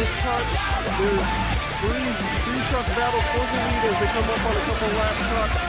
those trucks. There's three truck battle for the lead as they come up on a couple lap trucks.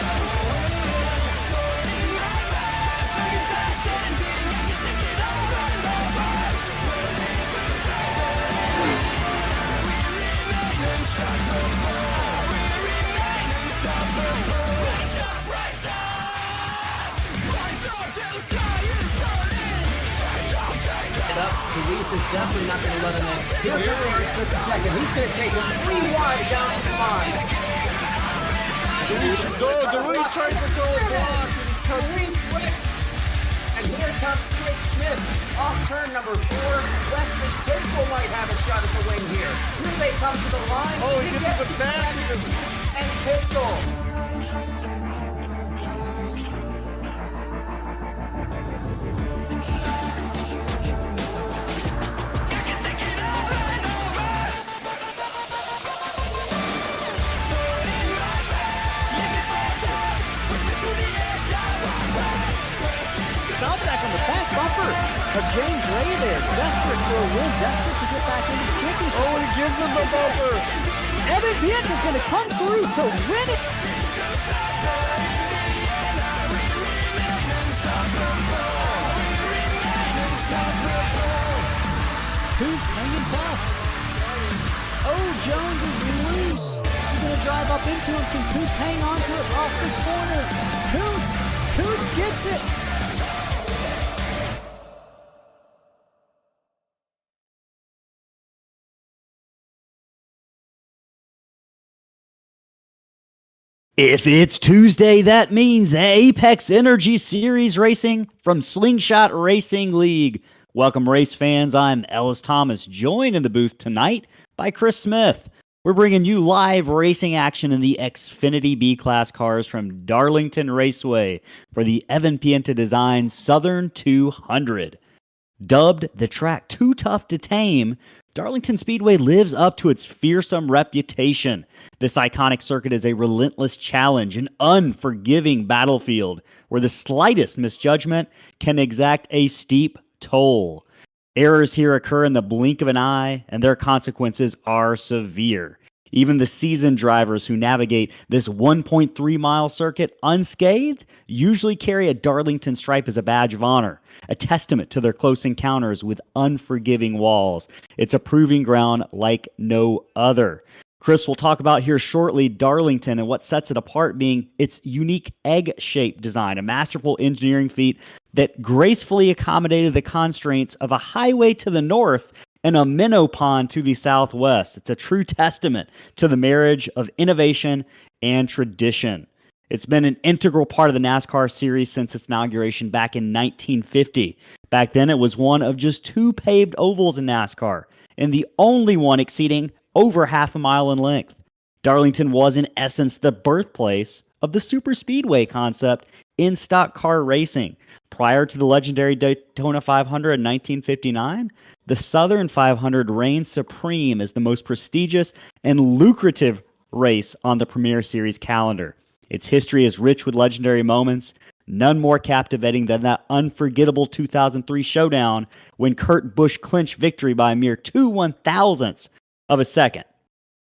Pearce is definitely not going to let him in. Here comes Sobczak, and he's going to take him 3 wide down to the line. DeRuisse tries to go and block, and he comes. And here comes Chris Smith off turn number 4. Wesley Pistol might have a shot at the win here. Here they come to the line. Oh, he gets to the back. And Pistol. Sobczak on the back bumper of James Ray there, desperate for a win, desperate to get back into the championship. Oh, he gives him the bumper. Evan Pienta is going to come through to win it. Coots hanging tough. Oh, Jones is loose. He's going to drive up into him. Can Coots hang on to it off the corner? Coots gets it. If it's Tuesday, that means the Apex Energy Series racing from Slingshot Racing League. Welcome, race fans. I'm Ellis Thomas, joined in the booth tonight by Chris Smith. We're bringing you live racing action in the Xfinity B-Class cars from Darlington Raceway for the Evan Pienta Designs Southern 200. Dubbed the track too tough to tame, Darlington Speedway lives up to its fearsome reputation. This iconic circuit is a relentless challenge, an unforgiving battlefield where the slightest misjudgment can exact a steep toll. Errors here occur in the blink of an eye, and their consequences are severe. Even the seasoned drivers who navigate this 1.3-mile circuit unscathed usually carry a Darlington stripe as a badge of honor, a testament to their close encounters with unforgiving walls. It's a proving ground like no other. Chris will talk about here shortly Darlington and what sets it apart being its unique egg-shaped design, a masterful engineering feat that gracefully accommodated the constraints of a highway to the north and a minnow pond to the southwest. It's a true testament to the marriage of innovation and tradition. It's been an integral part of the NASCAR series since its inauguration back in 1950. Back then, it was one of just 2 paved ovals in NASCAR, and the only one exceeding over half a mile in length. Darlington was, in essence, the birthplace of the superspeedway concept in stock car racing. Prior to the legendary Daytona 500 in 1959, the Southern 500 reigned supreme as the most prestigious and lucrative race on the Premier Series calendar. Its history is rich with legendary moments, none more captivating than that unforgettable 2003 showdown when Kurt Busch clinched victory by a mere 2/1000ths of a second.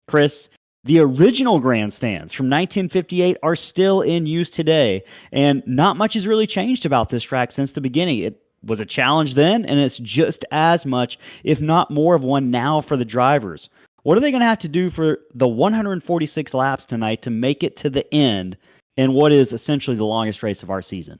Chris, the original grandstands from 1958 are still in use today, and not much has really changed about this track since the beginning. It was a challenge then, and it's just as much, if not more, of one now for the drivers. What are they going to have to do for the 146 laps tonight to make it to the end in what is essentially the longest race of our season?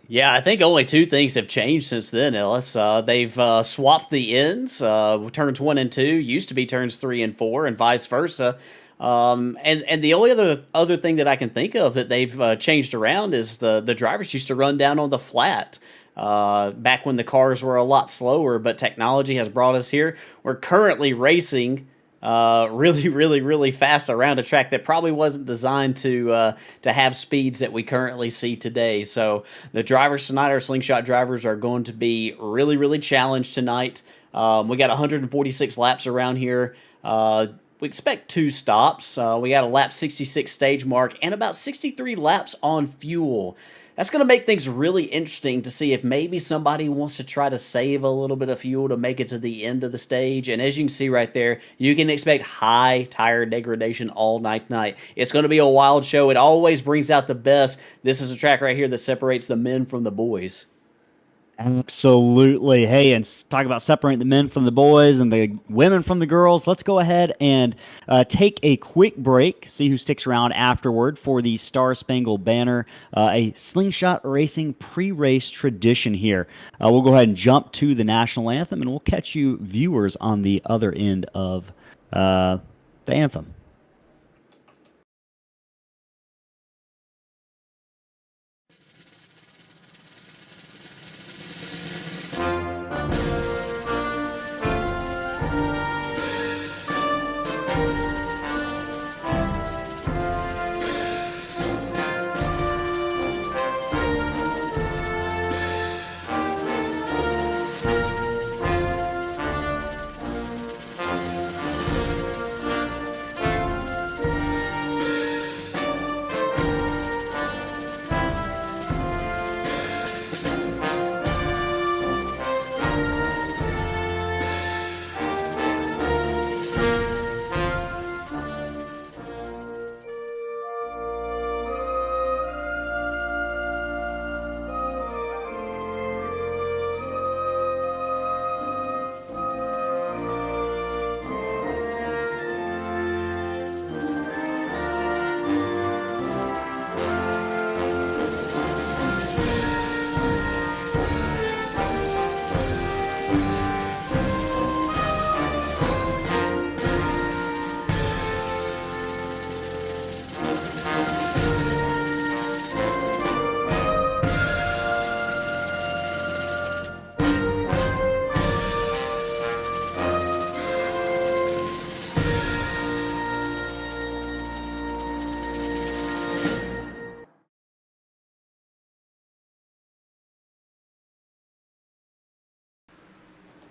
Yeah, I think only 2 things have changed since then, Ellis. They've swapped the ends. Turns 1 and 2 used to be turns 3 and 4, and vice versa. And the only other thing that I can think of that they've changed around is the drivers used to run down on the flat back when the cars were a lot slower, but technology has brought us here. We're currently racing really fast around a track that probably wasn't designed to have speeds that we currently see today. So the drivers tonight, our slingshot drivers, are going to be really challenged tonight. We got 146 laps around here. we expect 2 stops. We got a lap 66 stage mark and about 63 laps on fuel. That's going to make things really interesting to see if maybe somebody wants to try to save a little bit of fuel to make it to the end of the stage. And as you can see right there, you can expect high tire degradation all night tonight. It's going to be a wild show. It always brings out the best. This is a track right here that separates the men from the boys. Absolutely. Hey, and talk about separating the men from the boys and the women from the girls. Let's go ahead and take a quick break, see who sticks around afterward for the Star Spangled Banner, a slingshot racing pre-race tradition here. We'll go ahead and jump to the national anthem, and we'll catch you viewers on the other end of the anthem.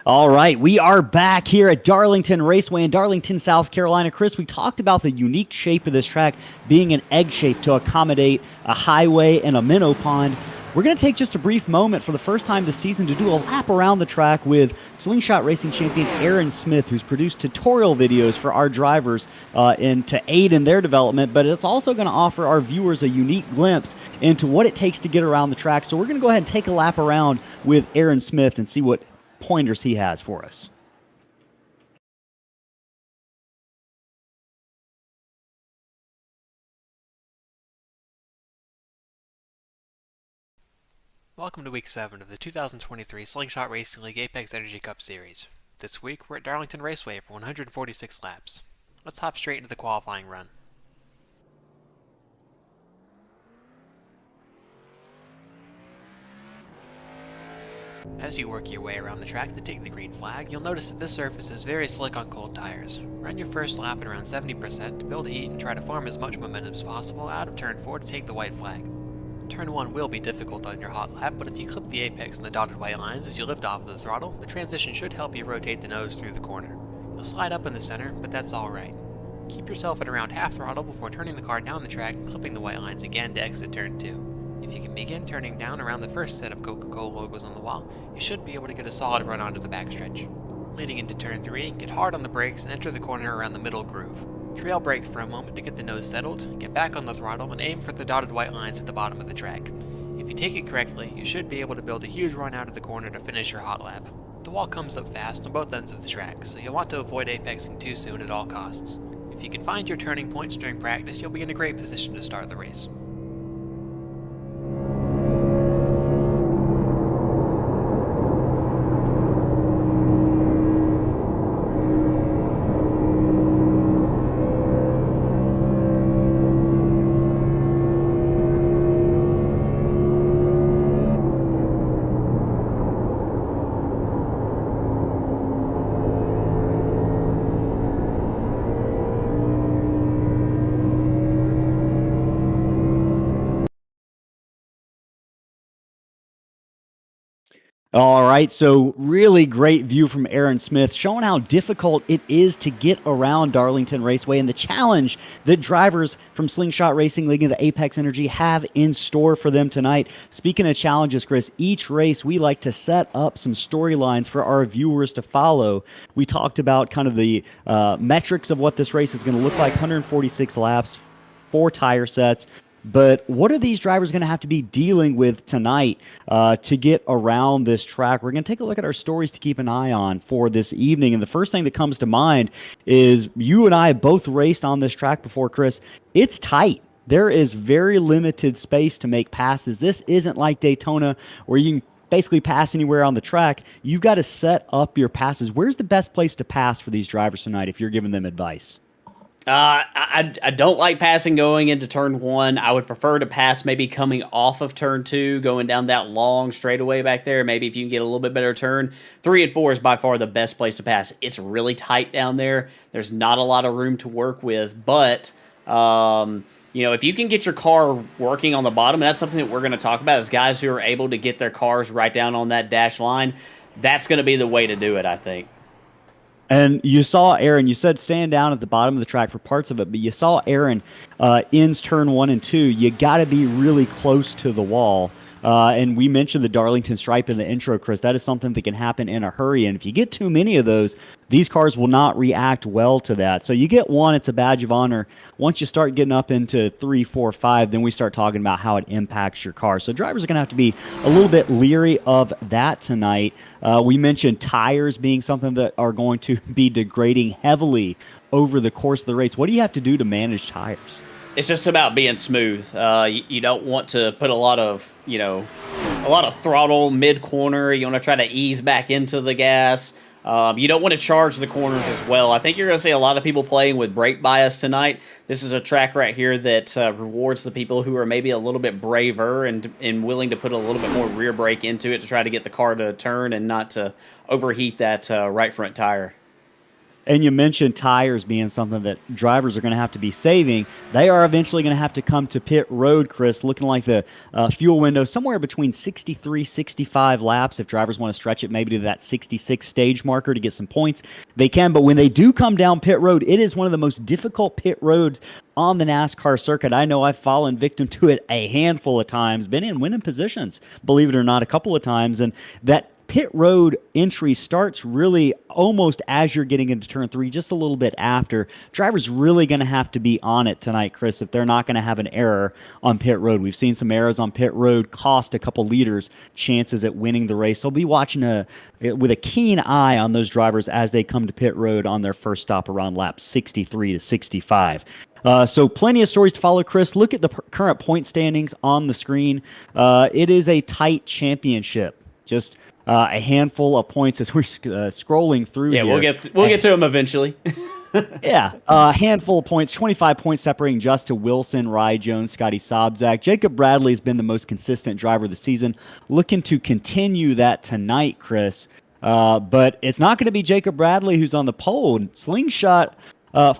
All right, we are back here at Darlington Raceway in Darlington, South Carolina. Chris, we talked about the unique shape of this track being an egg shape to accommodate a highway and a minnow pond. We're going to take just a brief moment for the first time this season to do a lap around the track with slingshot racing champion Aaron Smith, who's produced tutorial videos for our drivers and to aid in their development, but it's also going to offer our viewers a unique glimpse into what it takes to get around the track. So we're going to go ahead and take a lap around with Aaron Smith and see what pointers he has for us. Welcome to Week 7 of the 2023 Slingshot Racing League Apex Energy Cup Series. This week we're at Darlington Raceway for 146 laps. Let's hop straight into the qualifying run. As you work your way around the track to take the green flag, you'll notice that this surface is very slick on cold tires. Run your first lap at around 70% to build heat and try to farm as much momentum as possible out of turn 4 to take the white flag. Turn 1 will be difficult on your hot lap, but if you clip the apex and the dotted white lines as you lift off of the throttle, the transition should help you rotate the nose through the corner. You'll slide up in the center, but that's alright. Keep yourself at around half throttle before turning the car down the track and clipping the white lines again to exit turn 2. If you can begin turning down around the first set of Coca-Cola logos on the wall, you should be able to get a solid run onto the backstretch. Leading into turn 3, get hard on the brakes and enter the corner around the middle groove. Trail brake for a moment to get the nose settled, get back on the throttle, and aim for the dotted white lines at the bottom of the track. If you take it correctly, you should be able to build a huge run out of the corner to finish your hot lap. The wall comes up fast on both ends of the track, so you'll want to avoid apexing too soon at all costs. If you can find your turning points during practice, you'll be in a great position to start the race. All right, so really great view from Aaron Smith, showing how difficult it is to get around Darlington Raceway and the challenge that drivers from Slingshot Racing League and the Apex Energy have in store for them tonight. Speaking of challenges, Chris, each race we like to set up some storylines for our viewers to follow. We talked about kind of the metrics of what this race is going to look like, 146 laps, 4 tire sets. But what are these drivers going to have to be dealing with tonight to get around this track? We're going to take a look at our stories to keep an eye on for this evening. And the first thing that comes to mind is you and I both raced on this track before, Chris. It's tight. There is very limited space to make passes. This isn't like Daytona where you can basically pass anywhere on the track. You've got to set up your passes. Where's the best place to pass for these drivers tonight if you're giving them advice? I don't like passing going into turn 1. I would prefer to pass maybe coming off of turn 2, going down that long straightaway back there. Maybe if you can get a little bit better turn. 3 and 4 is by far the best place to pass. It's really tight down there. There's not a lot of room to work with, but if you can get your car working on the bottom, that's something that we're going to talk about is guys who are able to get their cars right down on that dash line. That's going to be the way to do it, I think. And you saw Aaron, you said stand down at the bottom of the track for parts of it, but you saw Aaron ends turn 1 and 2. You got to be really close to the wall. And we mentioned the Darlington stripe in the intro, Chris. That is something that can happen in a hurry. And if you get too many of those, these cars will not react well to that. So you get one, it's a badge of honor. Once you start getting up into 3, 4, 5, then we start talking about how it impacts your car. So drivers are going to have to be a little bit leery of that tonight. We mentioned tires being something that are going to be degrading heavily over the course of the race. What do you have to do to manage tires? It's just about being smooth. You don't want to put a lot of throttle mid-corner. You want to try to ease back into the gas. You don't want to charge the corners as well. I think you're going to see a lot of people playing with brake bias tonight. This is a track right here that rewards the people who are maybe a little bit braver and willing to put a little bit more rear brake into it to try to get the car to turn and not to overheat that right front tire. And you mentioned tires being something that drivers are going to have to be saving. They are eventually going to have to come to pit road, Chris, looking like the fuel window somewhere between 63, 65 laps. If drivers want to stretch it maybe to that 66 stage marker to get some points, they can. But when they do come down pit road, it is one of the most difficult pit roads on the NASCAR circuit. I know I've fallen victim to it a handful of times, been in winning positions, believe it or not, a couple of times. And that pit road entry starts really almost as you're getting into turn 3, just a little bit after. Drivers really going to have to be on it tonight, Chris, if they're not going to have an error on pit road. We've seen some errors on pit road cost a couple leaders chances at winning the race. So be watching with a keen eye on those drivers as they come to pit road on their first stop around lap 63 to 65. So plenty of stories to follow, Chris. Look at the current point standings on the screen. It is a tight championship. Just a handful of points as we're scrolling through. Yeah, here. we'll get to them eventually. Yeah, a handful of points, 25 points separating Justin Wilson, Rye Jones, Scottie Sobczak. Jacob Bradley has been the most consistent driver of the season. Looking to continue that tonight, Chris. But it's not going to be Jacob Bradley who's on the pole. Slingshot.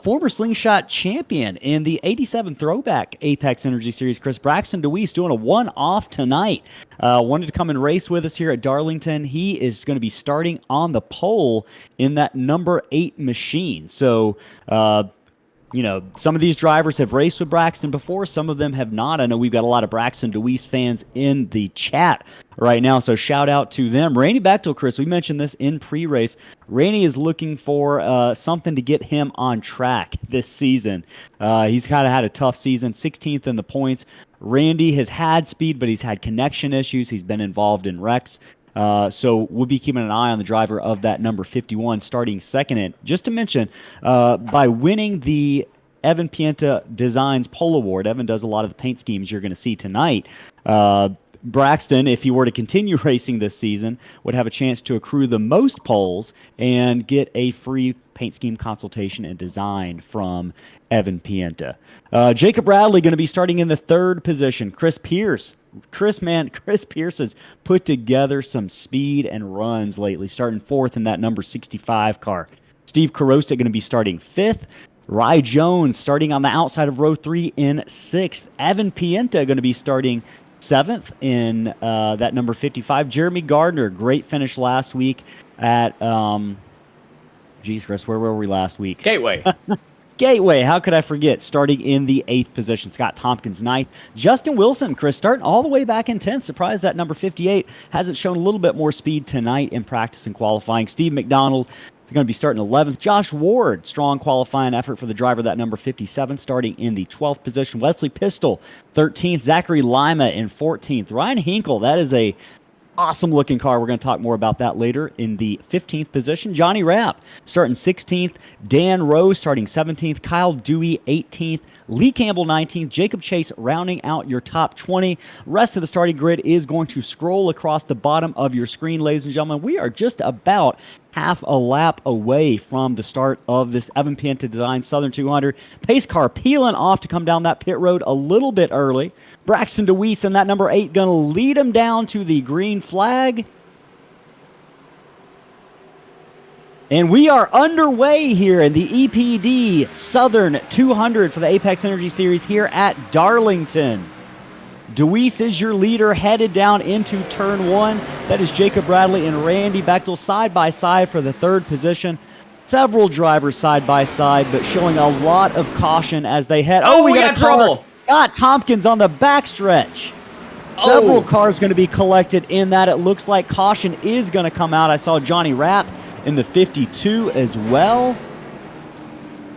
Former Slingshot champion in the 87 Throwback Apex Energy Series, Chris Braxton DeWeese, doing a one-off tonight. Wanted to come and race with us here at Darlington. He is going to be starting on the pole in that number 8 machine. So, some of these drivers have raced with Braxton before. Some of them have not. I know we've got a lot of Braxton DeWeese fans in the chat right now, so shout out to them. Randy Bechtel, Chris, we mentioned this in pre-race. Randy is looking for something to get him on track this season. He's kind of had a tough season, 16th in the points. Randy has had speed, but he's had connection issues. He's been involved in wrecks. So we'll be keeping an eye on the driver of that number 51 starting second in. Just to mention, by winning the Evan Pienta Designs Pole Award, Evan does a lot of the paint schemes you're going to see tonight. Braxton, if he were to continue racing this season, would have a chance to accrue the most poles and get a free paint scheme consultation and design from Evan Pienta. Jacob Bradley going to be starting in the 3rd position. Chris Pearce has put together some speed and runs lately, starting 4th in that number 65 car. Steve Carosa going to be starting 5th. Rye Jones starting on the outside of row 3 in 6th. Evan Pienta going to be starting 7th in that number 55. Jeremy Gardner, great finish last week at, geez, Chris, where were we last week? Gateway. Gateway, how could I forget? Starting in the 8th position. Scott Tompkins 9th. Justin Wilson, Chris, starting all the way back in 10th. Surprised that number 58 hasn't shown a little bit more speed tonight in practice and qualifying. Steve McDonald is going to be starting 11th. Josh Ward, strong qualifying effort for the driver, that number 57, starting in the 12th position. Wesley Pistol, 13th. Zachary Lima in 14th. Ryan Hinkle, that is a awesome looking car. We're going to talk more about that later, in the 15th position. Jonny Rapp starting 16th. Dan Rowe starting 17th. Kyle Dewey 18th. Lee Campbell 19th. Jacob Chase rounding out your top 20. Rest of the starting grid is going to scroll across the bottom of your screen, ladies and gentlemen. We are just about half a lap away from the start of this Evan Pienta Designs Southern 200. Pace car peeling off to come down that pit road a little bit early. Braxton DeWeese and that number 8 going to lead him down to the green flag. And we are underway here in the EPD Southern 200 for the Apex Energy Series here at Darlington. DeWeese is your leader, headed down into turn 1. That is Jacob Bradley and Randy Bechtel side by side for the 3rd position. Several drivers side by side, but showing a lot of caution as they head. Oh, we got trouble. Scott Tompkins on the backstretch. Several cars going to be collected in that. It looks like caution is going to come out. I saw Jonny Rapp in the 52 as well.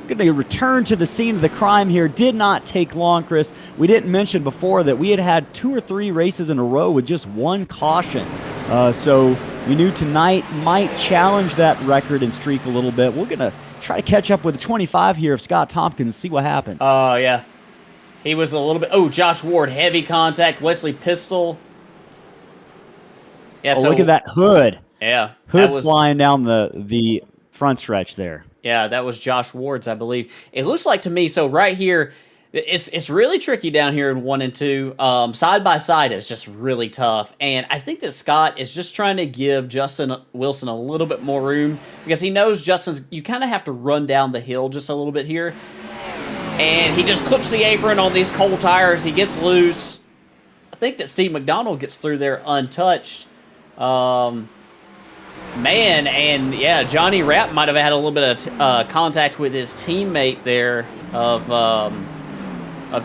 Going to return to the scene of the crime here. Did not take long, Chris. We didn't mention before that we had 2 or 3 races in a row with just 1 caution. So we knew tonight might challenge that record and streak a little bit. We're going to try to catch up with the 25 here of Scott Tompkins and see what happens. Oh, yeah. He was a little bit... Oh, Josh Ward, heavy contact. Wesley Pistol. Yeah, so look at that hood. Yeah. Hood flying down the front stretch there. Yeah, that was Josh Ward's, I believe. It looks like to me, so right here, it's really tricky down here in 1 and 2. Side by side is just really tough. And I think that Scott is just trying to give Justin Wilson a little bit more room because he knows you kind of have to run down the hill just a little bit here. And he just clips the apron on these cold tires. He gets loose. I think that Steve McDonald gets through there untouched. Man, and yeah, Jonny Rapp might have had a little bit of contact with his teammate there of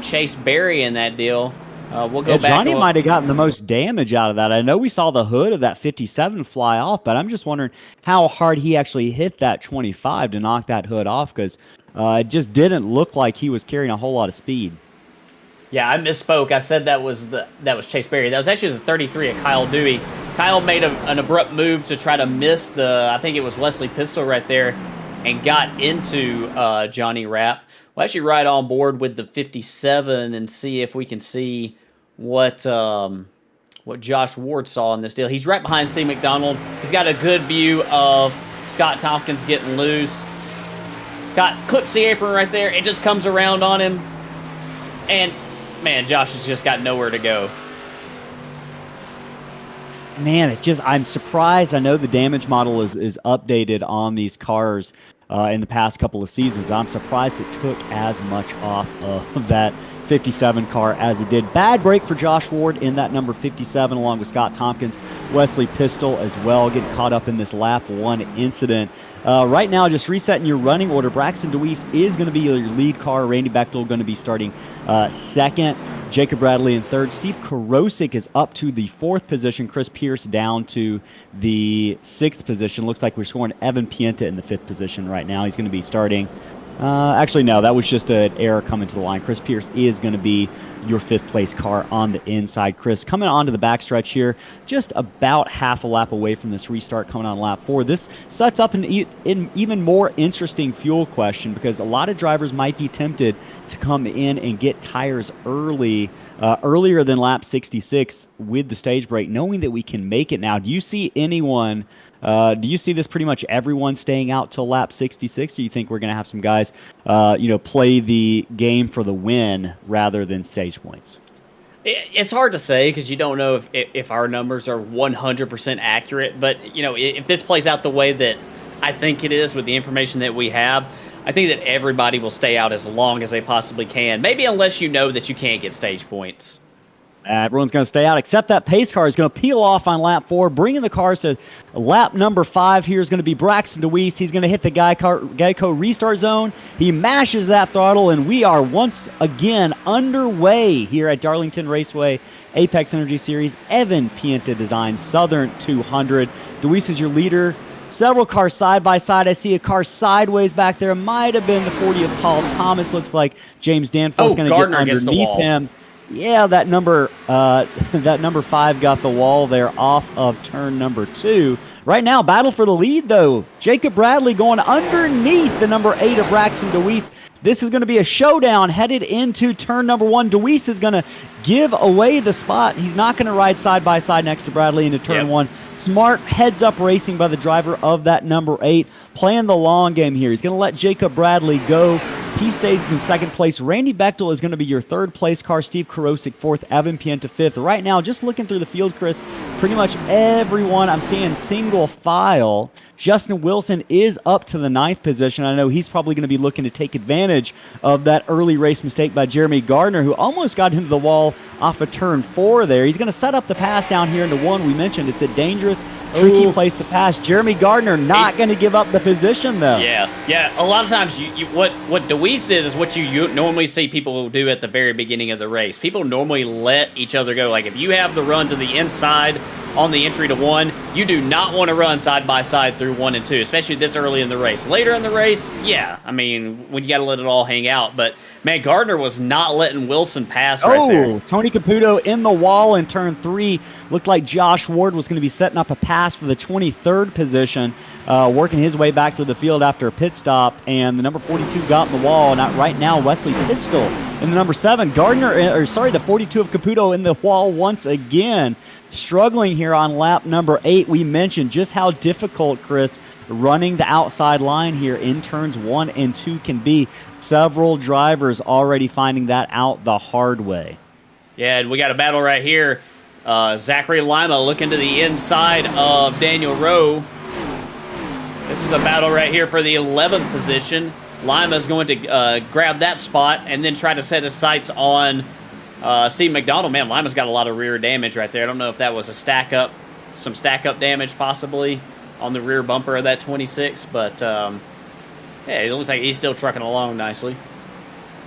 Chase Berry in that deal. We'll go back. Johnny might have gotten the most damage out of that. I know we saw the hood of that 57 fly off, but I'm just wondering how hard he actually hit that 25 to knock that hood off, because it just didn't look like he was carrying a whole lot of speed. Yeah, I misspoke. I said that was Chase Berry. That was actually the 33 of Kyle Dewey. Kyle made an abrupt move to try to miss I think it was Wesley Pistol right there, and got into Jonny Rapp. We'll actually ride on board with the 57 and see if we can see what Josh Ward saw in this deal. He's right behind Steve McDonald. He's got a good view of Scott Tompkins getting loose. Scott clips the apron right there. It just comes around on him. And, man, Josh has just got nowhere to go. Man, I'm surprised. I know the damage model is updated on these cars in the past couple of seasons, but I'm surprised it took as much off of that 57 car as it did. Bad break for Josh Ward in that number 57, along with Scott Tompkins. Wesley Pistol as well, getting caught up in this lap 1 incident. Right now, just resetting your running order. Braxton DeWeese is going to be your lead car. Randy Bechtel going to be starting second. Jacob Bradley in third. Steve Karosik is up to the 4th position. Chris Pearce down to the 6th position. Looks like we're scoring Evan Pienta in the 5th position right now. He's going to be starting. Actually, no, that was just an error coming to the line. Chris Pearce is going to be your 5th place car on the inside. Chris, coming onto the backstretch here, just about half a lap away from this restart coming on lap 4. This sets up an even more interesting fuel question, because a lot of drivers might be tempted to come in and get tires earlier than lap 66 with the stage break, knowing that we can make it now. Do you see anyone... do you see this pretty much everyone staying out till lap 66, or do you think we're going to have some guys, play the game for the win rather than stage points? It's hard to say because you don't know if our numbers are 100% accurate. But, if this plays out the way that I think it is with the information that we have, I think that everybody will stay out as long as they possibly can. Maybe unless you know that you can't get stage points. Everyone's going to stay out, except that pace car is going to peel off on lap 4, bringing the cars to lap number 5. Here is going to be Braxton DeWeese. He's going to hit the Geico restart zone. He mashes that throttle, and we are once again underway here at Darlington Raceway, Apex Energy Series, Evan Pienta Designs Southern 200. DeWeese is your leader. Several cars side by side. I see a car sideways back there. Might have been the 40 of Paul Thomas. Looks like James Danforth's going to get underneath him. Yeah, that number 5 got the wall there off of turn number 2. Right now, battle for the lead, though. Jacob Bradley going underneath the number 8 of Braxton DeWeese. This is going to be a showdown headed into turn number 1. DeWeese is going to give away the spot. He's not going to ride side by side next to Bradley into turn 1. Smart heads-up racing by the driver of that number 8. Playing the long game here. He's going to let Jacob Bradley go. He stays in second place. Randy Bechtel is going to be your third place car. Steve Karosik fourth. Evan Pienta fifth. Right now, just looking through the field, Chris, pretty much everyone I'm seeing single file. Justin Wilson is up to the 9th position. I know he's probably going to be looking to take advantage of that early race mistake by Jeremy Gardner, who almost got into the wall off of turn 4 there. He's going to set up the pass down here into 1. We mentioned it's a dangerous, tricky place to pass. Jeremy Gardner not going to give up the position, though. Yeah. A lot of times, what DeWeese did is what you normally see people do at the very beginning of the race. People normally let each other go. Like, if you have the run to the inside on the entry to 1, you do not want to run side by side through 1 and 2, especially this early in the race. Later in the race, yeah, I mean, when you got to let it all hang out. But, man, Gardner was not letting Wilson pass right there. Tony Caputo in the wall in turn 3. Looked like Josh Ward was going to be setting up a pass for the 23rd position, working his way back through the field after a pit stop, and the number 42 got in the wall. Not right now, Wesley Pistol in the number 7. The 42 of Caputo in the wall once again. Struggling here on lap number 8. We mentioned just how difficult, Chris, running the outside line here in turns 1 and 2 can be. Several drivers already finding that out the hard way. Yeah, and we got a battle right here. Zachary Lima looking to the inside of Daniel Rowe. This is a battle right here for the 11th position. Lima's going to grab that spot and then try to set his sights on Steve McDonald. Man, Lima's got a lot of rear damage right there. I don't know if that was some stack up damage possibly on the rear bumper of that 26, but yeah, it looks like he's still trucking along nicely.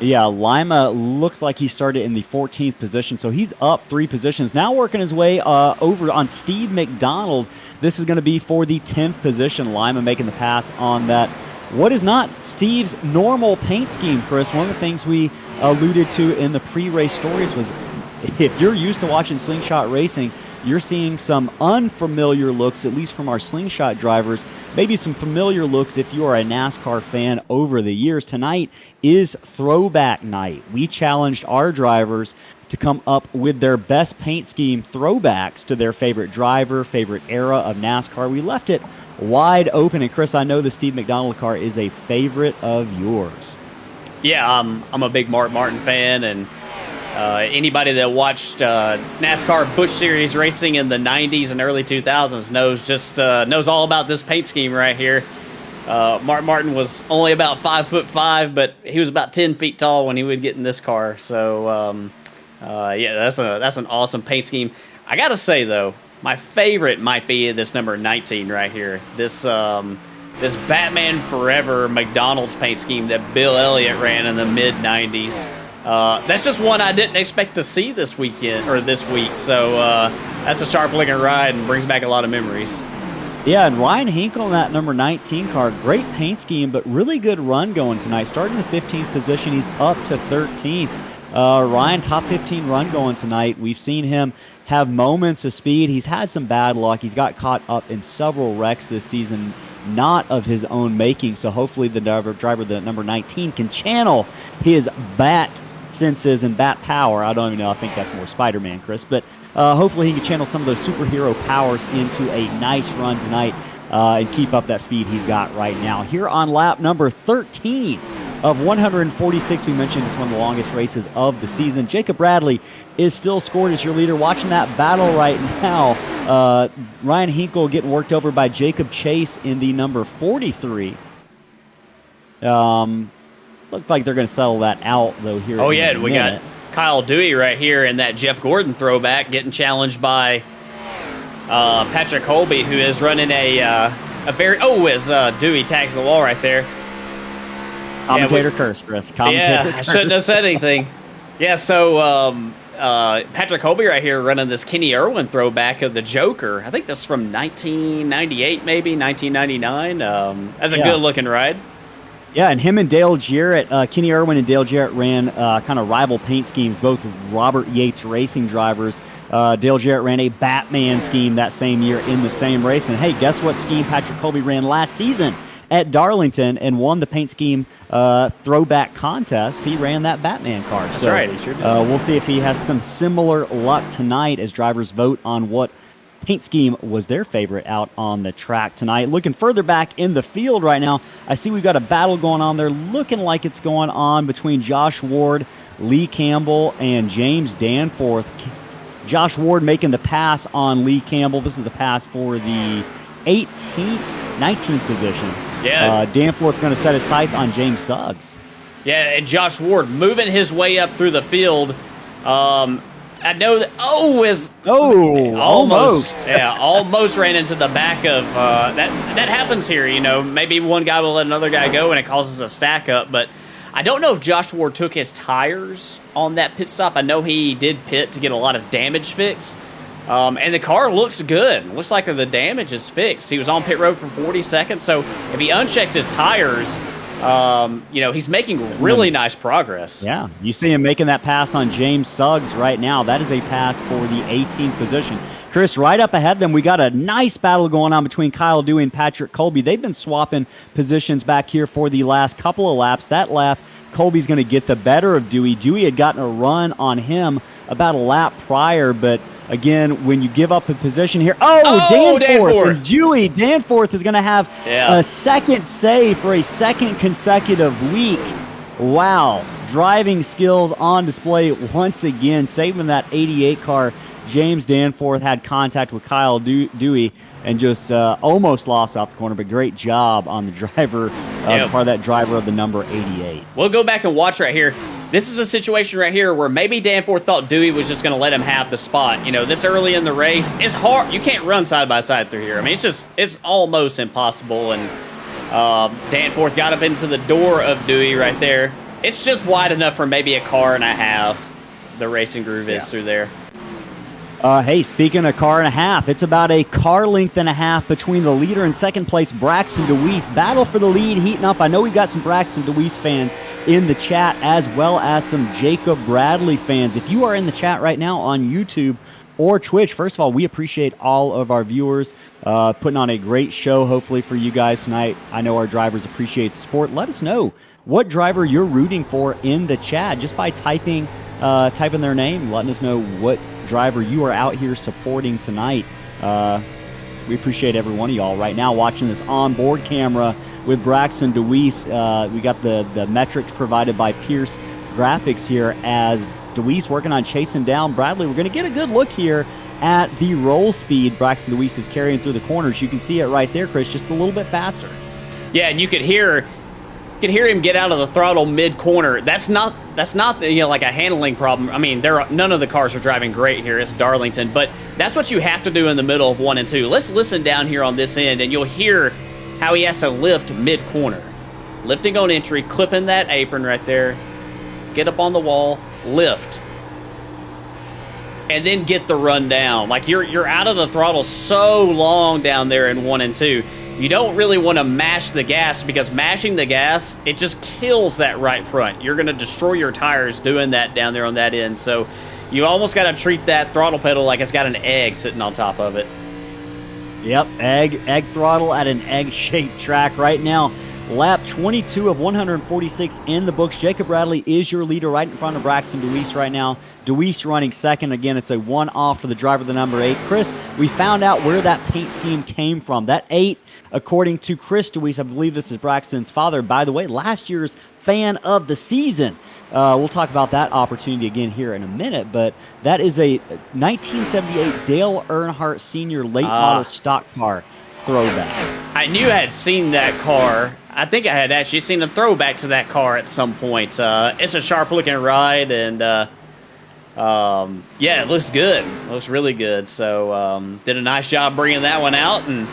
Yeah, Lima looks like he started in the 14th position, so he's up 3 positions. Now working his way over on Steve McDonald. This is going to be for the 10th position. Lima making the pass on that. What is not Steve's normal paint scheme, Chris? One of the things we alluded to in the pre-race stories was if you're used to watching slingshot racing, you're seeing some unfamiliar looks, at least from our slingshot drivers, maybe some familiar looks if you are a NASCAR fan over the years. Tonight is throwback night. We challenged our drivers to come up with their best paint scheme throwbacks to their favorite driver, favorite era of NASCAR. We left it wide open, and Chris, I know the Steve McDonald car is a favorite of yours. Yeah, I'm a big Mark Martin fan, and anybody that watched NASCAR Busch Series racing in the 90s and early 2000s knows all about this paint scheme right here. Mark Martin was only about 5'5", but he was about 10 feet tall when he would get in this car. So yeah, that's an awesome paint scheme. I gotta say though, my favorite might be this number 19 right here. This Batman Forever McDonald's paint scheme that Bill Elliott ran in the mid-90s. That's just one I didn't expect to see this weekend or this week. So that's a sharp-looking ride and brings back a lot of memories. Yeah, and Ryan Hinkle in that number 19 car, great paint scheme, but really good run going tonight. Starting in the 15th position, he's up to 13th. Ryan, top 15 run going tonight. We've seen him have moments of speed. He's had some bad luck. He's got caught up in several wrecks this season, not of his own making. So hopefully the driver, the number 19, can channel his bat senses and bat power. I don't even know. I think that's more Spider-Man, Chris. But hopefully he can channel some of those superhero powers into a nice run tonight and keep up that speed he's got right now. Here on lap number 13 of 146, we mentioned it's one of the longest races of the season. Jacob Bradley is still scored as your leader. Watching that battle right now, Ryan Hinkle getting worked over by Jacob Chase in the number 43. Looked like they're going to settle that out, though, here. Oh, yeah, we got Kyle Dewey right here in that Jeff Gordon throwback, getting challenged by Patrick Colby, who is running a very as Dewey tags the wall right there. Commentator curse, Chris. Commentator I shouldn't have said anything. Yeah, so Patrick Colby right here running this Kenny Irwin throwback of the Joker. I think that's from 1998, maybe 1999. That's a good looking ride. Yeah, and him and Dale Jarrett, Kenny Irwin and Dale Jarrett ran kind of rival paint schemes, both Robert Yates racing drivers. Dale Jarrett ran a Batman scheme that same year in the same race. And hey, guess what scheme Patrick Colby ran last season at Darlington and won the paint scheme throwback contest? He ran that Batman car. That's right, he sure did. We'll see if he has some similar luck tonight as drivers vote on what paint scheme was their favorite out on the track tonight. Looking further back in the field right now, I see we've got a battle going on there, looking like it's going on between Josh Ward, Lee Campbell, and James Danforth. Josh Ward making the pass on Lee Campbell. This is a pass for the 18th, 19th position. Yeah. Danforth going to set his sights on James Suggs. Yeah, and Josh Ward moving his way up through the field. I know that. Almost ran into the back of that happens here. You know, maybe one guy will let another guy go, and it causes a stack up. But I don't know if Josh Ward took his tires on that pit stop. I know he did pit to get a lot of damage fixed. And the car looks good. Looks like the damage is fixed. He was on pit road for 40 seconds. So if he unchecked his tires, he's making really nice progress. Yeah, you see him making that pass on James Suggs right now. That is a pass for the 18th position. Chris, right up ahead of them, we got a nice battle going on between Kyle Dewey and Patrick Colby. They've been swapping positions back here for the last couple of laps. That lap, Colby's going to get the better of Dewey. Dewey had gotten a run on him about a lap prior, but again, when you give up a position here, Danforth. And Dewey, Danforth is going to have a second save for a second consecutive week. Wow. Driving skills on display once again, saving that 88 car. James Danforth had contact with Kyle Dewey and just almost lost off the corner, but great job on the driver, part of that driver of the number 88. We'll go back and watch right here. This is a situation right here where maybe Danforth thought Dewey was just going to let him have the spot. You know, this early in the race, it's hard. You can't run side by side through here. I mean, it's almost impossible. And Danforth got up into the door of Dewey right there. It's just wide enough for maybe a car and a half. The racing groove is through there. Hey, speaking of car and a half, it's about a car length and a half between the leader and second place, Braxton DeWeese. Battle for the lead heating up. I know we've got some Braxton DeWeese fans in the chat, as well as some Jacob Bradley fans. If you are in the chat right now on YouTube or Twitch, first of all, we appreciate all of our viewers putting on a great show, hopefully, for you guys tonight. I know our drivers appreciate the support. Let us know what driver you're rooting for in the chat just by typing their name, letting us know what driver you are out here supporting tonight. We appreciate every one of y'all right now watching this onboard camera with Braxton DeWeese. We got the metrics provided by Pearce Graphics here as DeWeese working on chasing down Bradley. We're going to get a good look here at the roll speed Braxton DeWeese is carrying through the corners. You can see it right there, Chris, just a little bit faster. Yeah, and you could hear him get out of the throttle mid-corner. That's not like a handling problem. I mean, none of the cars are driving great here. It's Darlington, but that's what you have to do in the middle of 1 and 2. Let's listen down here on this end, and you'll hear how he has to lift mid-corner. Lifting on entry, clipping that apron right there, get up on the wall, lift, and then get the run down. Like you're out of the throttle so long down there in 1 and 2. You don't really want to mash the gas, because mashing the gas, it just kills that right front. You're going to destroy your tires doing that down there on that end. So you almost got to treat that throttle pedal like it's got an egg sitting on top of it. Yep, egg throttle at an egg-shaped track right now. Lap 22 of 146 in the books. Jacob Bradley is your leader right in front of Braxton DeWeese right now. DeWeese running second. Again, it's a one-off for the driver, the number 8. Chris, we found out where that paint scheme came from. That 8, according to Chris DeWeese, I believe this is Braxton's father, by the way, last year's fan of the season. We'll talk about that opportunity again here in a minute, but that is a 1978 Dale Earnhardt Sr. late model stock car throwback. I knew I had seen that car. I think I had actually seen a throwback to that car at some point. It's a sharp-looking ride, and Yeah, it looks good. It looks really good. So did a nice job bringing that one out, and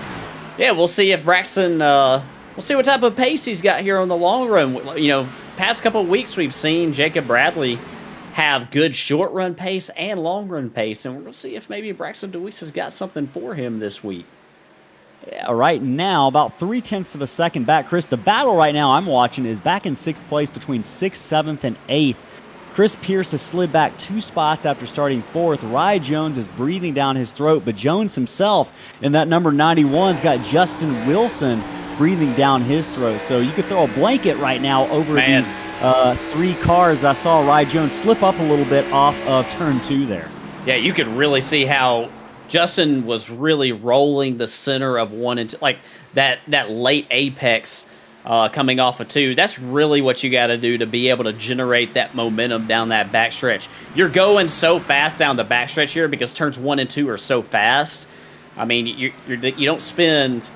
yeah, we'll see if Braxton. We'll see what type of pace he's got here on the long run. You know, past couple of weeks we've seen Jacob Bradley have good short run pace and long run pace, and we'll see if maybe Braxton DeWeese has got something for him this week. Yeah, right now, about 0.3 of a second back. Chris, the battle right now I'm watching is back in 6th place between 6th, 7th, and 8th. Chris Pearce has slid back 2 spots after starting 4th. Rye Jones is breathing down his throat, but Jones himself in that number 91's got Justin Wilson breathing down his throat. So you could throw a blanket right now over these 3 cars. I saw Rye Jones slip up a little bit off of turn 2 there. Yeah, you could really see how Justin was really rolling the center of 1 and 2, like that late apex coming off of 2. That's really what you got to do to be able to generate that momentum down that backstretch. You're going so fast down the backstretch here because turns 1 and 2 are so fast. I mean, you don't spend,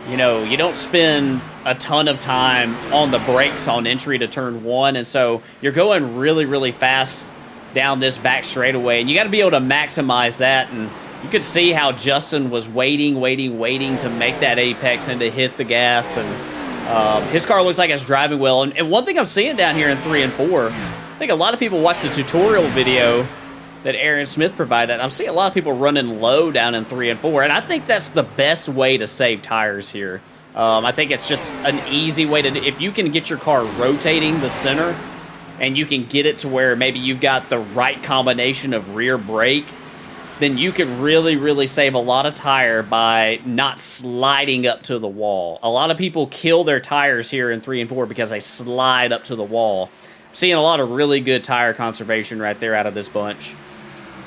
you don't spend a ton of time on the brakes on entry to turn 1, and so you're going really, really fast down this back straightaway, and you got to be able to maximize that. And you could see how Justin was waiting to make that apex and to hit the gas, and his car looks like it's driving well. And one thing I'm seeing down here in 3 and 4, I think a lot of people watched the tutorial video that Aaron Smith provided. I'm seeing a lot of people running low down in 3 and 4, and I think that's the best way to save tires here. I think it's just an easy way to, if you can get your car rotating the center, and you can get it to where maybe you've got the right combination of rear brake, then you can really, really save a lot of tire by not sliding up to the wall. A lot of people kill their tires here in 3 and 4 because they slide up to the wall. I'm seeing a lot of really good tire conservation right there out of this bunch.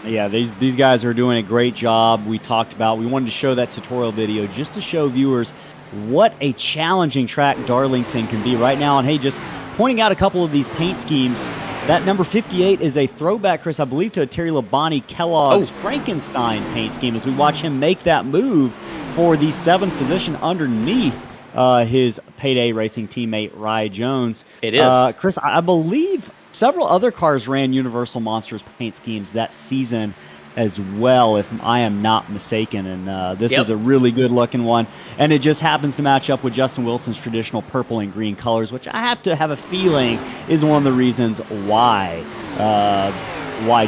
Yeah, these guys are doing a great job. We wanted to show that tutorial video just to show viewers what a challenging track Darlington can be right now. And hey, just pointing out a couple of these paint schemes. That number 58 is a throwback, Chris, I believe, to a Terry Labonte Kellogg's Frankenstein paint scheme as we watch him make that move for the 7th position underneath his Payday Racing teammate, Rye Jones. It is. Chris, I believe several other cars ran Universal Monsters paint schemes that season as well, if I am not mistaken. And this is a really good-looking one. And it just happens to match up with Justin Wilson's traditional purple and green colors, which I have to have a feeling is one of the reasons why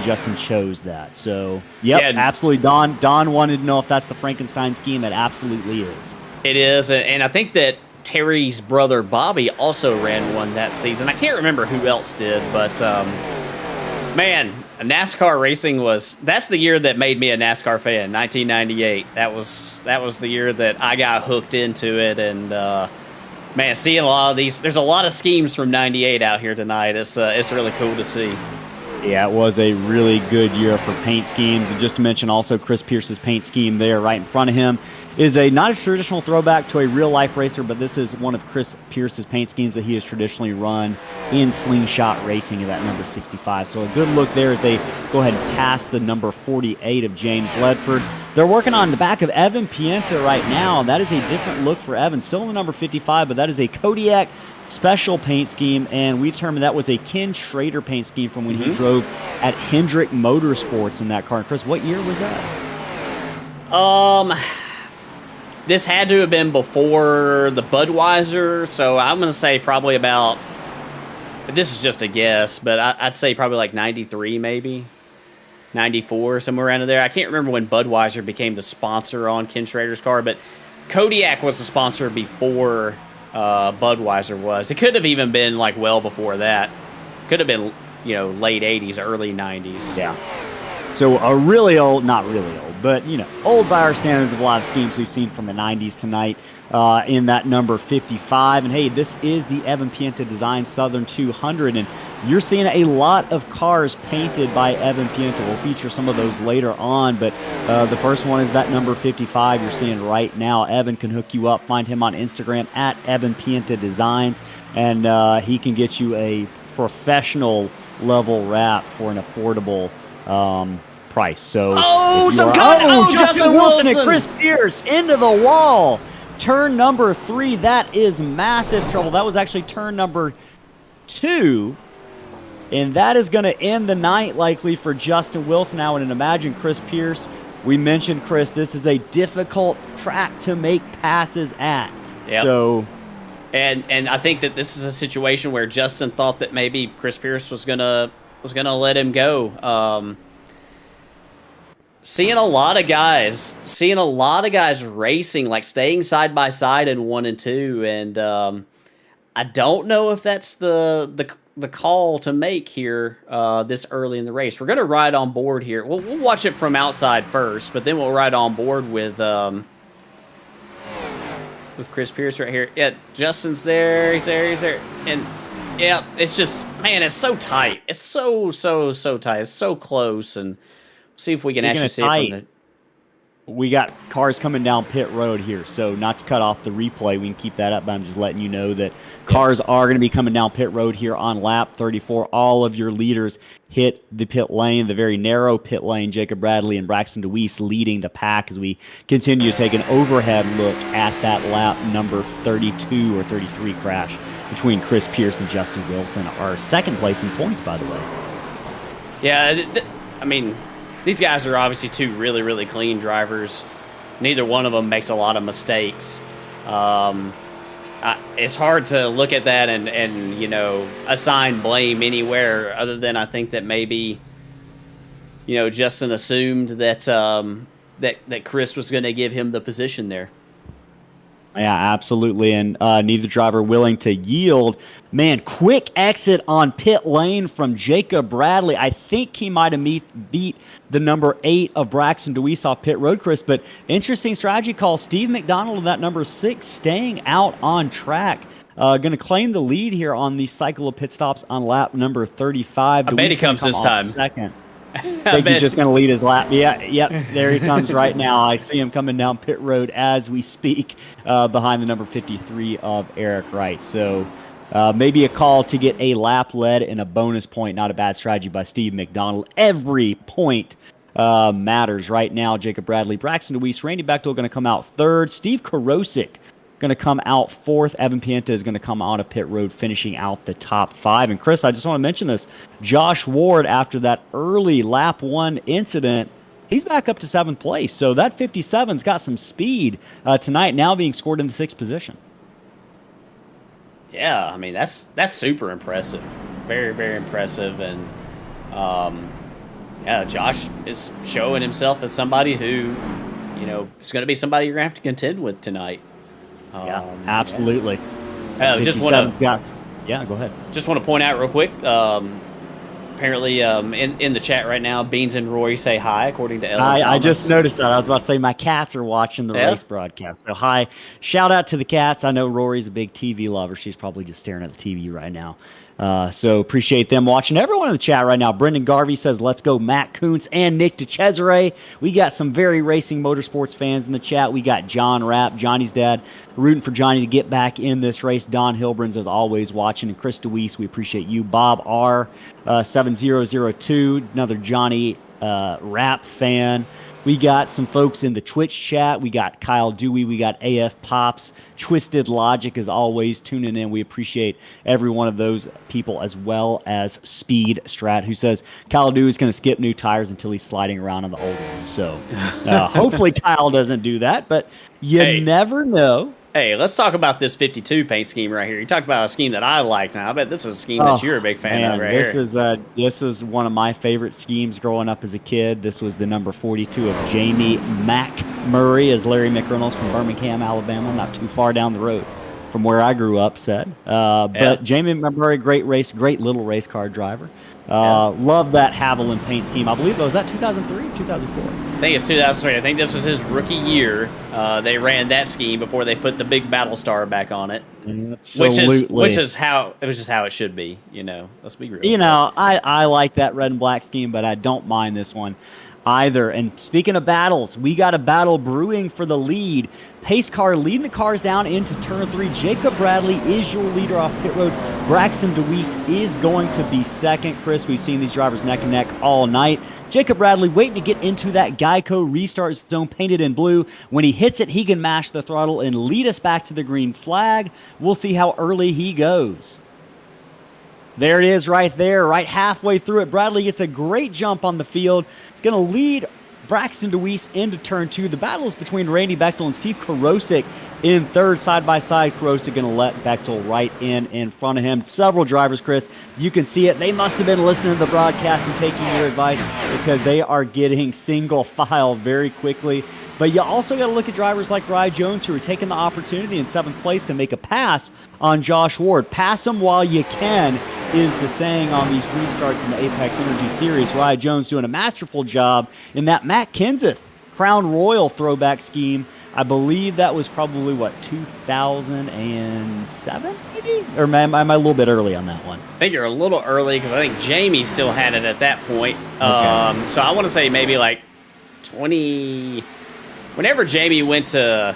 Justin chose that. So, absolutely. Don wanted to know if that's the Frankenstein scheme. It absolutely is. It is, and I think that Terry's brother Bobby also ran one that season. I can't remember who else did, but man, NASCAR racing that's the year that made me a NASCAR fan, 1998. That was the year that I got hooked into it, and man, seeing a lot of these, there's a lot of schemes from 98 out here tonight. It's really cool to see. Yeah, it was a really good year for paint schemes. And just to mention also Chris Pearce's paint scheme there right in front of him is not a traditional throwback to a real-life racer, but this is one of Chris Pearce's paint schemes that he has traditionally run in slingshot racing at that number 65. So a good look there as they go ahead and pass the number 48 of James Ledford. They're working on the back of Evan Pienta right now. That is a different look for Evan. Still in the number 55, but that is a Kodiak special paint scheme, and we determined that was a Ken Schrader paint scheme from when he drove at Hendrick Motorsports in that car. And Chris, what year was that? This had to have been before the Budweiser, so I'm going to say probably about, this is just a guess, but I'd say probably like 93 maybe, 94, somewhere around there. I can't remember when Budweiser became the sponsor on Ken Schrader's car, but Kodiak was the sponsor before Budweiser was. It could have even been like well before that. Could have been, late 80s, early 90s. Yeah. So a really old, not really old, but, old by our standards of a lot of schemes we've seen from the 90s tonight in that number 55. And, hey, this is the Evan Pienta Designs Southern 200, and you're seeing a lot of cars painted by Evan Pienta. We'll feature some of those later on, but the first one is that number 55 you're seeing right now. Evan can hook you up. Find him on Instagram at Evan Pienta Designs, and he can get you a professional level wrap for an affordable price. So Justin Wilson and Chris Pearce into the wall. Turn number 3. That is massive trouble. That was actually turn number 2. And that is going to end the night likely for Justin Wilson now. And imagine Chris Pearce. We mentioned, Chris, this is a difficult track to make passes at. Yep. So, and I think that this is a situation where Justin thought that maybe Chris Pearce was gonna let him go. Seeing a lot of guys racing, like staying side by side in 1 and 2, and I don't know if that's the call to make here this early in the race. We're gonna ride on board here. We'll watch it from outside first, but then we'll ride on board with Chris Pearce right here. Yeah, Justin's there. He's there. And yeah, it's just, man, it's so tight. It's so tight. It's so close. And see if we can actually see it from the... We got cars coming down pit road here, so not to cut off the replay, we can keep that up, but I'm just letting you know that cars are going to be coming down pit road here on lap 34. All of your leaders hit the pit lane, the very narrow pit lane. Jacob Bradley and Braxton DeWeese leading the pack as we continue to take an overhead look at that lap number 32 or 33 crash between Chris Pearce and Justin Wilson, our second place in points, by the way. Yeah, I mean... These guys are obviously two really, really clean drivers. Neither one of them makes a lot of mistakes. It's hard to look at that and you know, assign blame anywhere other than I think that maybe, you know, Justin assumed that that Chris was going to give him the position there. Yeah, absolutely. And neither driver willing to yield. Man, quick exit on pit lane from Jacob Bradley. I think he might have beat the number 8 of Braxton DeWeese off pit road, Chris. But interesting strategy call. Steve McDonald of that number 6 staying out on track. Going to claim the lead here on the cycle of pit stops on lap number 35. I bet he comes this time. Second. I think he's just going to lead his lap. Yeah, there he comes right now. I see him coming down pit road as we speak behind the number 53 of Eric Wright. So maybe a call to get a lap lead and a bonus point. Not a bad strategy by Steve McDonald. Every point matters right now. Jacob Bradley, Braxton DeWeese, Randy Bechtel going to come out third. Steve Karosik going to come out fourth. Evan Pienta is going to come out of pit road, finishing out the top 5. And Chris, I just want to mention this. Josh Ward, after that early lap 1 incident, he's back up to 7th place. So that 57's got some speed tonight, now being scored in the 6th position. Yeah, I mean, that's super impressive. Very, very impressive. And yeah, Josh is showing himself as somebody who, you know, is going to be somebody you're going to have to contend with tonight. Yeah, absolutely. Just want to go ahead. Just want to point out real quick. Apparently, in the chat right now, Beans and Rory say hi, according to Ellen. I just noticed that. I was about to say my cats are watching the race broadcast. So hi, shout out to the cats. I know Rory's a big TV lover. She's probably just staring at the TV right now. So appreciate them watching. Everyone in the chat right now. Brendan Garvey says, let's go Matt Kuntz and Nick DeCesare. We got some very racing motorsports fans in the chat. We got John Rapp, Johnny's dad, rooting for Johnny to get back in this race. Don Hilbrins, as always, watching. And Chris DeWeese, we appreciate you. Bob R, 7002, another Johnny Rapp fan. We got some folks in the Twitch chat. We got Kyle Dewey. We got AF Pops. Twisted Logic, as always, tuning in. We appreciate every one of those people, as well as Speed Strat, who says Kyle Dewey is going to skip new tires until he's sliding around on the old ones. So hopefully Kyle doesn't do that, but you never know. Hey, let's talk about this 52 paint scheme right here. You talked about a scheme that I liked. Now, I bet this is a scheme that you're a big fan of right here. This was one of my favorite schemes growing up as a kid. This was the number 42 of Jamie McMurray, as Larry McReynolds from Birmingham, Alabama, not too far down the road from where I grew up said. But Jamie McMurray, great little race car driver. Love that Haviland paint scheme. I believe was that 2003, 2004. I think it's 2003. I think this was his rookie year. They ran that scheme before they put the big battle star back on it. Absolutely. Which is how it should be. You know, let's be real. You know, I like that red and black scheme, but I don't mind this one either. And speaking of battles, we got a battle brewing for the lead. Pace car leading the cars down into turn 3. Jacob Bradley is your leader off pit road. Braxton DeWeese is going to be second. Chris, we've seen these drivers neck and neck all night. Jacob Bradley waiting to get into that Geico restart zone painted in blue. When he hits it, he can mash the throttle and lead us back to the green flag. We'll see how early he goes. There it is right there, right halfway through it. Bradley gets a great jump on the field. He's going to lead Braxton DeWeese into turn 2. The battle is between Randy Bechtel and Steve Karosik in third, side by side. Karosik going to let Bechtel right in front of him. Several drivers, Chris, you can see it. They must have been listening to the broadcast and taking your advice because they are getting single file very quickly. But you also got to look at drivers like Rye Jones, who are taking the opportunity in 7th place to make a pass on Josh Ward. Pass him while you can is the saying on these restarts in the Apex Energy Series. Rye Jones doing a masterful job in that Matt Kenseth Crown Royal throwback scheme. I believe that was probably, 2007 maybe? Or am I a little bit early on that one? I think you're a little early because I think Jamie still had it at that point. Okay. So I want to say maybe like 20... Whenever Jamie went to,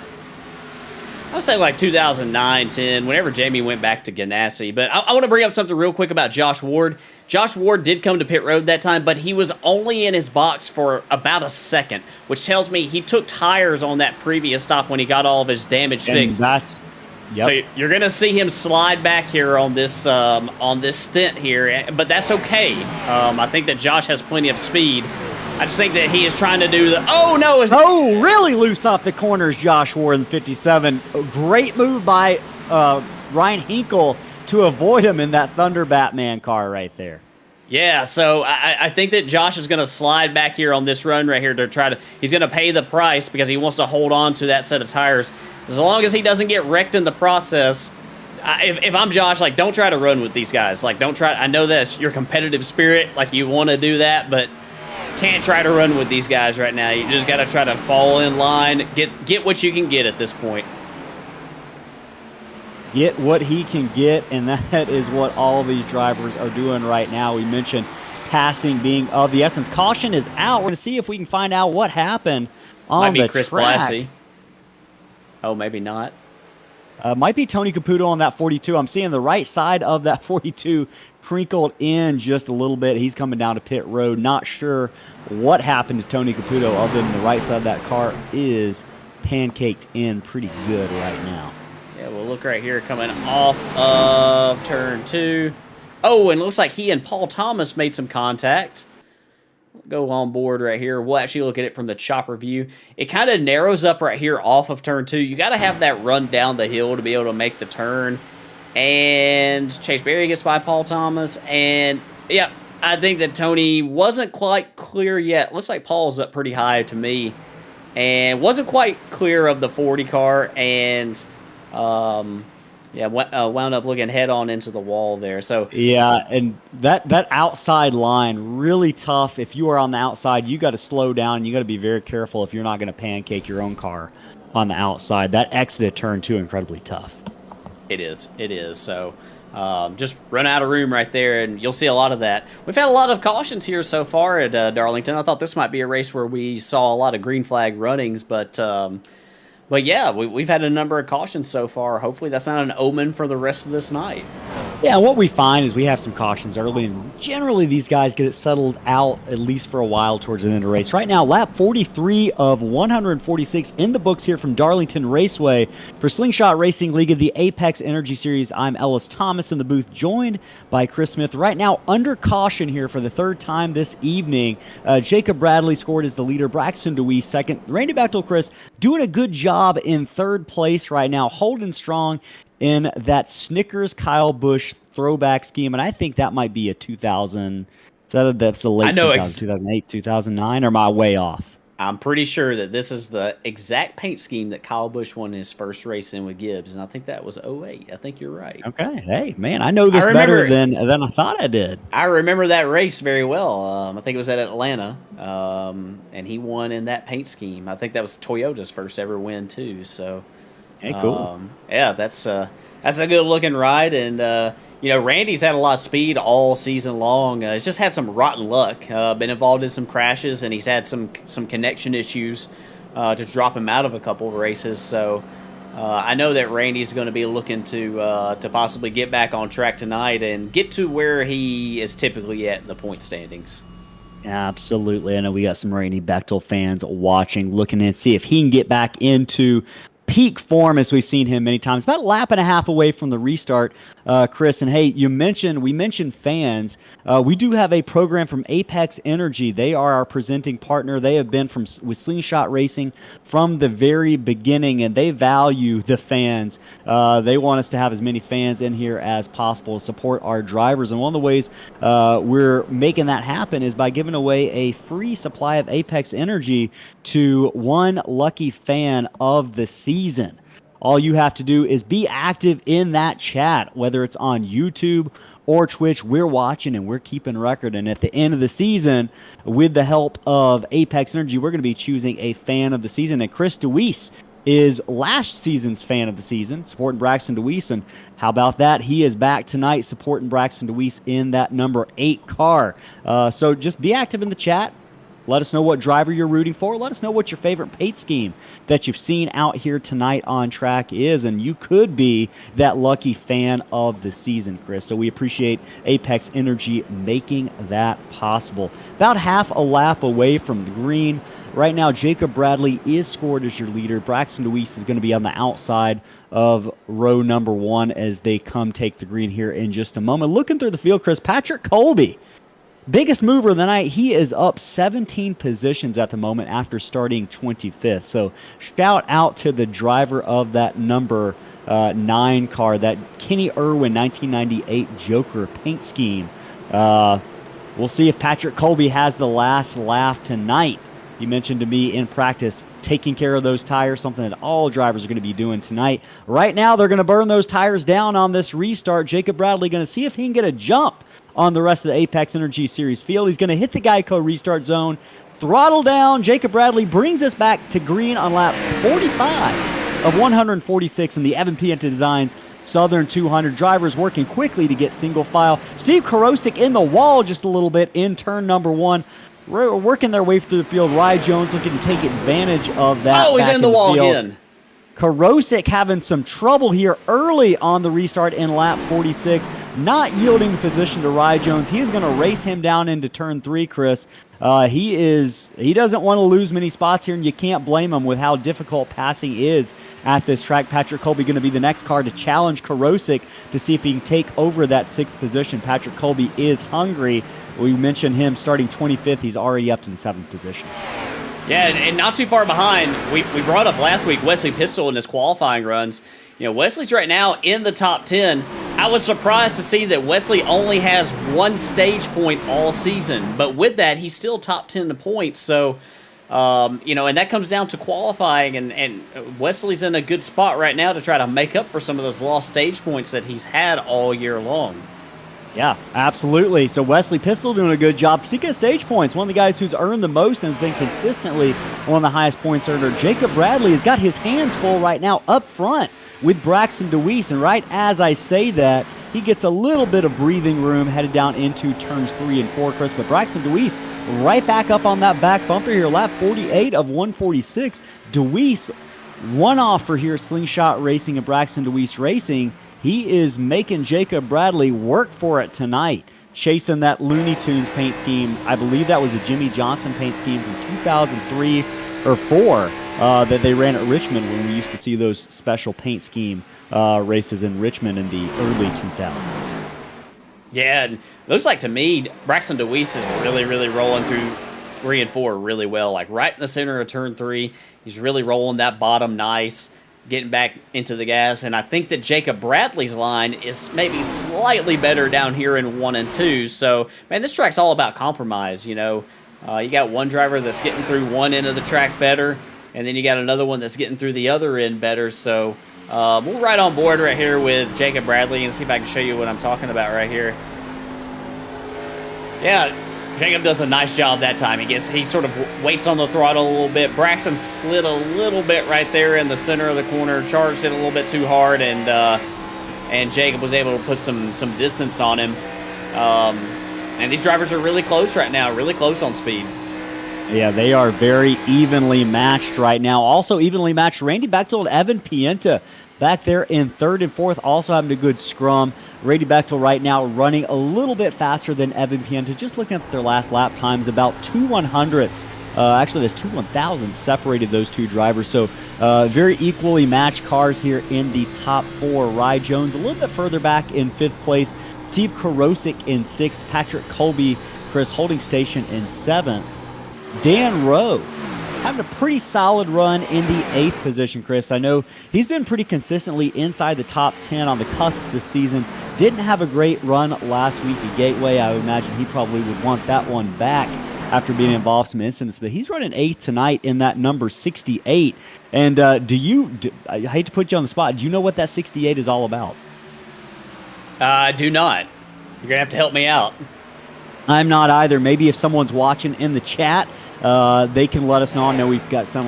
I would say like 2009, 10, whenever Jamie went back to Ganassi. But I want to bring up something real quick about Josh Ward. Josh Ward did come to pit road that time, but he was only in his box for about a second, which tells me he took tires on that previous stop when he got all of his damage fixed. Yep. So you're going to see him slide back here on this stint here, but that's okay. I think that Josh has plenty of speed. I just think that he is trying to do really loose off the corners, Josh Ward in 57. A great move by Ryan Hinkle to avoid him in that Thunder Batman car right there. Yeah, so I think that Josh is going to slide back here on this run right here to he's going to pay the price because he wants to hold on to that set of tires. As long as he doesn't get wrecked in the process, if I'm Josh, like, don't try to run with these guys. Like, don't try. I know that's your competitive spirit, like you want to do that, but can't try to run with these guys right now. You just got to try to fall in line, get what you can get at this point. Get what he can get, and that is what all of these drivers are doing right now. We mentioned passing being of the essence. Caution is out. We're going to see if we can find out what happened on the Chris track. Blassie. Oh, maybe not. Might be Tony Caputo on that 42. I'm seeing the right side of that 42 crinkled in just a little bit. He's coming down to pit road. Not sure what happened to Tony Caputo other than the right side of that car is pancaked in pretty good right now. Yeah, we'll look right here coming off of turn 2. Oh, and it looks like he and Paul Thomas made some contact. Go on board right here. We'll actually look at it from the chopper view. It kind of narrows up right here off of turn 2. You got to have that run down the hill to be able to make the turn. And Chase Berry gets by Paul Thomas. And, yeah, I think that Tony wasn't quite clear yet. Looks like Paul's up pretty high to me. And wasn't quite clear of the 40 car. And, wound up looking head on into the wall there. So yeah, and that outside line, really tough. If you are on the outside, you got to slow down. You got to be very careful if you're not going to pancake your own car on the outside. That exit at turn 2, incredibly tough. It is. So just run out of room right there, and you'll see a lot of that. We've had a lot of cautions here so far at Darlington. I thought this might be a race where we saw a lot of green flag runnings, but yeah, we've had a number of cautions so far. Hopefully that's not an omen for the rest of this night. Yeah, what we find is we have some cautions early, and generally these guys get it settled out at least for a while towards the end of the race. Right now, lap 43 of 146 in the books here from Darlington Raceway for Slingshot Racing League of the Apex Energy Series. I'm Ellis Thomas in the booth, joined by Chris Smith. Right now, under caution here for the third time this evening. Jacob Bradley scored as the leader, Braxton DeWeese second. Randy Bechtel, Chris, doing a good job in third place right now, holding strong in that Snickers Kyle Busch throwback scheme, and I think that might be a 2000. That's a late 2008, 2009, or am I way off? I'm pretty sure that this is the exact paint scheme that Kyle Busch won his first race in with Gibbs, and I think that was 08. I think you're right. Okay, hey man, I know this better than I thought I did. I remember that race very well. I think it was at Atlanta, and he won in that paint scheme. I think that was Toyota's first ever win too. So. Hey, cool. Yeah, that's a good looking ride, and Randy's had a lot of speed all season long. He's just had some rotten luck. Been involved in some crashes, and he's had some connection issues to drop him out of a couple of races. So I know that Randy's going to be looking to possibly get back on track tonight and get to where he is typically at in the point standings. Absolutely. I know we got some Randy Bechtel fans watching, looking to see if he can get back into peak form as we've seen him many times. About a lap and a half away from the restart, Chris. And hey, we mentioned fans. We do have a program from Apex Energy. They are our presenting partner. They have been with Slingshot Racing from the very beginning, and they value the fans. They want us to have as many fans in here as possible to support our drivers. And one of the ways we're making that happen is by giving away a free supply of Apex Energy to one lucky fan of the season. All you have to do is be active in that chat, whether it's on YouTube or Twitch. We're watching and we're keeping record. And at the end of the season, with the help of Apex Energy, we're going to be choosing a fan of the season. And Chris DeWeese is last season's fan of the season, supporting Braxton DeWeese. And how about that? He is back tonight supporting Braxton DeWeese in that number 8 car. So just be active in the chat. Let us know what driver you're rooting for. Let us know what your favorite paint scheme that you've seen out here tonight on track is, and you could be that lucky fan of the season, Chris. So we appreciate Apex Energy making that possible. About half a lap away from the green. Right now, Jacob Bradley is scored as your leader. Braxton DeWeese is going to be on the outside of row number 1 as they come take the green here in just a moment. Looking through the field, Chris, Patrick Colby, biggest mover of the night. He is up 17 positions at the moment after starting 25th. So shout out to the driver of that number 9 car, that Kenny Irwin 1998 Joker paint scheme. We'll see if Patrick Colby has the last lap tonight. You mentioned to me in practice taking care of those tires, something that all drivers are going to be doing tonight. Right now, they're going to burn those tires down on this restart. Jacob Bradley going to see if he can get a jump on the rest of the Apex Energy Series field. He's going to hit the Geico restart zone, throttle down. Jacob Bradley brings us back to green on lap 45 of 146 in the Evan Pienta Designs Southern 200. Drivers working quickly to get single file. Steve Karosik in the wall just a little bit in turn number 1. Working their way through the field. Rye Jones looking to take advantage of that. Oh, he's in the wall again. Karosik having some trouble here early on the restart in lap 46, not yielding the position to Rye Jones. He is going to race him down into turn 3, Chris. He doesn't want to lose many spots here, and you can't blame him with how difficult passing is at this track. Patrick Colby going to be the next car to challenge Karosik to see if he can take over that 6th position. Patrick Colby is hungry. We mentioned him starting 25th. He's already up to the 7th position. Yeah, and not too far behind. We brought up last week Wesley Pistol in his qualifying runs. You know, Wesley's right now in the top 10. I was surprised to see that Wesley only has 1 stage point all season, but with that, he's still top 10 in points. So, and that comes down to qualifying, and Wesley's in a good spot right now to try to make up for some of those lost stage points that he's had all year long. Yeah, absolutely. So Wesley Pistol doing a good job. Speaking of stage points, one of the guys who's earned the most and has been consistently one of the highest points earner, Jacob Bradley, has got his hands full right now up front with Braxton DeWeese. And right as I say that, he gets a little bit of breathing room headed down into turns 3 and 4, Chris. But Braxton DeWeese right back up on that back bumper here, lap 48 of 146. DeWeese, one off for here, Slingshot Racing and Braxton DeWeese Racing. He is making Jacob Bradley work for it tonight, chasing that Looney Tunes paint scheme. I believe that was a Jimmy Johnson paint scheme from 2003 or 4 that they ran at Richmond when we used to see those special paint scheme races in Richmond in the early 2000s. Yeah, and looks like to me, Braxton DeWeese is really, really rolling through 3 and 4 really well. Like right in the center of turn 3, he's really rolling that bottom nice, getting back into the gas. And I think that Jacob Bradley's line is maybe slightly better down here in 1 and 2. So, man, this track's all about compromise, you know. You got one driver that's getting through one end of the track better, and then you got another one that's getting through the other end better. So, we're right on board right here with Jacob Bradley, and see if I can show you what I'm talking about right here. Yeah, Jacob does a nice job that time. He sort of waits on the throttle a little bit. Braxton slid a little bit right there in the center of the corner, charged it a little bit too hard, and Jacob was able to put some distance on him. And these drivers are really close right now, really close on speed. Yeah, they are very evenly matched right now. Also evenly matched, Randy Bechtel and Evan Pienta back there in 3rd and 4th, also having a good scrum. Randy Bechtel right now running a little bit faster than Evan Pienta. Just looking at their last lap times, about 2/100ths Actually, there's 2 1,000 separated those two drivers. So very equally matched cars here in the top 4. Rye Jones a little bit further back in 5th place. Steve Karosik in 6th. Patrick Colby, Chris holding station in 7th. Dan Rowe having a pretty solid run in the 8th position, Chris. I know he's been pretty consistently inside the top 10 on the cusp this season. Didn't have a great run last week at Gateway. I would imagine he probably would want that one back after being involved in some incidents. But he's running 8th tonight in that number 68. And I hate to put you on the spot, do you know what that 68 is all about? I do not. You're going to have to help me out. I'm not either. Maybe if someone's watching in the chat, they can let us know. I know we got some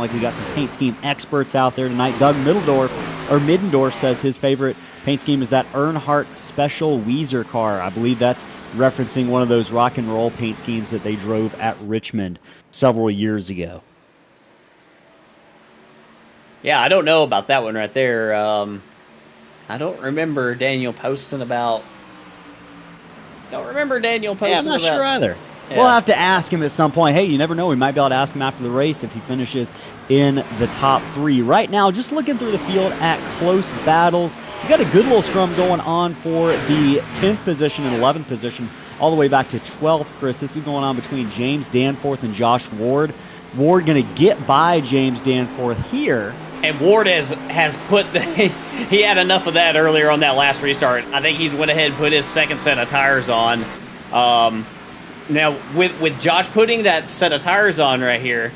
paint scheme experts out there tonight. Doug Middendorf says his favorite paint scheme is that Earnhardt Special Weezer car. I believe that's referencing one of those rock and roll paint schemes that they drove at Richmond several years ago. Yeah, I don't know about that one right there. I don't remember Daniel posting about. Yeah, I'm not sure either. Yeah. We'll have to ask him at some point. Hey, you never know. We might be able to ask him after the race if he finishes in the top 3. Right now, just looking through the field at close battles, you got a good little scrum going on for the 10th position and 11th position, all the way back to 12th, Chris. This is going on between James Danforth and Josh Ward. Ward going to get by James Danforth here. And Ward has put he had enough of that earlier on that last restart. I think he's went ahead and put his second set of tires on. Now with Josh putting that set of tires on right here,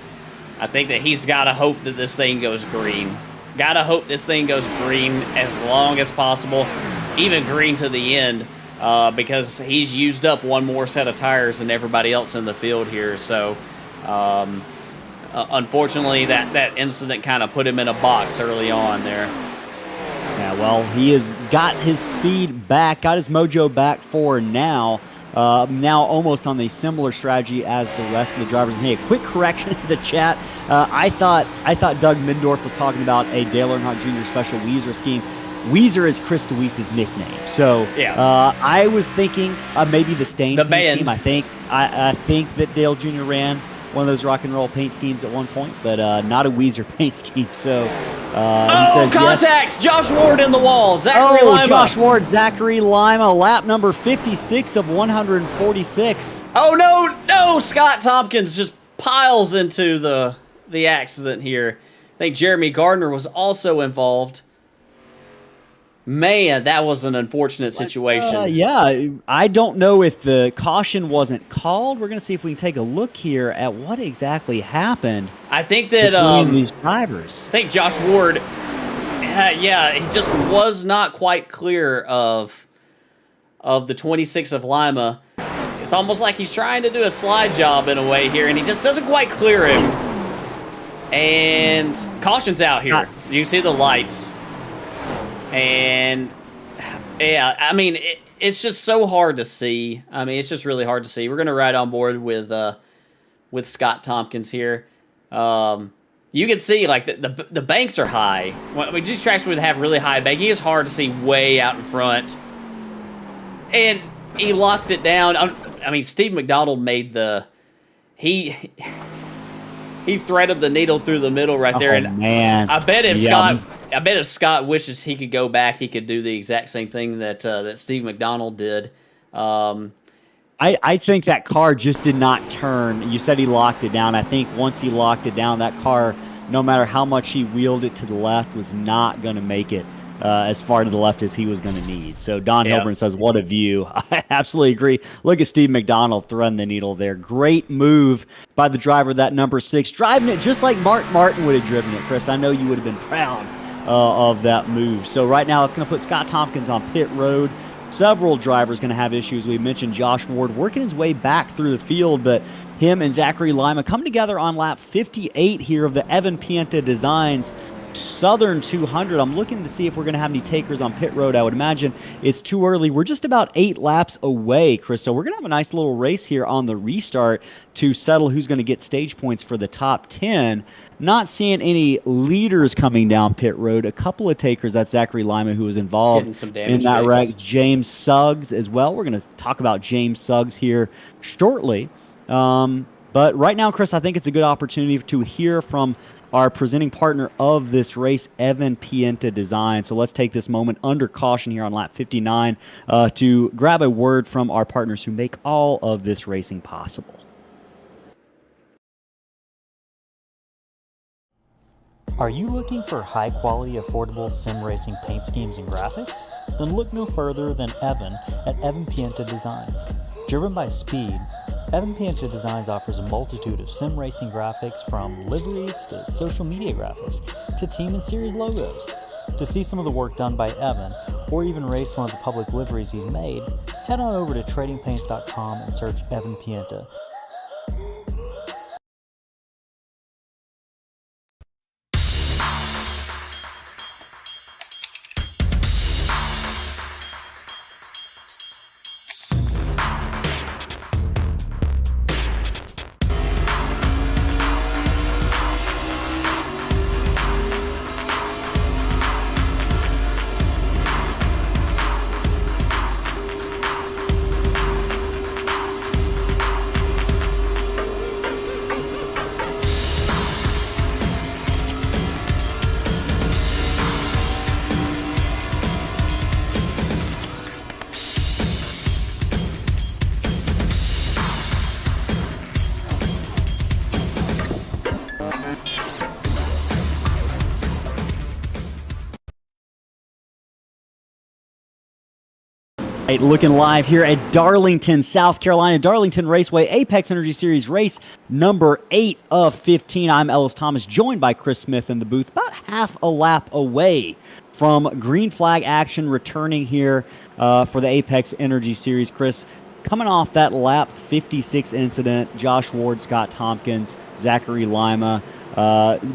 I think that he's got to hope that this thing goes green. Got to hope this thing goes green as long as possible, even green to the end, because he's used up one more set of tires than everybody else in the field here. So. Unfortunately, that incident kind of put him in a box early on there. Yeah, well, he has got his speed back, got his mojo back for now. Now almost on a similar strategy as the rest of the drivers. And hey, a quick correction in the chat. I thought Doug Mindorf was talking about a Dale Earnhardt Jr. Special Weezer scheme. Weezer is Chris DeWeese's nickname. So yeah. I was thinking maybe the Stain the paint band. scheme. I think that Dale Jr. ran one of those rock and roll paint schemes at one point, but not a Weezer paint scheme. So, he says contact! Yes. Josh Ward in the wall. Zachary Lima. Josh Ward, Zachary Lima, lap number 56 of 146. Oh no! Scott Tompkins just piles into the accident here. I think Jeremy Gardner was also involved. Man, that was an unfortunate situation. Yeah, I don't know if the caution wasn't called. We're going to see if we can take a look here at what exactly happened. I think that between these drivers. I think Josh Ward, he just was not quite clear of the 26 of Lima. It's almost like he's trying to do a slide job in a way here, and he just doesn't quite clear him. And caution's out here. You can see the lights. And yeah, I mean, it's just so hard to see. I mean, it's just really hard to see. We're gonna ride on board with Scott Tompkins here. You can see like the banks are high. I mean, these tracks would have really high banking. It's hard to see way out in front. And he locked it down. I mean, Steve McDonald made he threaded the needle through the middle right there. And man, I bet if Scott wishes he could go back, he could do the exact same thing that Steve McDonald did. I think that car just did not turn. You said he locked it down. I think once he locked it down, that car, no matter how much he wheeled it to the left, was not going to make it as far to the left as he was going to need. So Don Hilburn says, what a view. I absolutely agree. Look at Steve McDonald threading the needle there. Great move by the driver, that number 6, driving it just like Mark Martin would have driven it, Chris. I know you would have been proud of that move. So right now it's going to put Scott Tompkins on pit road. Several drivers going to have issues. We mentioned Josh Ward working his way back through the field, but him and Zachary Lima come together on lap 58 here of the Evan Pienta Designs Southern 200. I'm looking to see if we're going to have any takers on pit road. I would imagine it's too early. We're just about 8 laps away, Chris. So we're going to have a nice little race here on the restart to settle who's going to get stage points for the top 10. Not seeing any leaders coming down pit road. A couple of takers. That's Zachary Lima, who was involved in that wreck. James Suggs as well. We're going to talk about James Suggs here shortly. But right now, Chris, I think it's a good opportunity to hear from our presenting partner of this race, Evan Pienta Designs. So let's take this moment under caution here on lap 59 to grab a word from our partners who make all of this racing possible. Are you looking for high-quality, affordable sim racing paint schemes and graphics? Then look no further than Evan at Evan Pienta Designs. Driven by speed, Evan Pienta Designs offers a multitude of sim racing graphics, from liveries to social media graphics to team and series logos. To see some of the work done by Evan, or even race one of the public liveries he's made, head on over to tradingpaints.com and search Evan Pienta. Looking live here at Darlington, South Carolina, Darlington Raceway, Apex Energy Series race number 8 of 15. I'm Ellis Thomas, joined by Chris Smith in the booth, about half a lap away from green flag action, returning here for the Apex Energy Series. Chris, coming off that lap 56 incident, Josh Ward, Scott Tompkins, Zachary Lima,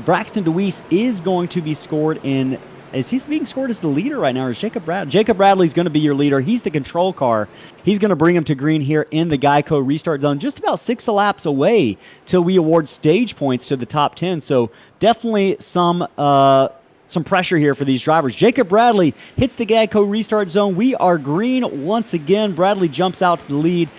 Braxton DeWeese is going to be scored in. Is he being scored as the leader right now, or is Jacob Bradley? Jacob Bradley's going to be your leader. He's the control car. He's going to bring him to green here in the Geico restart zone, just about 6 laps away till we award stage points to the top 10. So definitely some pressure here for these drivers. Jacob Bradley hits the Geico restart zone. We are green once again. Bradley jumps out to the lead.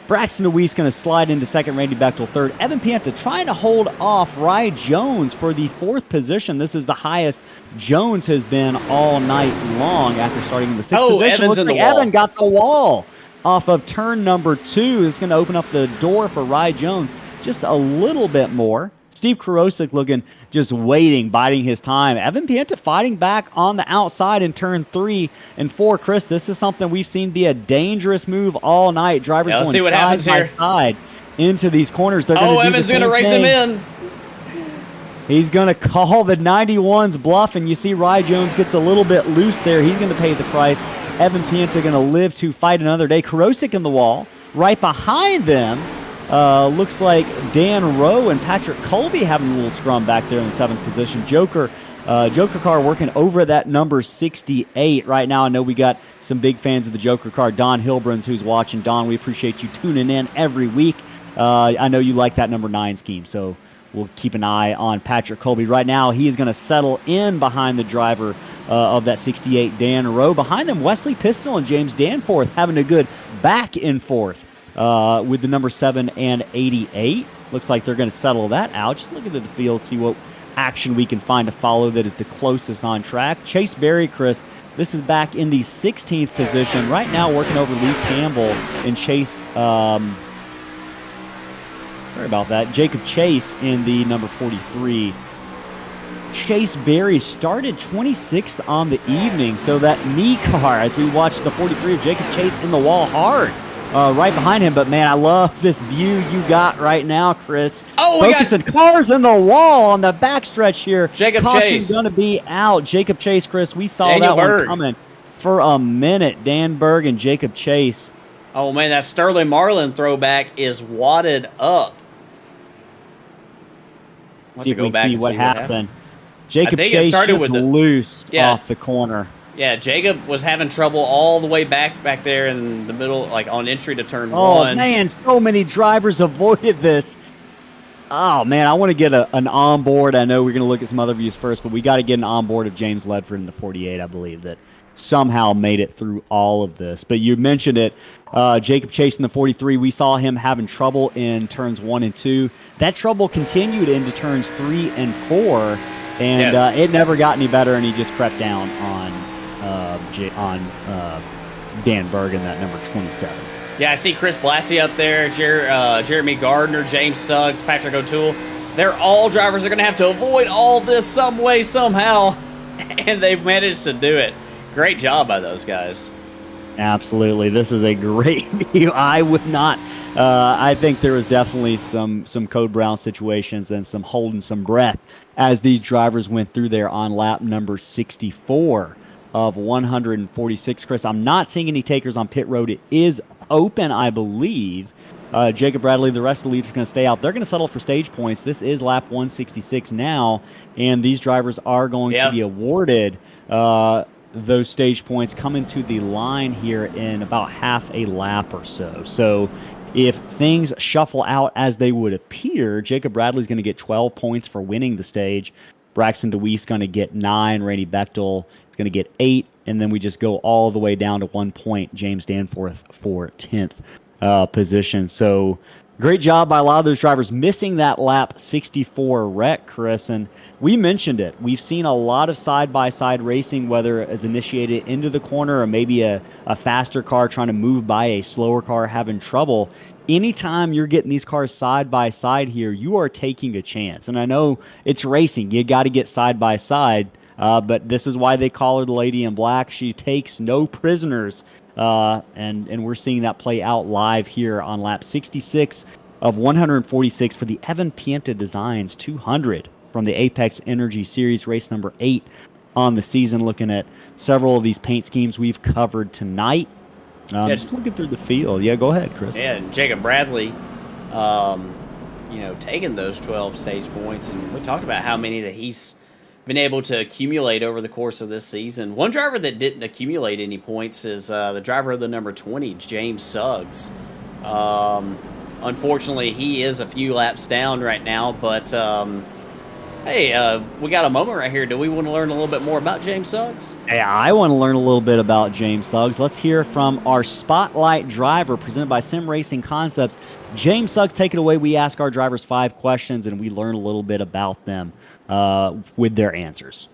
Braxton DeWeese going to slide into second, Randy Bechtel third. Evan Pienta trying to hold off Rye Jones for the 4th position. This is the highest Jones has been all night long after starting in the 6th position. Evan's Looks in the like wall. Evan got the wall off of turn number 2. It's going to open up the door for Rye Jones just a little bit more. Steve Kurosik looking, just waiting, biding his time. Evan Pienta fighting back on the outside in turn 3 and 4. Chris, this is something we've seen be a dangerous move all night. Drivers Let's going see what side happens by here. side into these corners. They're going to do Evan's the going to same race thing. him in. He's going to call the 91's bluff, and you see Rye Jones gets a little bit loose there. He's going to pay the price. Evan Pienta going to live to fight another day. Kurosik in the wall. Right behind them, looks like Dan Rowe and Patrick Colby having a little scrum back there in the 7th position. Joker car working over that number 68 right now. I know we got some big fans of the Joker car. Don Hilbrun's who's watching. Don, we appreciate you tuning in every week. I know you like that number 9 scheme, so we'll keep an eye on Patrick Colby. Right now, he is going to settle in behind the driver of that 68, Dan Rowe. Behind them, Wesley Pistol and James Danforth having a good back and forth with the number 7 and 88. Looks like they're going to settle that out. Just looking at the field, see what action we can find to follow that is the closest on track. Chase Berry, Chris, this is back in the 16th position. Right now working over Lee Campbell and Chase, sorry about that, Jacob Chase in the number 43. Chase Berry started 26th on the evening, so that knee car, as we watch the 43 of Jacob Chase in the wall hard. Right behind him, but man, I love this view you got right now, Chris. We Focusing cars in the wall on the backstretch here. Jacob Caution Chase. going to be out. Jacob Chase, Chris, we saw Daniel that Berg. one coming for a minute. Dan Berg and Jacob Chase. Oh, man, that Sterling Marlin throwback is wadded up. See if we can see what happened. Jacob think it Chase started just with the- loosed Yeah. off the corner. Yeah, Jacob was having trouble all the way back there in the middle, like on entry to turn Oh, 1. man, so many drivers avoided this. Oh, man, I want to get an onboard. I know we're going to look at some other views first, but we got to get an onboard of James Ledford in the 48, I believe, that somehow made it through all of this. But you mentioned it, Jacob Chase in the 43. We saw him having trouble in turns 1 and 2. That trouble continued into turns 3 and 4, and it never got any better, and he just crept down on Dan Bergen, that number 27. Yeah, I see Chris Blassie up there, Jeremy Gardner, James Suggs, Patrick O'Toole. They're all drivers that are going to have to avoid all this some way, somehow, and they've managed to do it. Great job by those guys. Absolutely. This is a great view. I would not. I think there was definitely some Code Brown situations and some holding some breath as these drivers went through there on lap number 64 of 146. Chris, I'm not seeing any takers on pit road. It is open, I believe. Jacob Bradley, the rest of the leaders are going to stay out. They're going to settle for stage points. This is lap 166 now, and these drivers are going to be awarded those stage points coming to the line here in about half a lap or so. So if things shuffle out as they would appear, Jacob Bradley's going to get 12 points for winning the stage. Braxton DeWeese going to get 9. Randy Bechtel is going to get 8. And then we just go all the way down to 1 point. James Danforth for 10th position. So great job by a lot of those drivers missing that lap 64 wreck, Chris. And we mentioned it. We've seen a lot of side-by-side racing, whether it's initiated into the corner or maybe a faster car trying to move by a slower car having trouble. Anytime you're getting these cars side by side here, you are taking a chance. And I know it's racing. You got to get side by side, but this is why they call her the Lady in Black. She takes no prisoners, and we're seeing that play out live here on lap 66 of 146 for the Evan Pienta Designs 200 from the Apex Energy Series, race number 8 on the season. Looking at several of these paint schemes we've covered tonight. Just looking through the field. Yeah, go ahead, Chris. Yeah, and Jacob Bradley, taking those 12 stage points, and we talked about how many that he's been able to accumulate over the course of this season. One driver that didn't accumulate any points is the driver of the number 20, James Suggs. Unfortunately, he is a few laps down right now, but hey, we got a moment right here. Do we want to learn a little bit more about James Suggs? Yeah, I want to learn a little bit about James Suggs. Let's hear from our Spotlight driver presented by Sim Racing Concepts. James Suggs, take it away. We ask our drivers 5 questions, and we learn a little bit about them with their answers.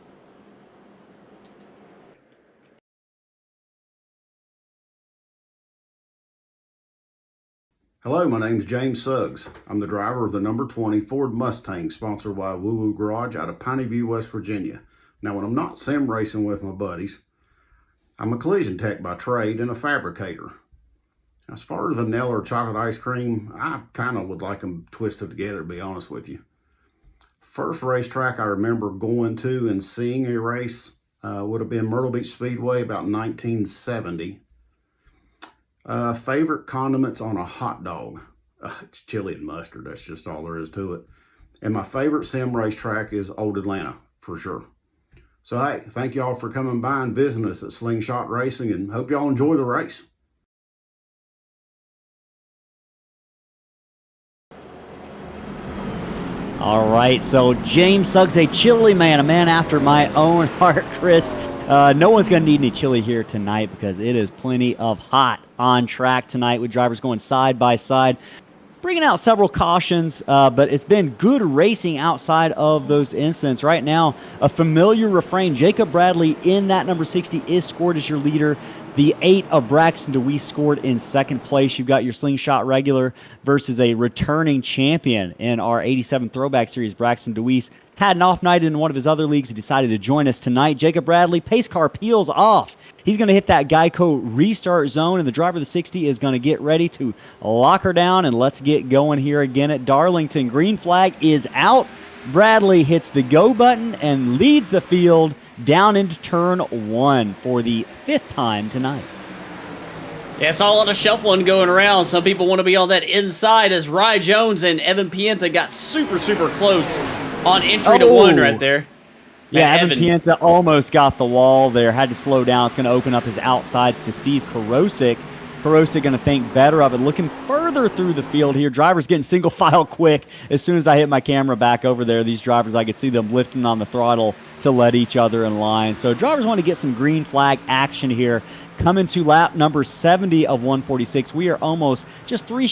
Hello, my name's James Suggs. I'm the driver of the number 20 Ford Mustang, sponsored by Woo Woo Garage out of Piney View, West Virginia. Now, when I'm not sim racing with my buddies, I'm a collision tech by trade and a fabricator. As far as vanilla or chocolate ice cream, I kind of would like them twisted together, to be honest with you. First racetrack I remember going to and seeing a race would have been Myrtle Beach Speedway about 1970. Favorite condiments on a hot dog? It's chili and mustard. That's just all there is to it. And my favorite sim racetrack is Old Atlanta, for sure. So, hey, thank y'all for coming by and visiting us at Slingshot Racing, and hope y'all enjoy the race. All right, so James Suggs, a chili man, a man after my own heart, Chris. No one's going to need any chili here tonight because it is plenty of hot on track tonight with drivers going side by side, bringing out several cautions, but it's been good racing outside of those incidents. Right now, a familiar refrain, Jacob Bradley in that number 60 is scored as your leader. The 8 of Braxton DeWeese scored in second place. You've got your Slingshot regular versus a returning champion in our 87 Throwback Series. Braxton DeWeese had an off night in one of his other leagues. He decided to join us tonight. Jacob Bradley, pace car peels off. He's going to hit that Geico restart zone, and the driver of the 60 is going to get ready to lock her down, and let's get going here again at Darlington. Green flag is out. Bradley hits the go button and leads the field down into turn 1 for the 5th time tonight. Yeah, I saw a lot of shuffling going around. Some people want to be on that inside as Rye Jones and Evan Pienta got super, super close on entry to 1 right there. Yeah, Evan Pienta almost got the wall there. Had to slow down. It's going to open up his outsides to Steve Karosik. Karosik going to think better of it. Looking further through the field here. Drivers getting single file quick. As soon as I hit my camera back over there, these drivers, I could see them lifting on the throttle to let each other in line. So drivers want to get some green flag action here. Coming to lap number 70 of 146. We are almost just 3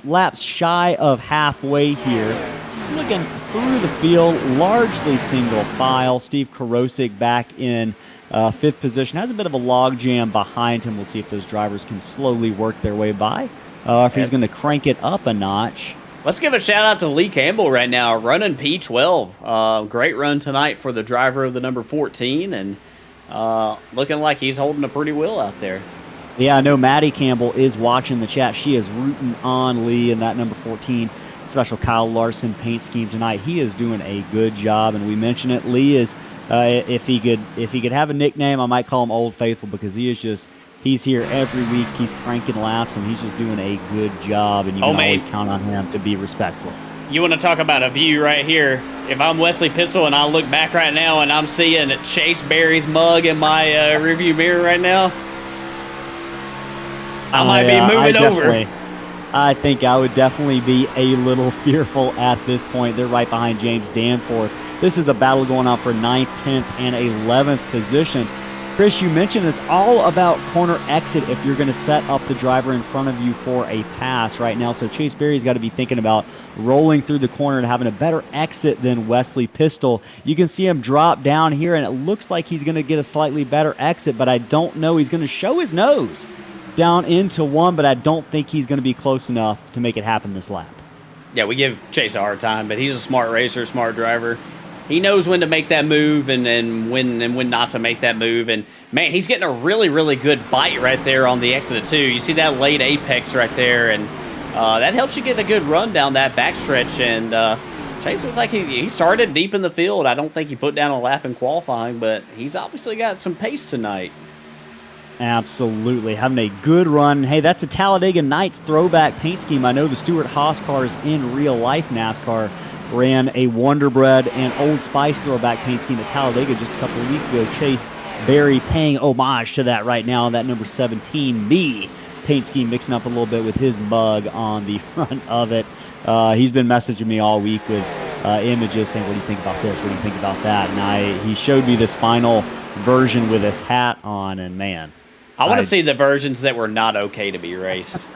laps shy of halfway here. Looking through the field, largely single file. Steve Karosik back in 5th position. Has a bit of a log jam behind him. We'll see if those drivers can slowly work their way by. If he's going to crank it up a notch. Let's give a shout out to Lee Campbell right now, running P12. Great run tonight for the driver of the number 14, and looking like he's holding a pretty well out there. Yeah, I know Maddie Campbell is watching the chat. She is rooting on Lee in that number 14 special Kyle Larson paint scheme tonight. He is doing a good job, and we mentioned it. Lee is, if he could have a nickname, I might call him Old Faithful, because he's here every week. He's cranking laps, and he's just doing a good job, and you can always count on him to be respectful. You want to talk about a view right here? If I'm Wesley Pistol and I look back right now and I'm seeing Chase Berry's mug in my rearview mirror right now, I might be moving over. I think I would definitely be a little fearful at this point. They're right behind James Danforth. This is a battle going on for 9th, 10th, and 11th position. Chris, you mentioned it's all about corner exit if you're going to set up the driver in front of you for a pass right now. So Chase Berry's got to be thinking about rolling through the corner and having a better exit than Wesley Pistol. You can see him drop down here, and it looks like he's going to get a slightly better exit, but I don't know. He's going to show his nose down into 1, but I don't think he's going to be close enough to make it happen this lap. Yeah, we give Chase a hard time, but he's a smart racer, smart driver. He knows when to make that move and when not to make that move. And, man, he's getting a really, really good bite right there on the exit of 2. You see that late apex right there, and that helps you get a good run down that backstretch. And Chase looks like he started deep in the field. I don't think he put down a lap in qualifying, but he's obviously got some pace tonight. Absolutely. Having a good run. Hey, that's a Talladega Nights throwback paint scheme. I know the Stewart Haas cars in real life NASCAR ran a Wonder Bread and Old Spice throwback paint scheme at Talladega just a couple of weeks ago. Chase Berry paying homage to that right now. That number 17, me, paint scheme, mixing up a little bit with his mug on the front of it. He's been messaging me all week with images saying, what do you think about this? What do you think about that? And he showed me this final version with his hat on, and man, I want to see the versions that were not okay to be raced.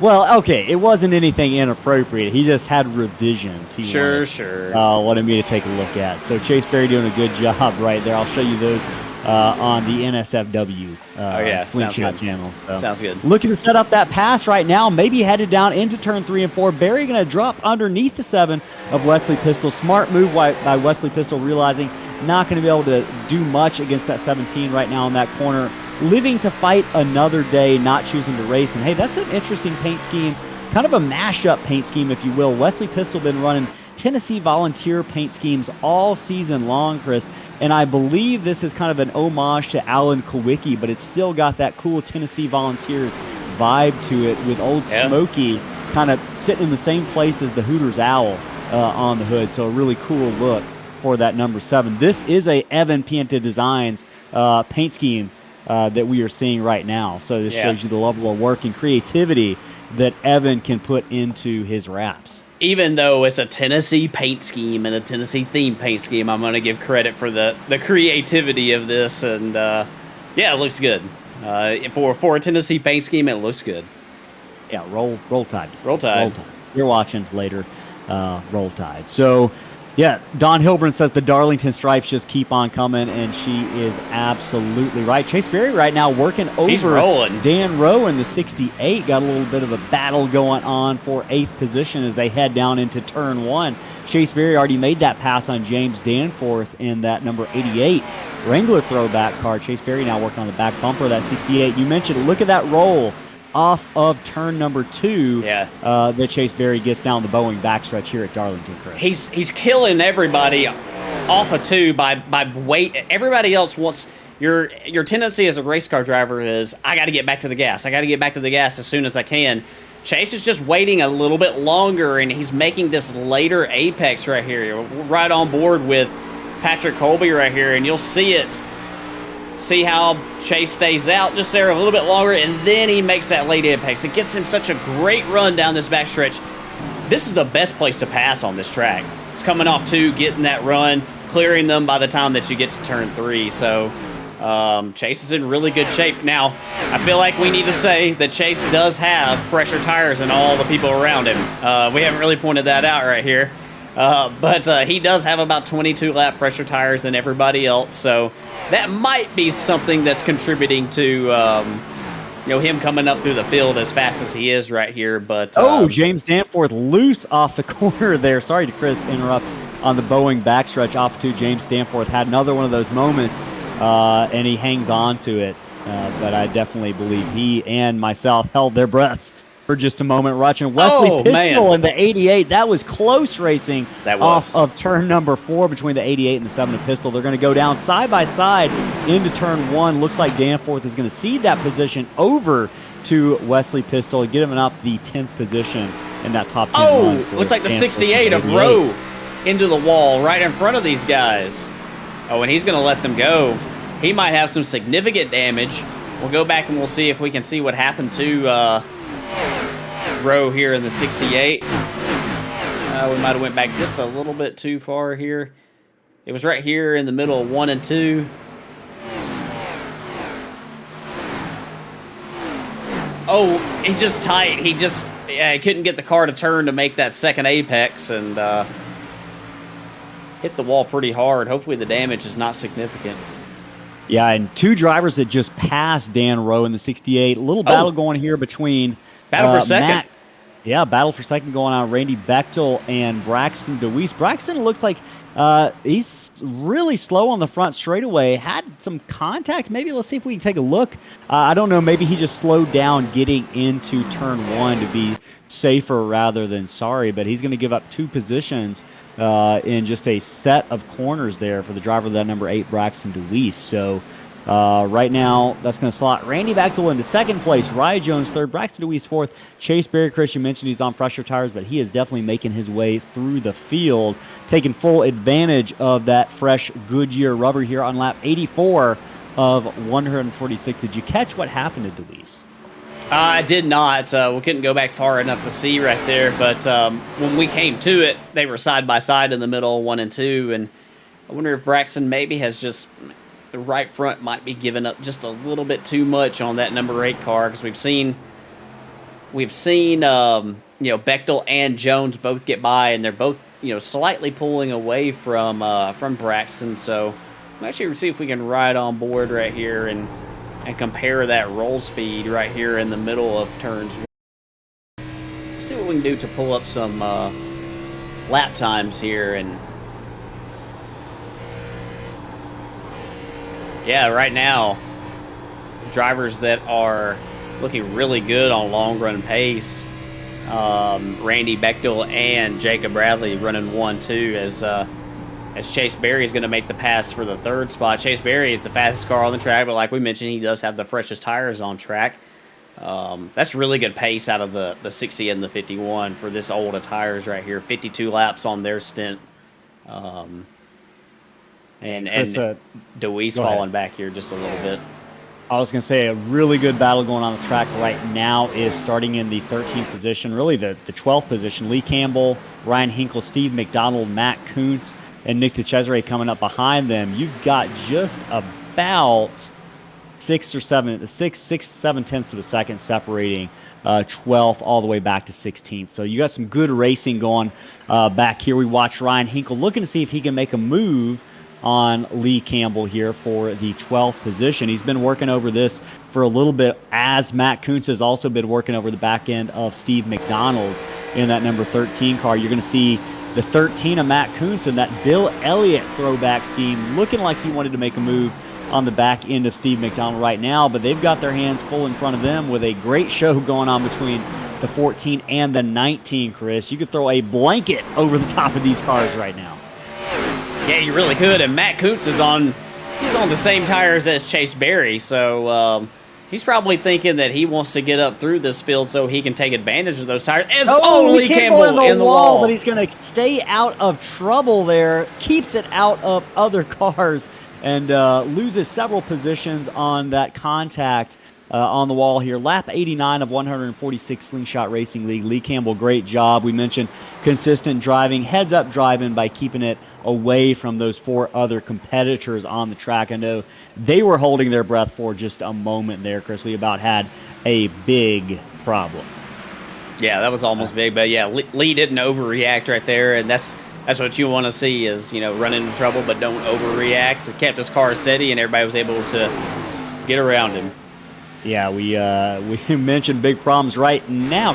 Well, okay, it wasn't anything inappropriate. He just had revisions. He wanted me to take a look at. So Chase Berry doing a good job right there. I'll show you those on the NSFW Slingshot channel. So, sounds good. Looking to set up that pass right now. Maybe headed down into turn 3 and 4. Berry going to drop underneath the 7 of Wesley Pistol. Smart move by Wesley Pistol, realizing not going to be able to do much against that 17 right now in that corner. Living to fight another day, not choosing to race. And hey, that's an interesting paint scheme, kind of a mashup paint scheme, if you will. Wesley Pistol been running Tennessee Volunteer paint schemes all season long, Chris, and I believe this is kind of an homage to Alan Kowicki, but it's still got that cool Tennessee Volunteers vibe to it, with Old Smoky kind of sitting in the same place as the Hooters Owl on the hood. So a really cool look for that number 7. This is a Evan Pienta Designs paint scheme that we are seeing right now. So this shows you the level of work and creativity that Evan can put into his wraps. Even though it's a Tennessee paint scheme and a Tennessee themed paint scheme, I'm going to give credit for the creativity of this. And it looks good. For a Tennessee paint scheme, it looks good. Yeah, roll tide. Roll tide. You're watching later. Roll tide. So, yeah, Don Hilburn says the Darlington stripes just keep on coming, and she is absolutely right. Chase Berry right now working over Dan Rowe in the 68. Got a little bit of a battle going on for 8th position as they head down into turn 1. Chase Berry already made that pass on James Danforth in that number 88 Wrangler throwback car. Chase Berry now working on the back bumper of that 68. You mentioned, look at that roll off of turn number 2 that Chase Berry gets down the Boeing backstretch here at Darlington, Chris. He's killing everybody off of 2 by weight. Everybody else wants your tendency as a race car driver is, I got to get back to the gas. I got to get back to the gas as soon as I can. Chase is just waiting a little bit longer, and he's making this later apex right here. Right on board with Patrick Colby right here, and you'll see it See how Chase stays out just there a little bit longer, and then he makes that late apex. It gets him such a great run down this backstretch. This is the best place to pass on this track. It's coming off 2, getting that run, clearing them by the time that you get to turn 3. So Chase is in really good shape. Now, I feel like we need to say that Chase does have fresher tires than all the people around him. We haven't really pointed that out right here. But he does have about 22 lap fresher tires than everybody else, so that might be something that's contributing to him coming up through the field as fast as he is right here. But James Danforth loose off the corner there. Sorry to Chris interrupt on the Boeing backstretch off to James Danforth. Had another one of those moments, and he hangs on to it. But I definitely believe he and myself held their breaths for just a moment watching Wesley Pistol in the 88. That was close racing off of turn number 4 between the 88 and the 7 of Pistol. They're going to go down side by side into turn 1. Looks like Danforth is going to cede that position over to Wesley Pistol, giving up the 10th position in that top 10 run. Looks like the 68 of Rowe into the wall right in front of these guys. Oh, and he's going to let them go. He might have some significant damage. We'll go back and we'll see if we can see what happened to Rowe here in the 68. We might have went back just a little bit too far here. It was right here in the middle of 1 and 2. Oh, he's just tight. He couldn't get the car to turn to make that second apex and hit the wall pretty hard. Hopefully the damage is not significant. Yeah, and 2 drivers that just passed Dan Rowe in the 68. A little battle going here between battle for second. Battle for second going on. Randy Bechtel and Braxton DeWeese. Braxton looks like he's really slow on the front straightaway. Had some contact. Maybe let's see if we can take a look. I don't know. Maybe he just slowed down getting into turn 1 to be safer rather than sorry. But he's going to give up 2 positions in just a set of corners there for the driver of that number 8, Braxton DeWeese. So right now, that's going to slot Randy Bechtel into second place, Ryan Jones third, Braxton DeWeese fourth, Chase Berry. Chris, you mentioned he's on fresher tires, but he is definitely making his way through the field, taking full advantage of that fresh Goodyear rubber here on lap 84 of 146. Did you catch what happened to DeWeese? I did not. We couldn't go back far enough to see right there, but when we came to it, they were side by side in the middle, 1 and 2, and I wonder if Braxton maybe has just... The right front might be giving up just a little bit too much on that number 8 car, because we've seen Bechtel and Jones both get by, and they're both slightly pulling away from Braxton. So I'm actually see if we can ride on board right here and compare that roll speed right here in the middle of turns. See what we can do to pull up some lap times here. And yeah, right now, drivers that are looking really good on long run pace, Randy Bechtel and Jacob Bradley running 1-2 as Chase Berry is going to make the pass for the 3rd spot. Chase Berry is the fastest car on the track, but like we mentioned, he does have the freshest tires on track. That's really good pace out of the 60 and the 51 for this old of tires right here. 52 laps on their stint. And DeWeese falling back here just a little bit. I was going to say a really good battle going on the track right now is starting in the 13th position, really the 12th position. Lee Campbell, Ryan Hinkle, Steve McDonald, Matt Kuntz, and Nick DeCesare coming up behind them. You've got just about 6 or 7 tenths of a second separating 12th all the way back to 16th. So you got some good racing going back here. We watched Ryan Hinkle looking to see if he can make a move on Lee Campbell here for the 12th position. He's been working over this for a little bit, as Matt Kuntz has also been working over the back end of Steve McDonald in that number 13 car. You're going to see the 13 of Matt Kuntz in that Bill Elliott throwback scheme, looking like he wanted to make a move on the back end of Steve McDonald right now, but they've got their hands full in front of them with a great show going on between the 14 and the 19, Chris. You could throw a blanket over the top of these cars right now. Yeah, you really could. And Matt Kuntz is on the same tires as Chase Berry, so he's probably thinking that he wants to get up through this field so he can take advantage of those tires. Lee Campbell in the wall, but he's going to stay out of trouble there. Keeps it out of other cars and loses several positions on that contact on the wall here. Lap 89 of 146 Slingshot Racing League. Lee Campbell, great job. We mentioned consistent driving, heads-up driving by keeping it away from those 4 other competitors on the track. I know they were holding their breath for just a moment there, Chris. We about had a big problem. Yeah, that was almost big, but yeah, Lee didn't overreact right there, and that's what you want to see is, run into trouble, but don't overreact. It kept his car steady, and everybody was able to get around him. Yeah, we mentioned big problems right now.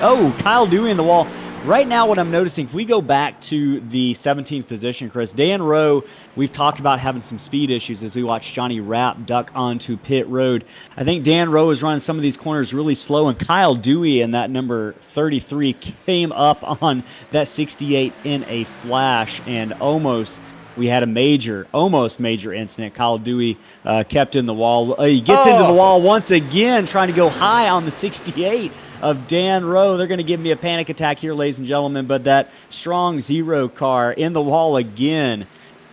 Oh, Kyle Dewey in the wall. Right now, what I'm noticing, if we go back to the 17th position, Chris, Dan Rowe, we've talked about having some speed issues as we watch Jonny Rapp duck onto pit road. I think Dan Rowe is running some of these corners really slow, and Kyle Dewey in that number 33 came up on that 68 in a flash, and we had a almost major incident. Kyle Dewey kept in the wall. He gets into the wall once again, trying to go high on the 68 of Dan Rowe. They're going to give me a panic attack here, ladies and gentlemen, but that strong 0 car in the wall again.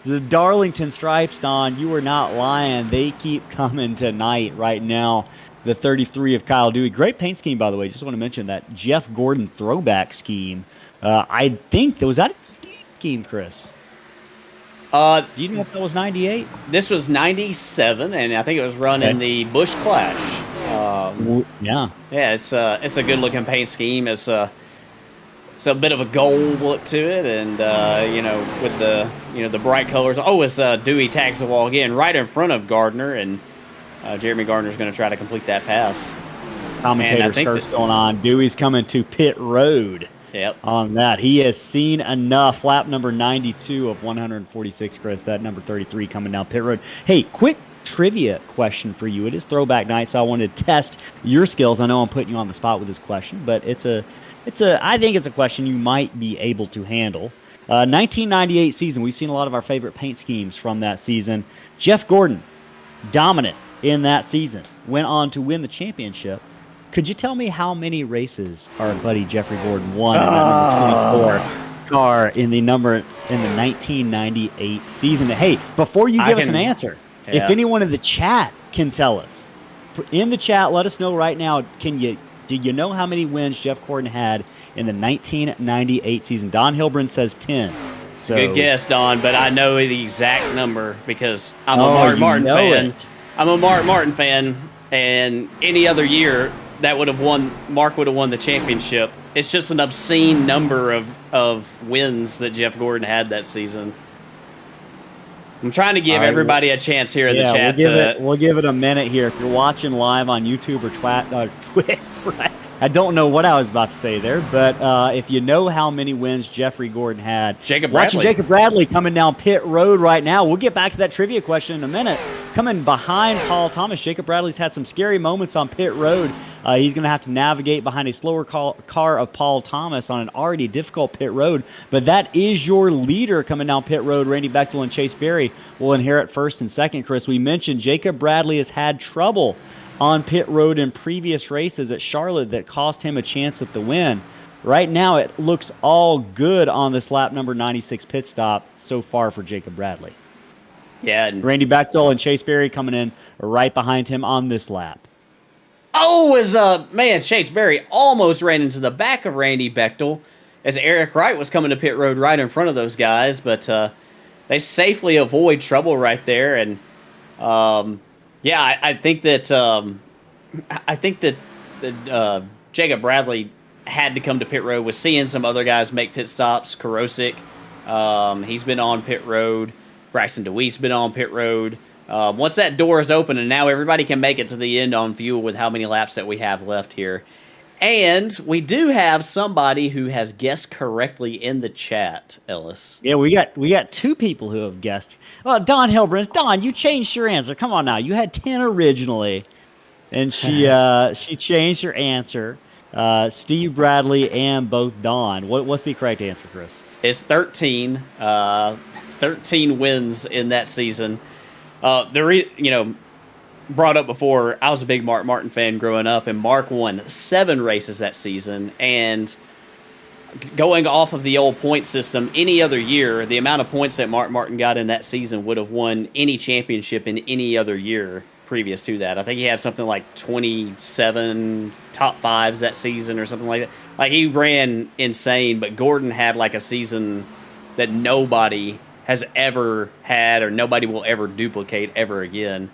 The Darlington stripes, Don, you are not lying. They keep coming tonight right now. The 33 of Kyle Dewey. Great paint scheme, by the way. Just want to mention that Jeff Gordon throwback scheme. I think, was that a scheme, Chris? Do you know if that was 98? This was 97, and I think it was run in the Busch Clash. Yeah, it's a good looking paint scheme. It's a bit of a gold look to it, and with the bright colors. As Dewey tags the wall again right in front of Gardner, and Jeremy Gardner's going to try to complete that pass. Commentator starts going on. Dewey's coming to pit road. Yep. On that. He has seen enough. Lap number 92 of 146, Chris. That number 33 coming down pit road. Hey, quick trivia question for you. It is throwback night, so I wanted to test your skills. I know I'm putting you on the spot with this question, but I think it's a question you might be able to handle. 1998 season. We've seen a lot of our favorite paint schemes from that season. Jeff Gordon, dominant in that season, went on to win the championship. Could you tell me how many races our buddy Jeffrey Gordon won in that number 24 car in the 1998 season? Hey, before you give us an answer, if anyone in the chat can tell us, in the chat, let us know right now. Do you know how many wins Jeff Gordon had in the 1998 season? Don Hilbrand says 10. So, good guess, Don, but I know the exact number because I'm a Mark Martin fan. I'm a Mark Martin fan, and any other year Mark would have won the championship. It's just an obscene number of wins that Jeff Gordon had that season. I'm trying to give everybody a chance here in the chat. We'll give it a minute here. If you're watching live on YouTube or Twitch, right? I don't know what I was about to say there, but if you know how many wins Jeffrey Gordon had, watching Jacob Bradley coming down pit road right now. We'll get back to that trivia question in a minute. Coming behind Paul Thomas, Jacob Bradley's had some scary moments on pit road. He's going to have to navigate behind a slower car of Paul Thomas on an already difficult pit road. But that is your leader coming down pit road. Randy Bechtel and Chase Berry will inherit first and second, Chris. We mentioned Jacob Bradley has had trouble on pit road in previous races at Charlotte that cost him a chance at the win. Right now, it looks all good on this lap number 96 pit stop so far for Jacob Bradley. Yeah. And Randy Bechtel and Chase Berry coming in right behind him on this lap. Chase Berry almost ran into the back of Randy Bechtel as Eric Wright was coming to pit road right in front of those guys, but they safely avoid trouble right there. And I think that Jacob Bradley had to come to pit road. Was seeing some other guys make pit stops. Karosik, he's been on pit road. Braxton DeWee's been on pit road. Once that door is open, and now everybody can make it to the end on fuel with how many laps that we have left here. And we do have somebody who has guessed correctly in the chat, Ellis. Yeah, we got two people who have guessed. Don Hilbrand. Don, you changed your answer. Come on now. You had 10 originally, and she changed her answer. Steve Bradley and both Don. What's the correct answer, Chris? It's 13. 13 wins in that season. Brought up before, I was a big Mark Martin fan growing up, and Mark won 7 races that season, and going off of the old point system, any other year, the amount of points that Mark Martin got in that season would have won any championship in any other year previous to that. I think he had something like 27 top fives that season or something like that. Like, he ran insane, but Gordon had like a season that nobody has ever had or nobody will ever duplicate ever again.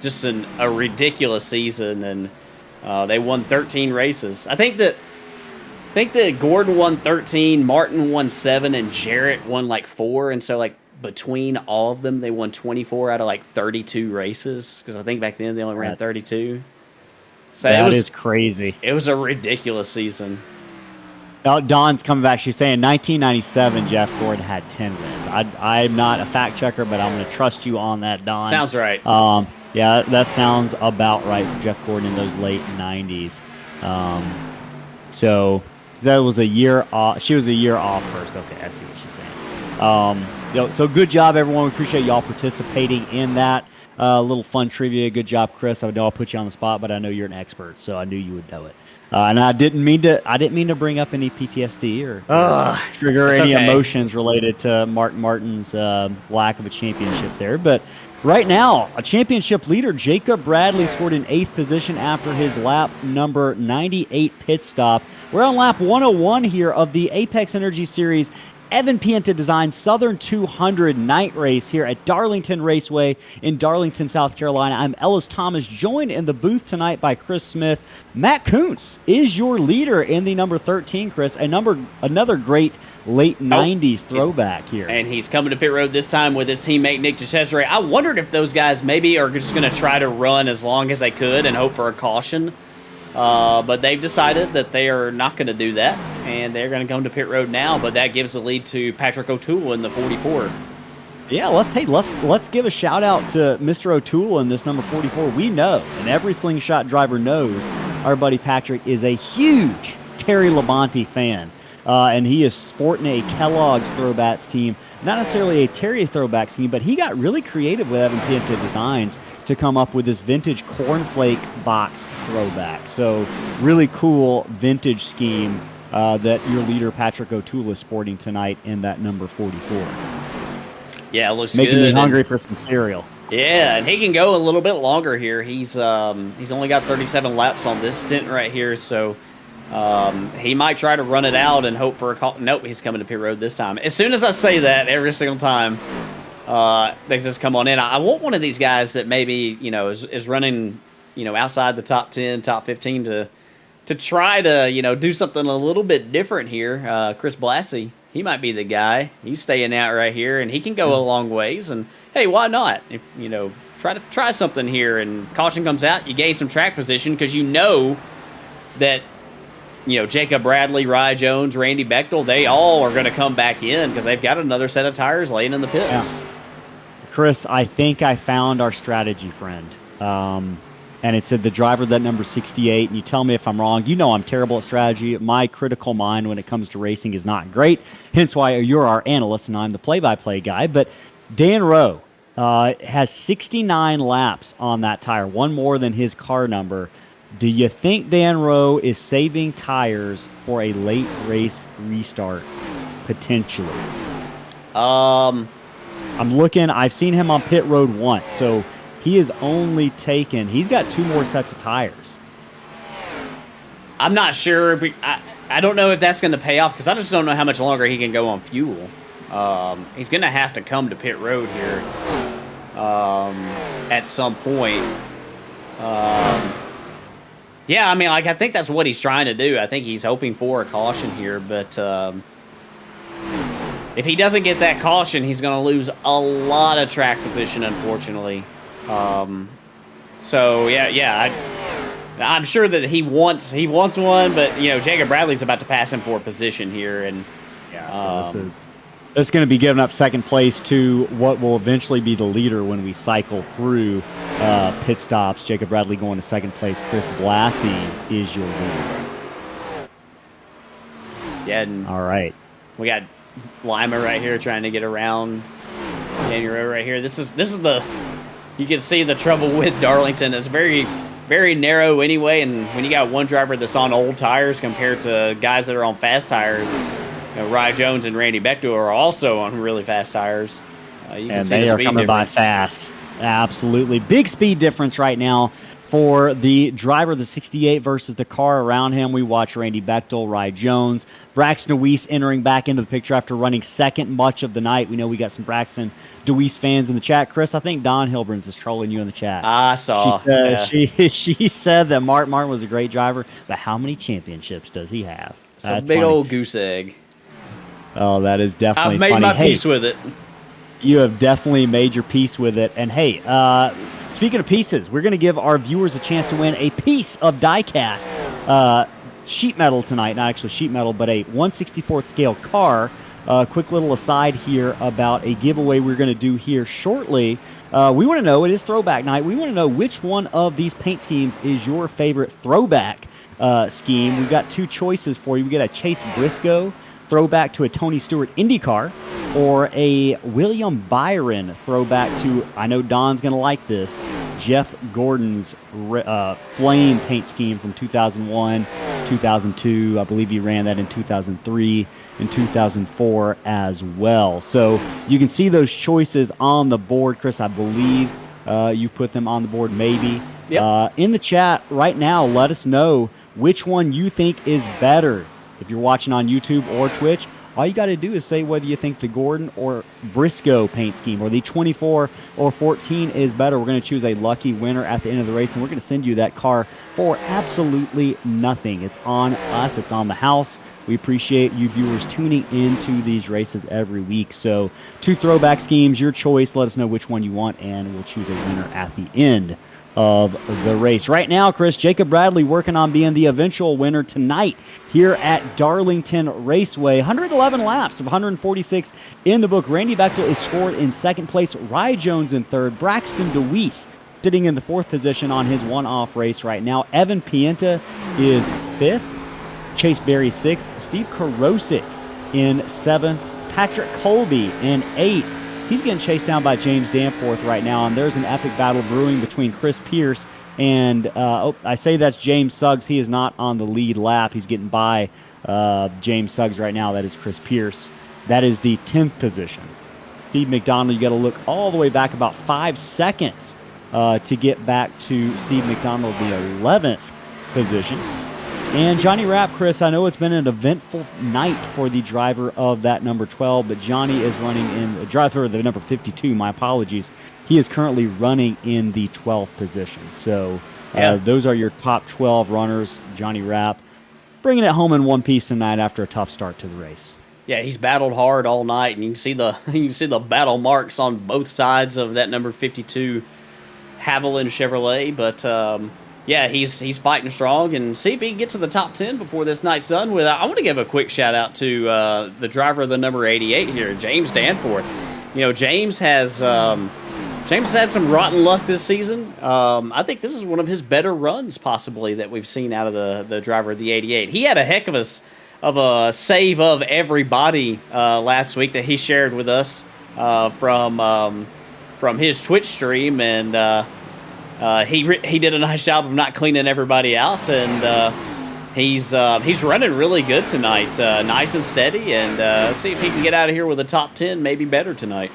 Just a ridiculous season, and they won 13 races. I think that Gordon won 13, Martin won 7, and Jarrett won like 4, and so like between all of them, they won 24 out of like 32 races, because I think back then they only ran 32. So that is crazy. It was a ridiculous season. Now, Dawn's coming back. She's saying 1997, Jeff Gordon had 10 wins. I'm not a fact checker, but I'm going to trust you on that, Dawn. Sounds right. Yeah, that sounds about right for Jeff Gordon in those late 90s. So that was a year off. She was a year off first. Okay, I see what she's saying. So good job, everyone. We appreciate y'all participating in that little fun trivia. Good job, Chris. I know I'll put you on the spot, but I know you're an expert, so I knew you would know it. And I didn't mean to bring up any PTSD or trigger any emotions related to Mark Martin's lack of a championship there. But right now, a championship leader, Jacob Bradley, scored in 8th position after his lap number 98 pit stop. We're on lap 101 here of the Apex Energy Series Evan Pienta Designs Southern 200 night race here at Darlington Raceway in Darlington, South Carolina. I'm Ellis Thomas, joined in the booth tonight by Chris Smith. Matt Kuntz is your leader in the number 13, Chris. Another great late 90s throwback here. And he's coming to pit road this time with his teammate Nick DeCesare. I wondered if those guys maybe are just going to try to run as long as they could and hope for a caution. But they've decided that they are not going to do that, and they're going to come to pit road now. But that gives the lead to Patrick O'Toole in the 44. Yeah, let's give a shout out to Mr. O'Toole in this number 44. We know, and every slingshot driver knows, our buddy Patrick is a huge Terry Labonte fan, and he is sporting a Kellogg's throwback scheme. Not necessarily a Terry throwback scheme, but he got really creative with Evan Pienta Designs to come up with this vintage cornflake box throwback. So really cool vintage scheme that your leader Patrick O'Toole is sporting tonight in that number 44. Yeah, it looks making good. Me hungry for some cereal. Yeah, and he can go a little bit longer here. He's only got 37 laps on this stint right here, so he might try to run it out and hope for a call. Nope, he's coming to pit road this time. As soon as I say that, every single time, they just come on in. I want one of these guys that maybe, is running, outside the top 10, top 15 to try to, do something a little bit different here. Chris Blassie, he might be the guy. He's staying out right here, and he can go a long ways. And hey, why not? If try something here, and caution comes out, you gain some track position because you know that Jacob Bradley, Rye Jones, Randy Bechtel, they all are going to come back in because they've got another set of tires laying in the pits. Yeah. Chris, I think I found our strategy, friend. And it said the driver, that number 68, and you tell me if I'm wrong. You know I'm terrible at strategy. My critical mind when it comes to racing is not great, hence why you're our analyst and I'm the play-by-play guy. But Dan Rowe has 69 laps on that tire, one more than his car number. Do you think Dan Rowe is saving tires for a late race restart, potentially? I'm looking. I've seen him on pit road once, so he is only taken. He's got 2 more sets of tires. I'm not sure. But I don't know if that's going to pay off because I just don't know how much longer he can go on fuel. He's going to have to come to pit road here at some point. Yeah, I mean, I think that's what he's trying to do. I think he's hoping for a caution here, but if he doesn't get that caution, he's going to lose a lot of track position, unfortunately. So yeah, I'm sure that he wants one, but Jacob Bradley's about to pass him for a position here, and so this is going to be giving up second place to what will eventually be the leader when we cycle through pit stops. Jacob Bradley going to second place. Chris Blassie is your leader. Yeah. And all right. We got Lima right here trying to get around Daniel Rowe right here. This is the, you can see the trouble with Darlington. It's very very narrow anyway. And when you got one driver that's on old tires compared to guys that are on fast tires, Rye Jones and Randy Bechtel are also on really fast tires. You can and see they the are speed coming by difference. fast. Absolutely. Big speed difference right now for the driver of the 68 versus the car around him. We watch Randy Bechtel, Rye Jones, Braxton DeWeese entering back into the picture after running second much of the night. We know we got some Braxton DeWeese fans in the chat. Chris, I think Don Hilbrins is trolling you in the chat. I saw. She said that Martin was a great driver, but how many championships does he have? It's a big old goose egg. Oh, that is definitely I've made funny. my peace with it. You have definitely made your peace with it. And hey, speaking of pieces, we're going to give our viewers a chance to win a piece of die-cast sheet metal tonight. Not actually sheet metal, but a 1/64th scale car. Quick little aside here about a giveaway we're going to do here shortly. We want to know, it is throwback night, we want to know which one of these paint schemes is your favorite throwback scheme. We've got two choices for you. We get a Chase Briscoe throwback to a Tony Stewart IndyCar, or a William Byron throwback to, I know Don's going to like this, Jeff Gordon's Flame paint scheme from 2001, 2002. I believe he ran that in 2003 and 2004 as well. So you can see those choices on the board. Chris, I believe you put them on the board maybe. Yep. In the chat right now, let us know which one you think is better. If you're watching on YouTube or Twitch, all you got to do is say whether you think the Gordon or Briscoe paint scheme or the 24 or 14 is better. We're going to choose a lucky winner at the end of the race, and we're going to send you that car for absolutely nothing. It's on us. It's on the house. We appreciate you viewers tuning into these races every week. So 2 throwback schemes, your choice. Let us know which one you want, and we'll choose a winner at the end of the race. Right now, Chris, Jacob Bradley working on being the eventual winner tonight here at Darlington Raceway. 111 laps of 146 in the book. Randy Bechtel is scored in second place. Rye Jones in third. Braxton DeWeese sitting in the fourth position on his one-off race right now. Evan Pienta is fifth. Chase Berry sixth. Steve Karosik in seventh. Patrick Colby in eighth. He's getting chased down by James Danforth right now, and there's an epic battle brewing between Chris Pearce and, I say that's James Suggs. He is not on the lead lap. He's getting by James Suggs right now. That is Chris Pearce. That is the 10th position. Steve McDonald, you got to look all the way back about 5 seconds to get back to Steve McDonald, the 11th position. And Jonny Rapp, Chris, I know it's been an eventful night for the driver of that number 12, but Johnny is running in the driver of the number 52. My apologies. He is currently running in the 12th position. So those are your top 12 runners. Jonny Rapp bringing it home in one piece tonight after a tough start to the race. Yeah, he's battled hard all night, and you can see the battle marks on both sides of that number 52 Haviland Chevrolet, but. Yeah, he's fighting strong, and see if he can get to the top 10 before this night's done. I want to give a quick shout out to the driver of the number 88 here, James Danforth. James has had some rotten luck this season. I think this is one of his better runs, possibly, that we've seen out of the driver of the 88. He had a heck of a save of everybody last week that he shared with us from his Twitch stream, and. He did a nice job of not cleaning everybody out, and he's running really good tonight, nice and steady, and see if he can get out of here with a top 10, maybe better tonight.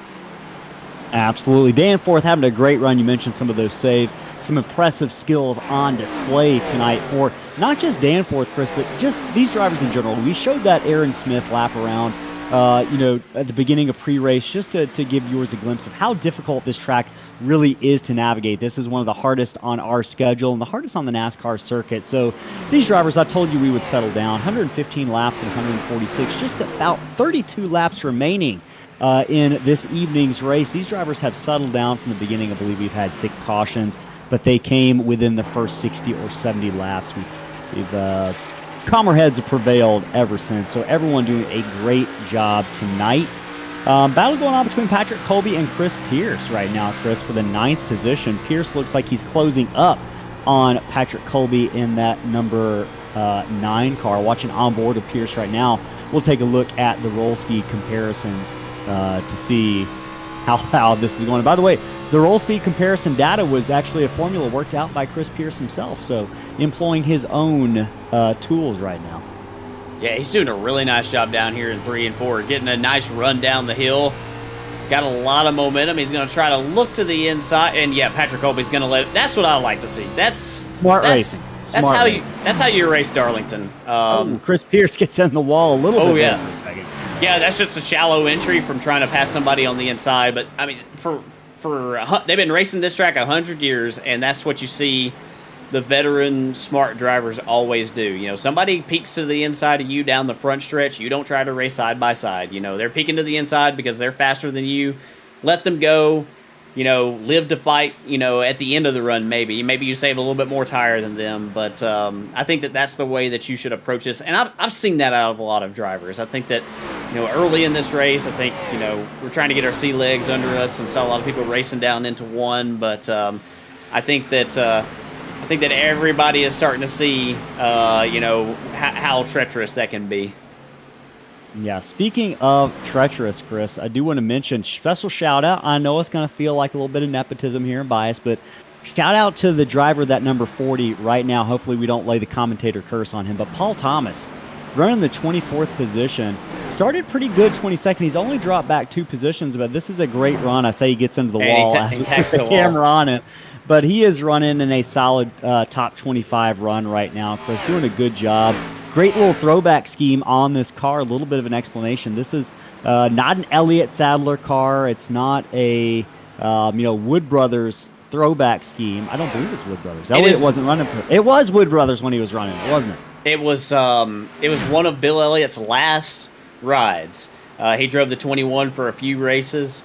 Absolutely. Danforth having a great run. You mentioned some of those saves, some impressive skills on display tonight for not just Danforth, Chris, but just these drivers in general. We showed that Aaron Smith lap around at the beginning of pre-race, just to give viewers a glimpse of how difficult this track really is to navigate. This is one of the hardest on our schedule and the hardest on the NASCAR circuit. So these drivers, I told you we would settle down. 115 laps and 146, just about 32 laps remaining in this evening's race. These drivers have settled down from the beginning. I believe we've had 6 cautions, but they came within the first 60 or 70 laps. We've calmer heads have prevailed ever since. So everyone doing a great job tonight. Battle going on between Patrick Colby and Chris Pearce right now, Chris, for the 9th position. Pearce looks like he's closing up on Patrick Colby in that number 9 car. Watching on board with Pearce right now, we'll take a look at the roll speed comparisons to see how this is going. And by the way, the roll speed comparison data was actually a formula worked out by Chris Pearce himself. So employing his own tools right now. Yeah, he's doing a really nice job down here in 3 and 4, getting a nice run down the hill. Got a lot of momentum. He's going to try to look to the inside, and yeah, Patrick Colby's going to let. That's what I like to see. That's smart racing. That's how you race Darlington. Chris Pearce gets in the wall a little bit there for a second. Yeah, that's just a shallow entry from trying to pass somebody on the inside. But I mean, they've been racing this track 100 years, and that's what you see the veteran smart drivers always do. You know, somebody peeks to the inside of you down the front stretch. You don't try to race side by side. You know, they're peeking to the inside because they're faster than you. Let them go. You know, live to fight, you know, at the end of the run maybe. Maybe you save a little bit more tire than them. But I think that that's the way that you should approach this. And I've seen that out of a lot of drivers. I think that, you know, early in this race, I think, you know, we're trying to get our sea legs under us and saw a lot of people racing down into one. But I think that everybody is starting to see, you know, how treacherous that can be. Yeah, speaking of treacherous, Chris, I do want to mention special shout out. I know it's going to feel like a little bit of nepotism here and bias, but shout out to the driver that number 40 right now. Hopefully we don't lay the commentator curse on him, but Paul Thomas running the 24th position. Started pretty good 22nd. He's only dropped back 2 positions, but this is a great run. I say he gets into the wall. He tacks the camera wall on it. But he is running in a solid top 25 run right now. Chris doing a good job. Great little throwback scheme on this car. A little bit of an explanation. This is not an Elliott Sadler car. It's not a Wood Brothers throwback scheme. I don't believe it's Wood Brothers. Elliott wasn't running. It was Wood Brothers when he was running, wasn't it? It was one of Bill Elliott's last rides. He drove the 21 for a few races.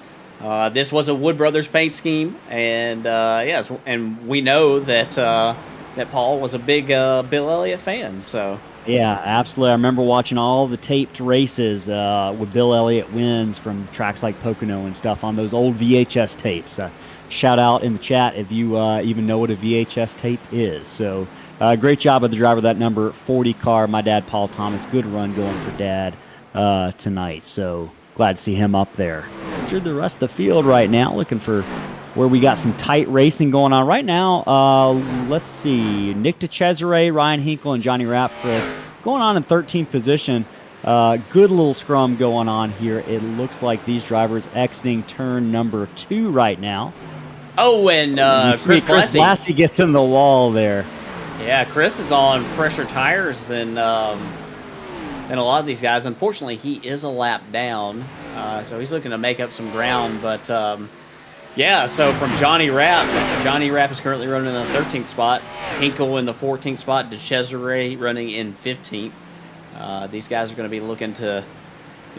This was a Wood Brothers paint scheme, and and we know that that Paul was a big Bill Elliott fan. So yeah, absolutely. I remember watching all the taped races with Bill Elliott wins from tracks like Pocono and stuff on those old VHS tapes. Shout out in the chat if you even know what a VHS tape is. So great job of the driver of that number 40 car, my dad Paul Thomas. Good run going for Dad tonight. So glad to see him up there. The rest of the field right now, looking for where we got some tight racing going on right now. Let's see, Nick DeCesare, Ryan Hinkle, and Jonny Rapp, Chris, going on in 13th position. Good little scrum going on here. It looks like these drivers exiting turn number 2 right now. Oh, and Chris Blassie gets in the wall there. Yeah, Chris is on fresher tires than a lot of these guys. Unfortunately, he is a lap down. So he's looking to make up some ground, but so from Jonny Rapp is currently running in the 13th spot, Hinkle in the 14th spot, DeCesare running in 15th. These guys are going to be looking to,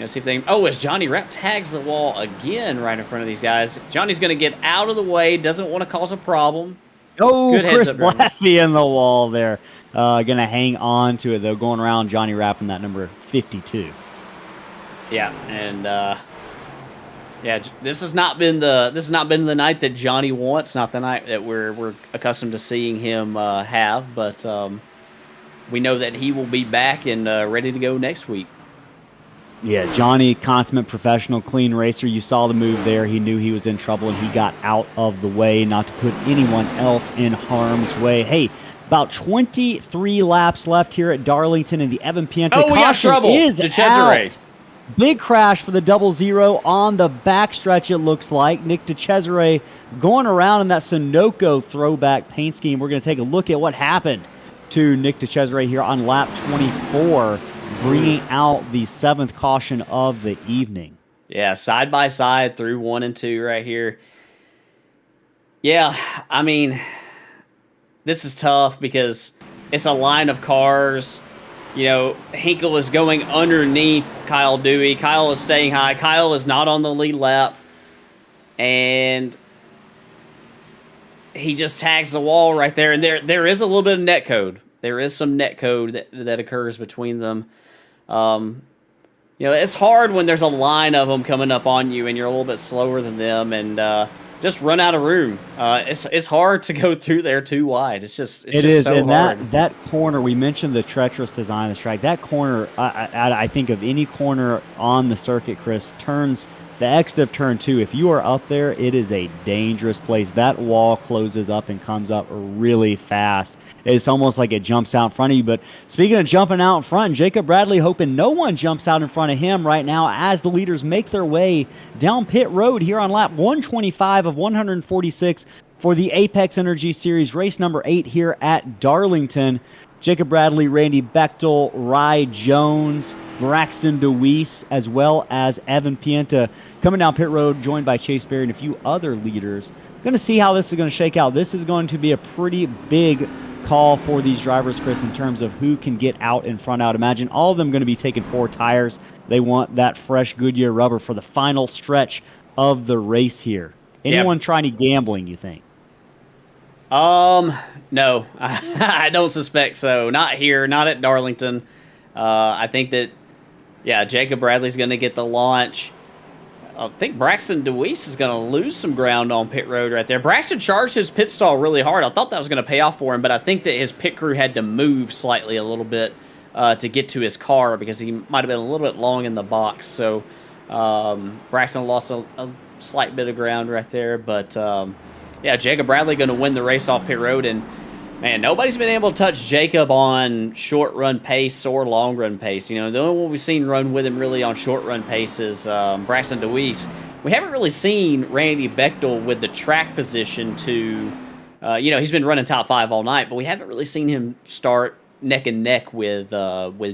see if they. Oh, as Jonny Rapp tags the wall again right in front of these guys, Johnny's going to get out of the way, doesn't want to cause a problem. Oh, good Chris Blassie in the wall there, going to hang on to it though, going around Jonny Rapp in that number 52. Yeah, and this has not been the night that Johnny wants, not the night that we're accustomed to seeing him have, but we know that he will be back and ready to go next week. Yeah, Johnny, consummate professional, clean racer. You saw the move there. He knew he was in trouble, and he got out of the way, not to put anyone else in harm's way. Hey, about 23 laps left here at Darlington, and the Evan Pienta caution we got trouble. Is out. Big crash for the 00 on the backstretch, it looks like. Nick DeCesare going around in that Sunoco throwback paint scheme. We're going to take a look at what happened to Nick DeCesare here on lap 24, bringing out the 7th caution of the evening. Yeah, side by side through 1 and 2 right here. Yeah, I mean, this is tough because it's a line of cars. Hinkle is going underneath Kyle Dewey. Kyle is staying high. Kyle is not on the lead lap. And he just tags the wall right there. And there is a little bit of net code. There is some net code that occurs between them. It's hard when there's a line of them coming up on you and you're a little bit slower than them and just run out of room. It's hard to go through there too wide. It's just so hard. That corner, we mentioned the treacherous design of this track. That corner, I think of any corner on the circuit, Chris, turns the exit of turn 2, if you are up there, it is a dangerous place. That wall closes up and comes up really fast. It's almost like it jumps out in front of you. But speaking of jumping out in front, Jacob Bradley hoping no one jumps out in front of him right now as the leaders make their way down pit road here on lap 125 of 146 for the Apex Energy Series race number 8 here at Darlington. Jacob Bradley, Randy Bechtel, Rye Jones, Braxton DeWeese, as well as Evan Pienta coming down pit road, joined by Chase Berry and a few other leaders. Going to see how this is going to shake out. This is going to be a pretty big call for these drivers, Chris, in terms of who can get out in front. I would imagine all of them going to be taking 4 tires. They want that fresh Goodyear rubber for the final stretch of the race here. Anyone try any gambling, you think? No, I don't suspect so. Not here, not at Darlington. I think that, Jacob Bradley's going to get the launch. I think Braxton DeWeese is going to lose some ground on pit road right there. Braxton charged his pit stall really hard. I thought that was going to pay off for him, but I think that his pit crew had to move slightly a little bit to get to his car because he might have been a little bit long in the box. So Braxton lost a slight bit of ground right there, but Jacob Bradley going to win the race off pit road, and man, nobody's been able to touch Jacob on short run pace or long run pace. You know, the only one we've seen run with him really on short run pace is Braxton DeWeese. We haven't really seen Randy Bechtel with the track position to, he's been running top 5 all night, but we haven't really seen him start neck and neck with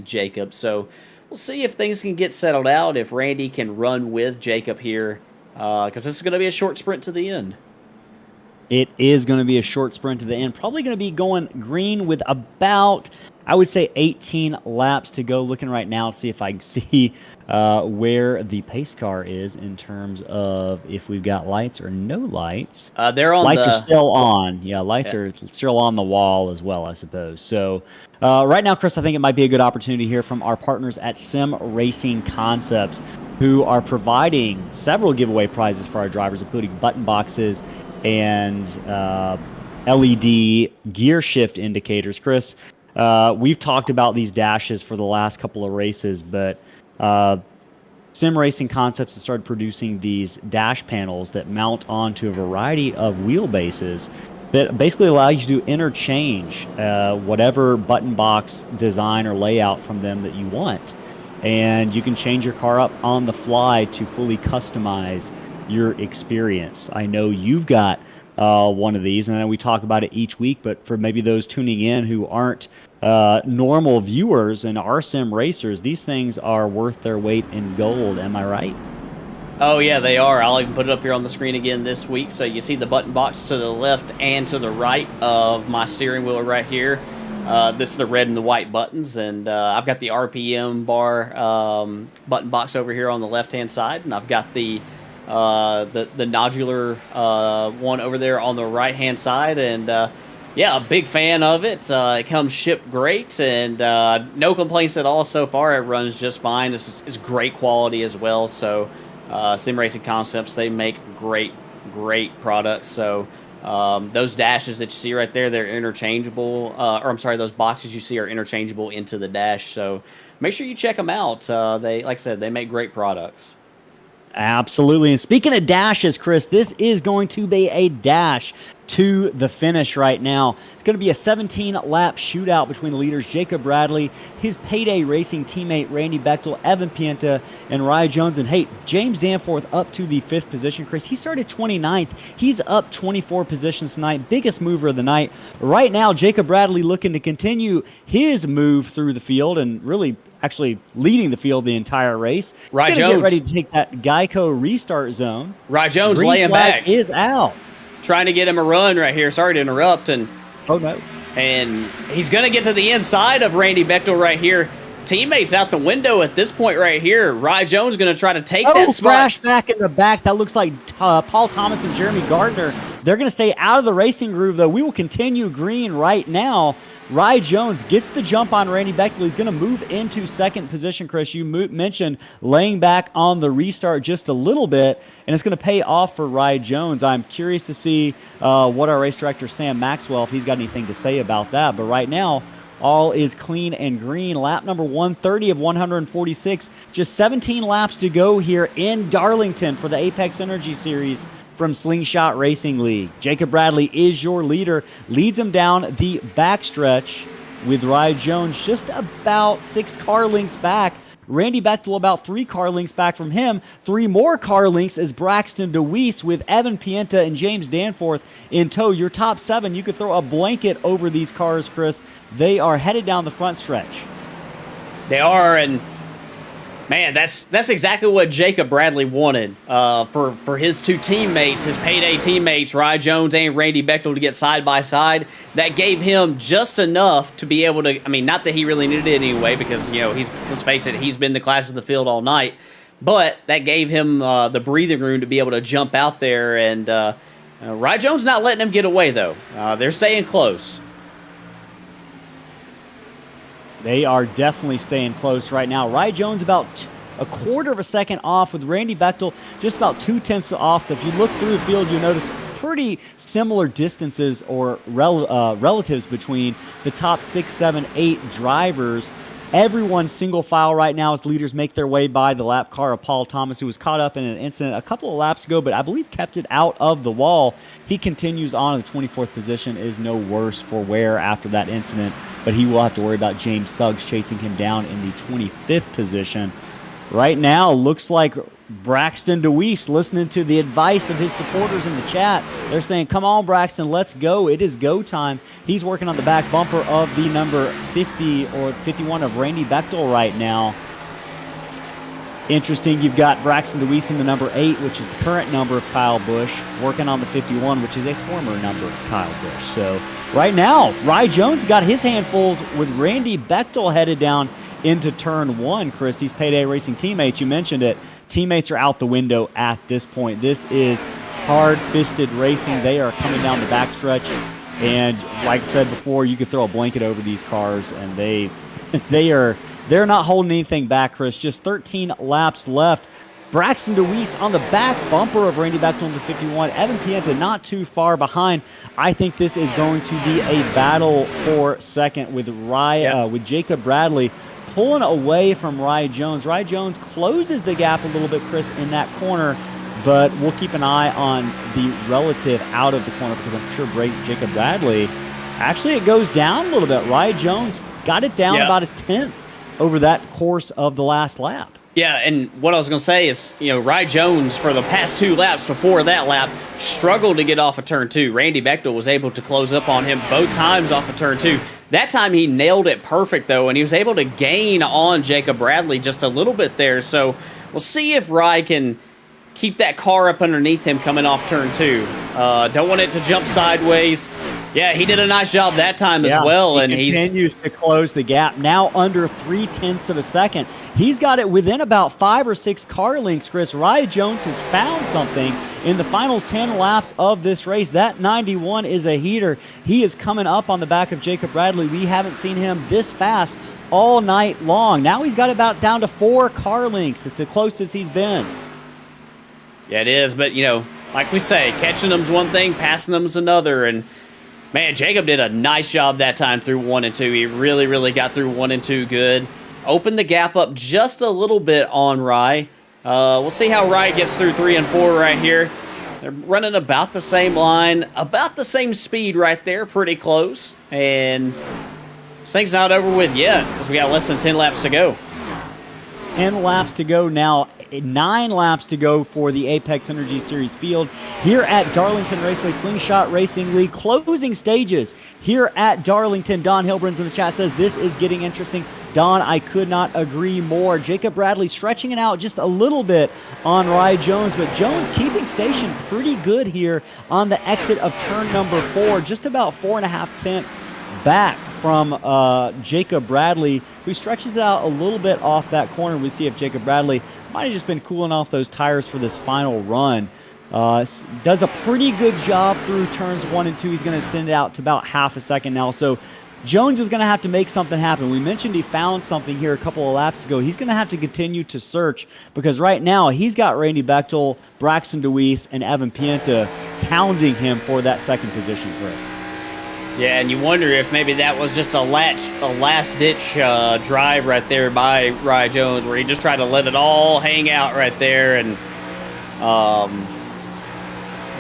Jacob. So we'll see if things can get settled out, if Randy can run with Jacob here, because this is going to be a short sprint to the end. It is going to be a short sprint to the end. Probably going to be going green with about, I would say, 18 laps to go. Looking right now to see if I can see where the pace car is in terms of if we've got lights or no lights. They're on. Lights are still on. Yeah, lights are still on the wall as well, I suppose. So right now, Chris, I think it might be a good opportunity here from our partners at Sim Racing Concepts, who are providing several giveaway prizes for our drivers, including button boxes and LED gear shift indicators. Chris, we've talked about these dashes for the last couple of races, but Sim Racing Concepts has started producing these dash panels that mount onto a variety of wheelbases that basically allow you to interchange whatever button box design or layout from them that you want. And you can change your car up on the fly to fully customize your experience. I know you've got one of these, and I know we talk about it each week, but for maybe those tuning in who aren't normal viewers and are sim racers, these things are worth their weight in gold. Am I right? Oh, yeah, they are. I'll even put it up here on the screen again this week. So you see the button box to the left and to the right of my steering wheel right here. This is the red and the white buttons, and I've got the RPM bar button box over here on the left-hand side, and I've got the nodular one over there on the right-hand side, and a big fan of it. It comes shipped great, and no complaints at all so far. It runs just fine. This is great quality as well. So Sim Racing Concepts, they make great products. So those dashes that you see right there, they're interchangeable. Those boxes you see are interchangeable into the dash. So make sure you check them out. They, like I said, they make great products. Absolutely. And speaking of dashes, Chris, this is going to be a dash to the finish right now. It's going to be a 17-lap shootout between the leaders Jacob Bradley, his Payday Racing teammate Randy Bechtel, Evan Pienta, and Rye Jones. And hey, James Danforth up to the 5th position. Chris, he started 29th. He's up 24 positions tonight. Biggest mover of the night. Right now, Jacob Bradley looking to continue his move through the field and really actually leading the field the entire race. Rye Jones get ready to take that Geico restart zone. Rye Jones Green laying flag back. Is out. Trying to get him a run right here. Sorry to interrupt. And no. And he's going to get to the inside of Randy Bechtel right here. Teammates out the window at this point right here. Rye Jones going to try to take that spot. Crash back in the back. That looks like Paul Thomas and Jeremy Gardner. They're going to stay out of the racing groove, though. We will continue green right now. Rye Jones gets the jump on Randy Bechtel. He's going to move into 2nd position, Chris. You mentioned laying back on the restart just a little bit, and it's going to pay off for Rye Jones. I'm curious to see what our race director, Sam Maxwell, if he's got anything to say about that. But right now, all is clean and green. Lap number 130 of 146. Just 17 laps to go here in Darlington for the Apex Energy Series from Slingshot Racing League. Jacob Bradley is your leader, leads him down the backstretch with Rye Jones just about 6 car lengths back. Randy Bechtel about 3 car lengths back from him. 3 more car lengths is Braxton DeWeese with Evan Pienta and James Danforth in tow. Your top 7, you could throw a blanket over these cars, Chris. They are headed down the front stretch. They are, and man, that's exactly what Jacob Bradley wanted for his 2 teammates, his payday teammates, Rye Jones and Randy Bechtel, to get side by side. That gave him just enough to be able to, I mean, not that he really needed it anyway, because, you know, let's face it, he's been the class of the field all night, but that gave him the breathing room to be able to jump out there, and Rye Jones not letting him get away, though. They're staying close. They are definitely staying close right now. Rye Jones about a quarter of a second off, with Randy Bechtel just about 2/10 off. If you look through the field, you'll notice pretty similar distances or relatives between the top 6, 7, 8 drivers. Everyone's single file right now as leaders make their way by the lap car of Paul Thomas, who was caught up in an incident a couple of laps ago, but I believe kept it out of the wall. He continues on in the 24th position, is no worse for wear after that incident, but he will have to worry about James Suggs chasing him down in the 25th position. Right now, looks like Braxton DeWeese listening to the advice of his supporters in the chat. They're saying, come on, Braxton, let's go. It is go time. He's working on the back bumper of the number 50 or 51 of Randy Bechtel right now. Interesting, you've got Braxton DeWeese in the number 8, which is the current number of Kyle Busch, working on the 51, which is a former number of Kyle Busch. So right now, Rye Jones got his handfuls with Randy Bechtel headed down into turn 1, Chris. These Payday Racing teammates, you mentioned it, teammates are out the window at this point. This is hard-fisted racing. They are coming down the backstretch, and like I said before, you could throw a blanket over these cars, and they're not holding anything back, Chris. Just 13 laps left. Braxton DeWeese on the back bumper of Randy Bechtel in the 51. Evan Pienta not too far behind. I think this is going to be a battle for second with with Jacob Bradley pulling away from Rye Jones. Rye Jones closes the gap a little bit, Chris, in that corner, but we'll keep an eye on the relative out of the corner because I'm sure Jacob Bradley, actually it goes down a little bit. Rye Jones got it down about a 10th over that course of the last lap. Yeah, and what I was going to say is, you know, Rye Jones, for the past 2 laps before that lap, struggled to get off of turn 2. Randy Bechtel was able to close up on him both times off of turn 2. That time he nailed it perfect, though, and he was able to gain on Jacob Bradley just a little bit there. So we'll see if Rye can keep that car up underneath him coming off turn 2. Don't want it to jump sideways. Yeah, he did a nice job that time as well. He and continues to close the gap, now under 0.3 of a second. He's got it within about 5 or 6 car lengths, Chris. Rye Jones has found something in the final 10 laps of this race. That 91 is a heater. He is coming up on the back of Jacob Bradley. We haven't seen him this fast all night long. Now he's got it about down to 4 car lengths. It's the closest he's been. Yeah, it is, but, you know, like we say, catching them's one thing, passing them's another, and man, Jacob did a nice job that time through 1 and 2. He really, really got through 1 and 2 good. Opened the gap up just a little bit on Rye. We'll see how Rye gets through 3 and 4 right here. They're running about the same line, about the same speed right there, pretty close. And this thing's not over with yet, because we got less than 10 laps to go. 10 laps to go now. 9 laps to go for the Apex Energy Series field here at Darlington Raceway Slingshot Racing League. Closing stages here at Darlington. Don Hilbrun's in the chat says this is getting interesting. Don, I could not agree more. Jacob Bradley stretching it out just a little bit on Rye Jones, but Jones keeping station pretty good here on the exit of turn number 4, just about 4.5 tenths back from Jacob Bradley, who stretches it out a little bit off that corner. We see if Jacob Bradley might have just been cooling off those tires for this final run. Does a pretty good job through turns 1 and 2. He's going to extend it out to about half a second now. So Jones is going to have to make something happen. We mentioned he found something here a couple of laps ago. He's going to have to continue to search because right now he's got Randy Bechtel, Braxton DeWeese, and Evan Pienta pounding him for that second position, Chris. Yeah, and you wonder if maybe that was just a last-ditch drive right there by Rye Jones, where he just tried to let it all hang out right there, and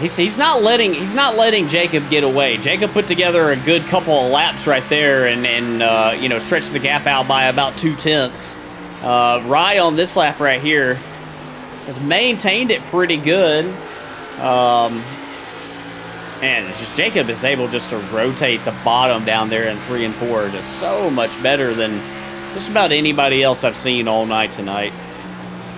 he's not letting Jacob get away. Jacob put together a good couple of laps right there, and you know, stretched the gap out by about 2/10. Rye on this lap right here has maintained it pretty good. And it's just Jacob is able just to rotate the bottom down there in 3 and 4 just so much better than just about anybody else I've seen all night tonight.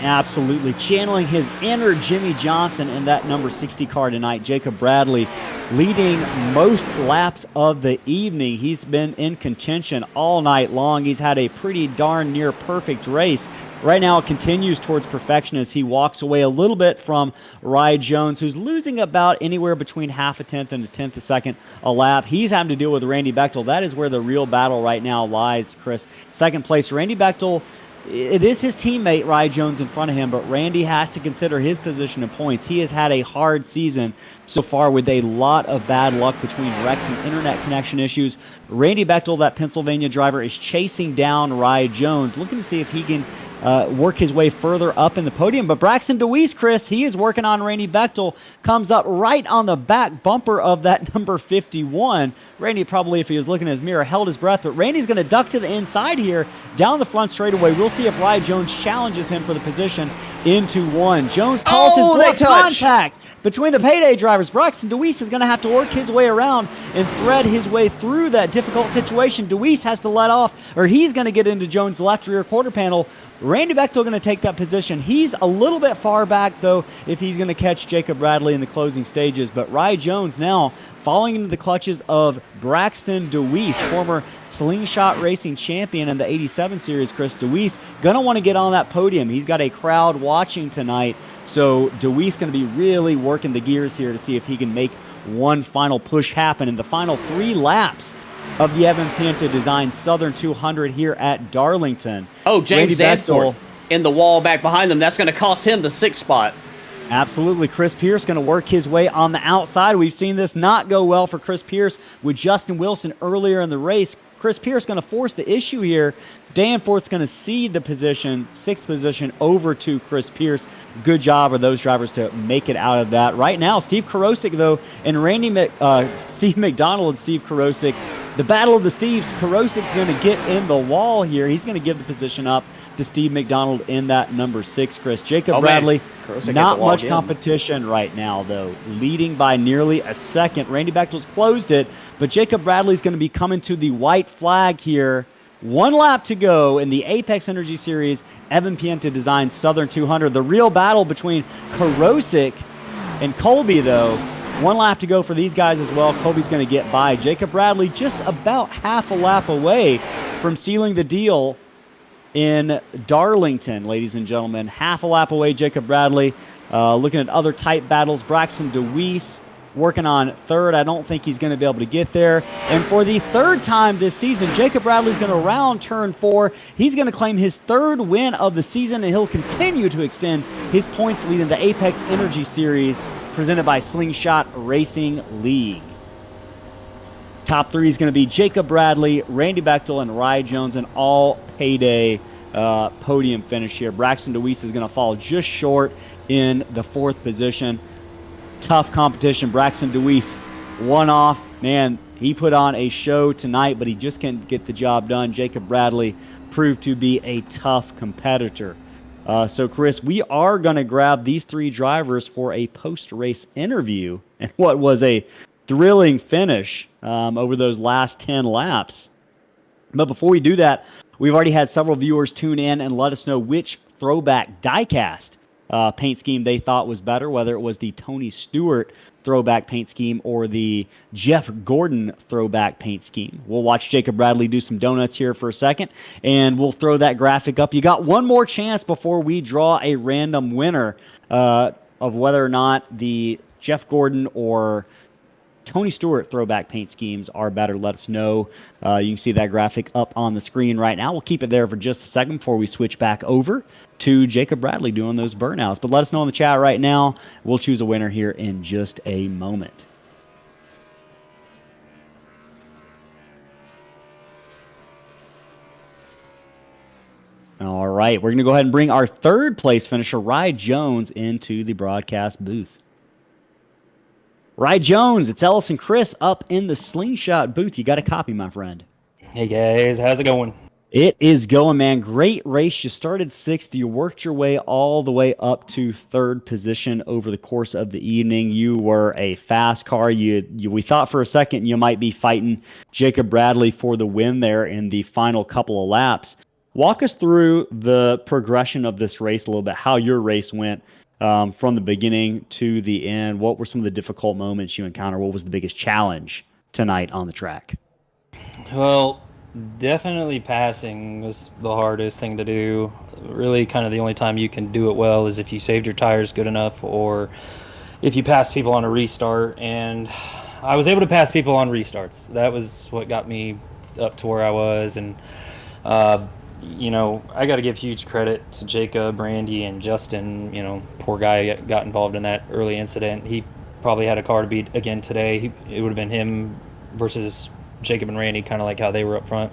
Absolutely. Channeling his inner Jimmy Johnson in that number 60 car tonight. Jacob Bradley leading most laps of the evening. He's been in contention all night long. He's had a pretty darn near perfect race. Right now it continues towards perfection as he walks away a little bit from Rye Jones, who's losing about anywhere between half a tenth and a tenth a second a lap. He's having to deal with Randy Bechtel. That is where the real battle right now lies, Chris. Second place, Randy Bechtel. It is his teammate, Rye Jones, in front of him, but Randy has to consider his position in points. He has had a hard season so far with a lot of bad luck between wrecks and internet connection issues. Randy Bechtel, that Pennsylvania driver, is chasing down Rye Jones, looking to see if he can work his way further up in the podium. But Braxton DeWeese, Chris, he is working on Randy Bechtel, comes up right on the back bumper of that number 51. Randy probably, if he was looking at his mirror, held his breath, but Randy's going to duck to the inside here, down the front straightaway. We'll see if Rye Jones challenges him for the position into 1. Jones calls his bluff. Contact between the payday drivers. Braxton DeWeese is going to have to work his way around and thread his way through that difficult situation. DeWeese has to let off, or he's going to get into Jones' left rear quarter panel. Randy Bechtel going to take that position. He's a little bit far back, though, if he's going to catch Jacob Bradley in the closing stages. But Rye Jones now falling into the clutches of Braxton DeWeese, former Slingshot Racing champion in the 87 series. Chris DeWeese going to want to get on that podium. He's got a crowd watching tonight. So DeWeese going to be really working the gears here to see if he can make one final push happen in the final 3 laps of the Evan Pienta Designs Southern 200 here at Darlington. Oh, James Danforth in the wall back behind them. That's going to cost him the 6th spot. Absolutely. Chris Pearce going to work his way on the outside. We've seen this not go well for Chris Pearce with Justin Wilson earlier in the race. Chris Pearce going to force the issue here. Danforth's going to cede the position, 6th position, over to Chris Pearce. Good job of those drivers to make it out of that. Right now, Steve Karosik, though, and Steve McDonald and Steve Karosik, the battle of the Steves. Karosik's going to get in the wall here. He's going to give the position up to Steve McDonald in that number 6, Chris. Jacob Bradley, not much competition right now, though, leading by nearly a second. Randy Bechtel's closed it, but Jacob Bradley's going to be coming to the white flag here. 1 lap to go in the Apex Energy Series Evan Pienta Designs Southern 200. The real battle between Karosik and Colby, though. 1 lap to go for these guys as well. Colby's going to get by. Jacob Bradley just about half a lap away from sealing the deal in Darlington, ladies and gentlemen. Half a lap away, Jacob Bradley. Looking at other tight battles, Braxton DeWeese working on 3rd. I don't think he's going to be able to get there. And for the 3rd time this season, Jacob Bradley's going to round turn 4. He's going to claim his 3rd win of the season, and he'll continue to extend his points lead in the Apex Energy Series presented by Slingshot Racing League. Top 3 is going to be Jacob Bradley, Randy Bechtel, and Rye Jones, an all payday podium finish here. Braxton DeWeese is going to fall just short in the 4th position. Tough competition. Braxton DeWeese, one off. Man, he put on a show tonight, but he just can't get the job done. Jacob Bradley proved to be a tough competitor. So, Chris, we are going to grab these 3 drivers for a post-race interview and what was a thrilling finish over those last 10 laps. But before we do that, we've already had several viewers tune in and let us know which throwback diecast paint scheme they thought was better, whether it was the Tony Stewart throwback paint scheme or the Jeff Gordon throwback paint scheme. We'll watch Jacob Bradley do some donuts here for a second, and we'll throw that graphic up. You got one more chance before we draw a random winner of whether or not the Jeff Gordon or Tony Stewart throwback paint schemes are better. Let us know. You can see that graphic up on the screen right now. We'll keep it there for just a second before we switch back over to Jacob Bradley doing those burnouts. But let us know in the chat right now. We'll choose a winner here in just a moment. All right, we're going to go ahead and bring our third place finisher, Rye Jones, into the broadcast booth. Rye Jones, it's Ellis and Chris up in the slingshot booth. You got a copy, my friend. Hey guys, how's it going? It is going, man. Great race. You started sixth. You worked your way all the way up to third position over the course of the evening. You were a fast car. We thought for a second you might be fighting Jacob Bradley for the win there in the final couple of laps. Walk us through the progression of this race a little bit, how your race went from the beginning to the end. What were some of the difficult moments you encountered? What was the biggest challenge tonight on the track? Well, definitely passing was the hardest thing to do. Really kind of the only time you can do it well is if you saved your tires good enough or if you pass people on a restart. And I was able to pass people on restarts. That was what got me up to where I was. And, I got to give huge credit to Jacob, Randy, and Justin. Poor guy got involved in that early incident. He probably had a car to beat again today. It would have been him versus Jacob and Randy, kind of like how they were up front.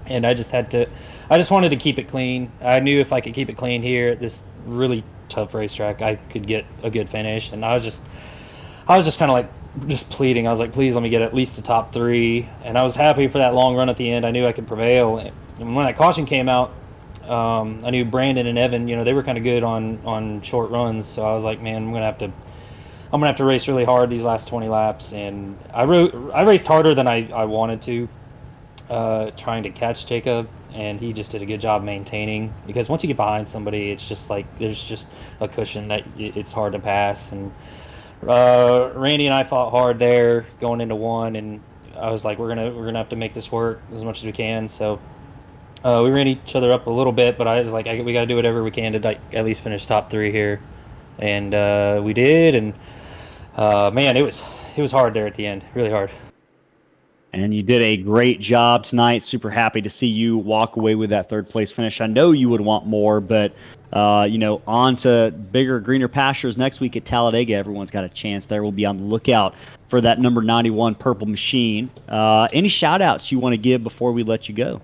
And I just wanted to keep it clean. I knew if I could keep it clean here at this really tough racetrack, I could get a good finish. And I was just kind of like just pleading. I was like, please let me get at least the top three. And I was happy for that long run at the end. I knew I could prevail. And when that caution came out, I knew Brandon and Evan, they were kind of good on short runs. So I was like, man, I'm gonna have to race really hard these last 20 laps. And I raced harder than I wanted to, trying to catch Jacob, and he just did a good job maintaining. Because once you get behind somebody, it's just like there's just a cushion that it's hard to pass. And Randy and I fought hard there going into one, and I was like, we're gonna have to make this work as much as we can. So we ran each other up a little bit, but I was like, we got to do whatever we can to at least finish top three here, and we did. And man, it was hard there at the end, really hard. And you did a great job tonight. Super happy to see you walk away with that third place finish. I know you would want more, but on to bigger, greener pastures next week at Talladega. Everyone's got a chance there. We'll be on the lookout for that number 91 purple machine. Any shout outs you want to give before we let you go?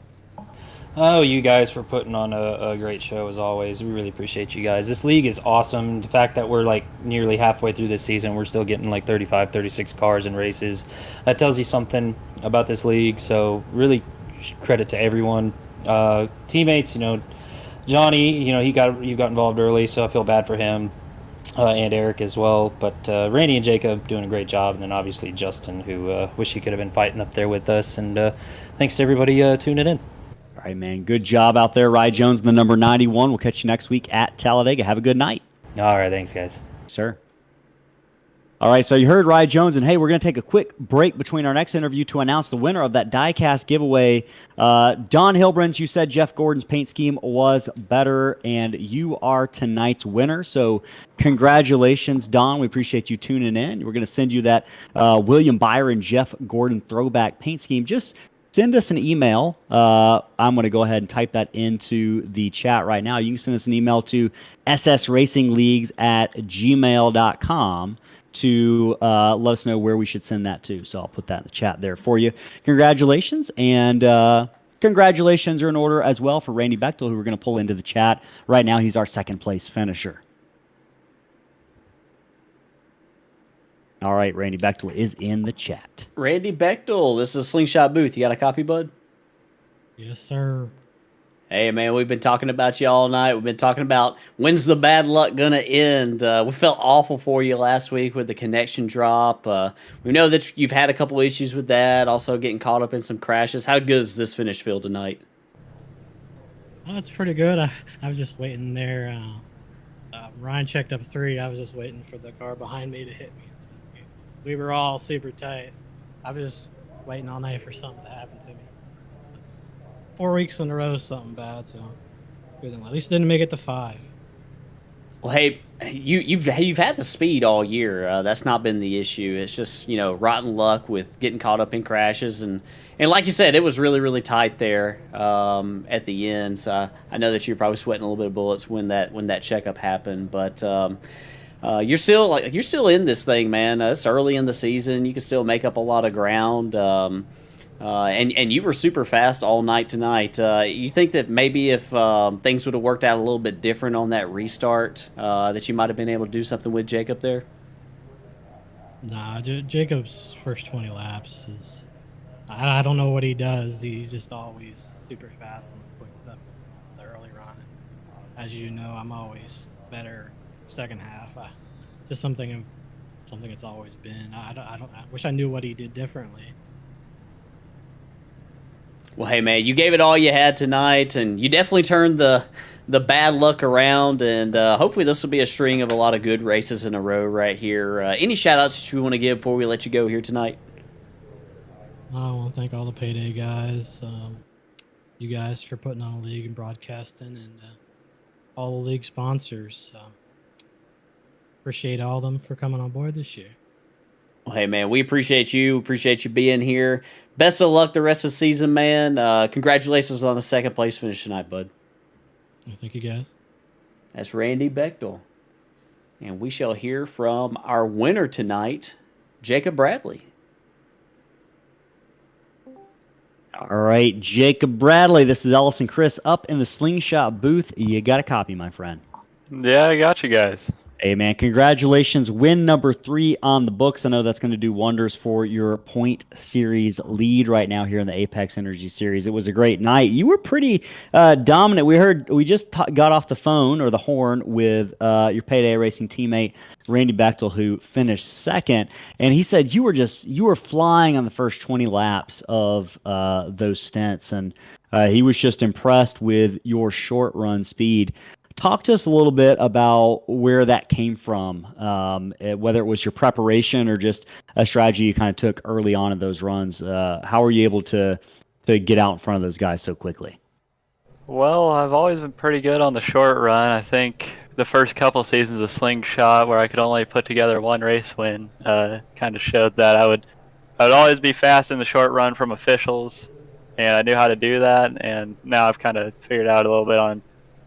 Oh, you guys for putting on a great show as always. We really appreciate you guys. This league is awesome. The fact that we're like nearly halfway through this season, we're still getting like 35, 36 cars in races. That tells you something about this league. So really credit to everyone. Teammates, Johnny, you got involved early, so I feel bad for him. And Eric as well. But Randy and Jacob doing a great job. And then obviously Justin, who wish he could have been fighting up there with us. And thanks to everybody tuning in. All right, man. Good job out there, Rye Jones, the number 91. We'll catch you next week at Talladega. Have a good night. All right, thanks, guys. Sir. All right, so you heard Rye Jones, and hey, we're going to take a quick break between our next interview to announce the winner of that diecast giveaway. Don Hilbrand, you said Jeff Gordon's paint scheme was better, and you are tonight's winner. So congratulations, Don. We appreciate you tuning in. We're going to send you that William Byron, Jeff Gordon throwback paint scheme. Just send us an email. I'm going to go ahead and type that into the chat right now. You can send us an email to ssracingleagues@gmail.com to let us know where we should send that to. So I'll put that in the chat there for you. Congratulations. And congratulations are in order as well for Randy Bechtel, who we're going to pull into the chat. Right now, he's our second place finisher. All right, Randy Bechtel is in the chat. Randy Bechtel, this is Slingshot Booth. You got a copy, bud? Yes, sir. Hey, man, we've been talking about you all night. We've been talking about when's the bad luck going to end. We felt awful for you last week with the connection drop. We know that you've had a couple issues with that, also getting caught up in some crashes. How good does this finish feel tonight? Oh, it's pretty good. I was just waiting there. Ryan checked up 3. I was just waiting for the car behind me to hit me. We were all super tight. I was just waiting all night for something to happen to me. 4 weeks in a row, something bad. So at least didn't make it to 5. Well, hey, you've had the speed all year. That's not been the issue. It's just rotten luck with getting caught up in crashes and like you said, it was really really tight there at the end. So I know that you're probably sweating a little bit of bullets when that checkup happened, but. You're still in this thing, man. It's early in the season. You can still make up a lot of ground. And you were super fast all night tonight. You think that maybe if things would have worked out a little bit different on that restart, that you might have been able to do something with Jacob there? Nah, Jacob's first 20 laps is. I don't know what he does. He's just always super fast and quick stuff the early run. As you know, I'm always better second half. Just something it's always been. I wish I knew what he did differently. Well, hey man, you gave it all you had tonight, and you definitely turned the bad luck around. And hopefully, this will be a string of a lot of good races in a row right here. Any shout outs that you want to give before we let you go here tonight? I want to thank all the payday guys, you guys for putting on a league and broadcasting, and all the league sponsors. Appreciate all of them for coming on board this year. Well, hey, man, we appreciate you. Appreciate you being here. Best of luck the rest of the season, man. Congratulations on the second place finish tonight, bud. Thank you, guys. That's Randy Bechtel. And we shall hear from our winner tonight, Jacob Bradley. All right, Jacob Bradley. This is Ellis and Chris up in the Slingshot booth. You got a copy, my friend. Yeah, I got you guys. Hey, man, congratulations. Win number 3 on the books. I know that's going to do wonders for your point series lead right now here in the Apex Energy Series. It was a great night. You were pretty dominant. We just got off the phone or the horn with your Payday Racing teammate, Randy Bechtel, who finished second. And he said you were flying on the first 20 laps of those stints. And he was just impressed with your short run speed. Talk to us a little bit about where that came from, whether it was your preparation or just a strategy you kind of took early on in those runs. How were you able to get out in front of those guys so quickly? Well, I've always been pretty good on the short run. I think the first couple seasons of Slingshot, where I could only put together one race win, kind of showed that I would always be fast in the short run from officials, and I knew how to do that. And now I've kind of figured out a little bit on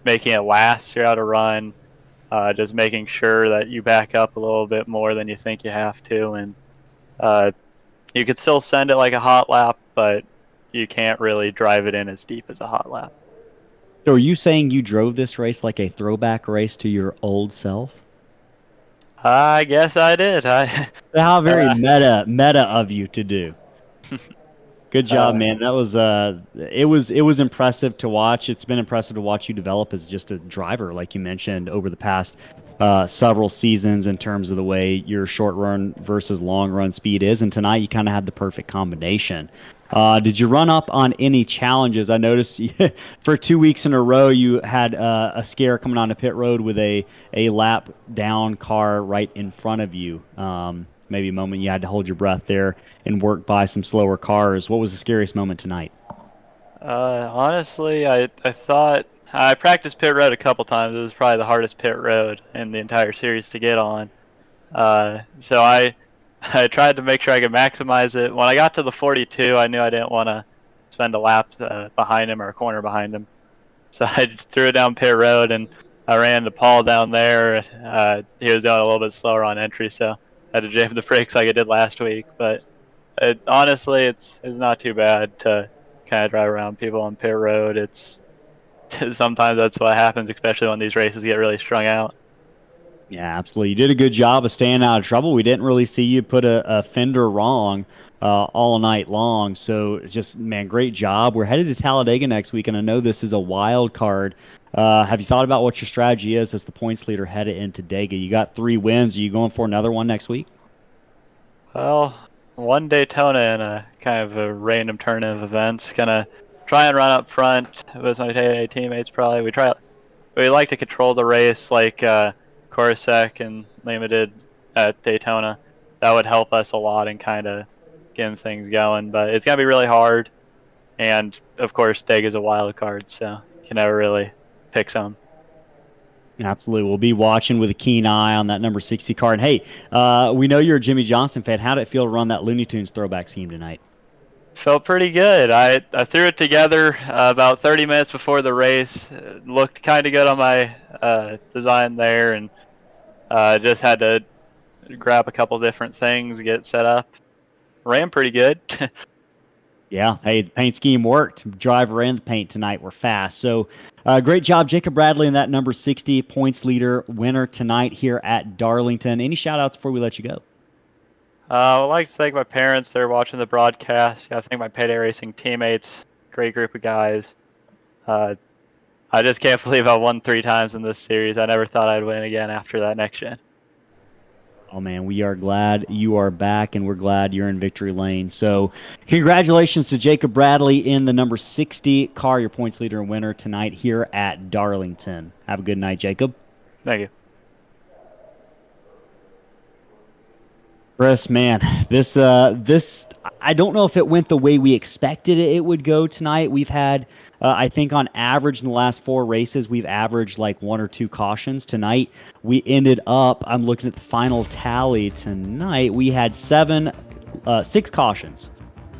making it last throughout a run, just making sure that you back up a little bit more than you think you have to, and you could still send it like a hot lap, but you can't really drive it in as deep as a hot lap. So are you saying you drove this race like a throwback race to your old self? I guess I did. How very meta of you to do. Good job, man. That was it was impressive to watch. It's been impressive to watch you develop as just a driver, like you mentioned, over the past several seasons in terms of the way your short run versus long run speed is. And tonight you kind of had the perfect combination. Did you run up on any challenges? I noticed for 2 weeks in a row you had a scare coming onto pit road with a lap down car right in front of you. Maybe a moment you had to hold your breath there and work by some slower cars. What was the scariest moment tonight? Honestly, I thought I practiced pit road a couple times. It was probably the hardest pit road in the entire series to get on. So I tried to make sure I could maximize it. When I got to the 42, I knew I didn't want to spend a lap behind him or a corner behind him. So I just threw it down pit road, and I ran to Paul down there. He was going a little bit slower on entry, so I had to jam the brakes like I did last week. But honestly, it's not too bad to kind of drive around people on pit road. Sometimes that's what happens, especially when these races get really strung out. Yeah, absolutely. You did a good job of staying out of trouble. We didn't really see you put a fender wrong all night long. So just, man, great job. We're headed to Talladega next week, and I know this is a wild card. Have you thought about what your strategy is as the points leader headed into Dega? You got 3 wins. Are you going for another one next week? Well, one Daytona and a kind of a random turn of events. Gonna try and run up front with my teammates. Probably we like to control the race like Coruscant and Lima did at Daytona. That would help us a lot in kind of getting things going. But it's gonna be really hard, and of course Dega is a wild card, so you can never really pick some. Absolutely. We'll be watching with a keen eye on that number 60 car. And hey, we know you're a Jimmy Johnson fan. How did it feel to run that Looney Tunes throwback scheme tonight? Felt pretty good. I threw it together about 30 minutes before the race. It looked kind of good on my design there, and just had to grab a couple different things, get set up. Ran pretty good. Yeah, hey, the paint scheme worked. Driver and the paint tonight were fast. So great job, Jacob Bradley, in that number 60 points leader winner tonight here at Darlington. Any shout-outs before we let you go? I'd like to thank my parents. They're watching the broadcast. I thank my Payday Racing teammates. Great group of guys. I just can't believe I won 3 times in this series. I never thought I'd win again after that next gen. Oh, man, we are glad you are back, and we're glad you're in victory lane. So congratulations to Jacob Bradley in the number 60 car, your points leader and winner tonight here at Darlington. Have a good night, Jacob. Thank you. Chris, man, this I don't know if it went the way we expected it would go tonight. We've had, I think on average in the last 4 races, we've averaged like 1 or 2 cautions. Tonight, we ended up, I'm looking at the final tally tonight, we had 6 cautions.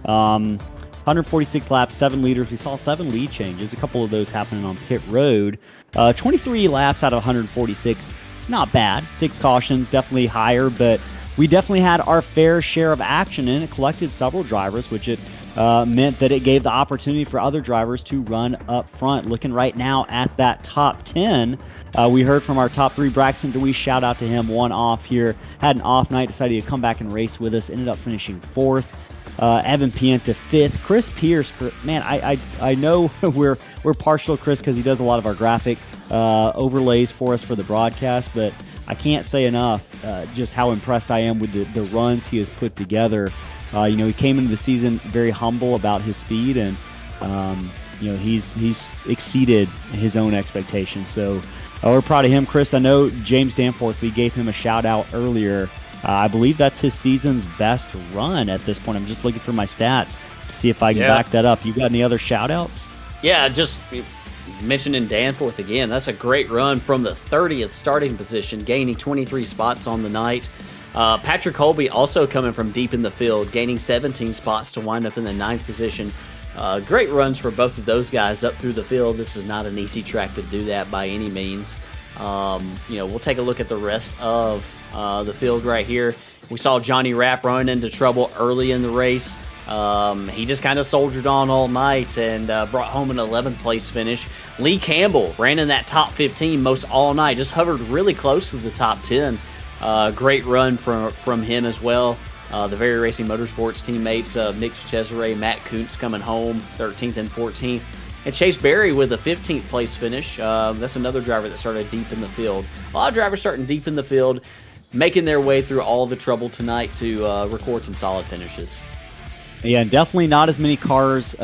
146 laps, 7 leaders. We saw 7 lead changes, a couple of those happening on pit road. 23 laps out of 146, not bad. 6 cautions, definitely higher, but we definitely had our fair share of action in it, collected several drivers, which it meant that it gave the opportunity for other drivers to run up front. Looking right now at that top 10, we heard from our top 3, Braxton DeWeese, shout out to him, one off here, had an off night, decided to come back and race with us, ended up finishing 4th. Evan Pienta 5th. Chris Pearce, man, I know we're partial to Chris because he does a lot of our graphic overlays for us for the broadcast, but I can't say enough just how impressed I am with the runs he has put together. He came into the season very humble about his speed, and he's exceeded his own expectations. So we're proud of him, Chris. I know James Danforth, we gave him a shout out earlier. I believe that's his season's best run at this point. I'm just looking for my stats to see if I can back that up. You got any other shout outs? Yeah, just mentioning Danforth again. That's a great run from the 30th starting position, gaining 23 spots on the night. Patrick Colby also coming from deep in the field, gaining 17 spots to wind up in the 9th position. Great runs for both of those guys up through the field. This is not an easy track to do that by any means. We'll take a look at the rest of the field right here. We saw Jonny Rapp running into trouble early in the race. He just kind of soldiered on all night and brought home an 11th place finish. Lee Campbell ran in that top 15 most all night, just hovered really close to the top 10. Great run from him as well. The Very Racing Motorsports teammates, Nick Cesare, Matt Kuntz coming home 13th and 14th. And Chase Berry with a 15th place finish. That's another driver that started deep in the field. A lot of drivers starting deep in the field, making their way through all the trouble tonight to record some solid finishes. Yeah, definitely not as many cars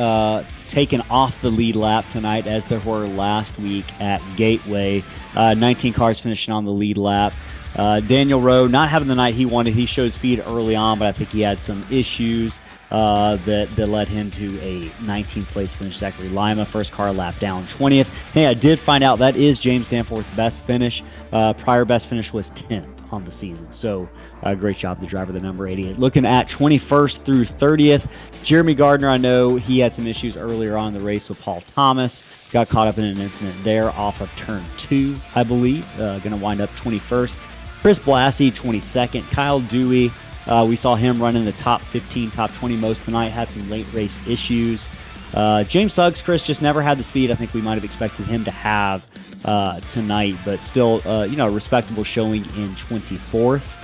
taken off the lead lap tonight as there were last week at Gateway. 19 cars finishing on the lead lap. Daniel Rowe not having the night he wanted. He showed speed early on, but I think he had some issues that led him to a 19th place finish. Zachary Lima, first car lap down 20th. Hey, I did find out that is James Danforth's best finish. Prior best finish was 10th on the season. So great job, the driver, the number 88. Looking at 21st through 30th, Jeremy Gardner, I know he had some issues earlier on in the race with Paul Thomas. Got caught up in an incident there off of turn 2, I believe. Going to wind up 21st. Chris Blassie, 22nd. Kyle Dewey, we saw him run in the top 15, top 20 most tonight. Had some late race issues. James Suggs, Chris, just never had the speed I think we might have expected him to have tonight, but still, respectable showing in 24th.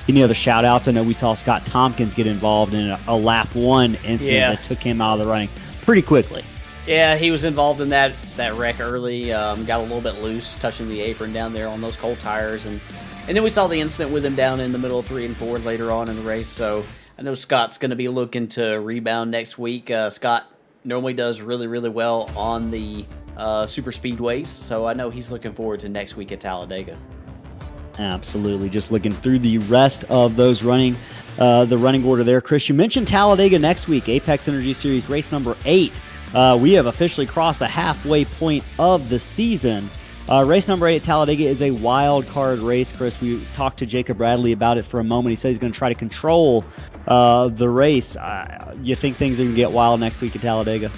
Any other shout-outs? I know we saw Scott Tompkins get involved in a lap 1 incident that took him out of the running pretty quickly. Yeah, he was involved in that wreck early, got a little bit loose, touching the apron down there on those cold tires, and then we saw the incident with him down in the middle of 3 and 4 later on in the race, so I know Scott's going to be looking to rebound next week. Scott normally does really, really well on the super speedways, so I know he's looking forward to next week at Talladega. Absolutely. Just looking through the rest of those running, the running order there. Chris, you mentioned Talladega next week, Apex Energy Series race number 8. We have officially crossed the halfway point of the season. Race number 8 at Talladega is a wild card race, Chris. We talked to Jacob Bradley about it for a moment. He said he's going to try to control the race. You think things are going to get wild next week at Talladega?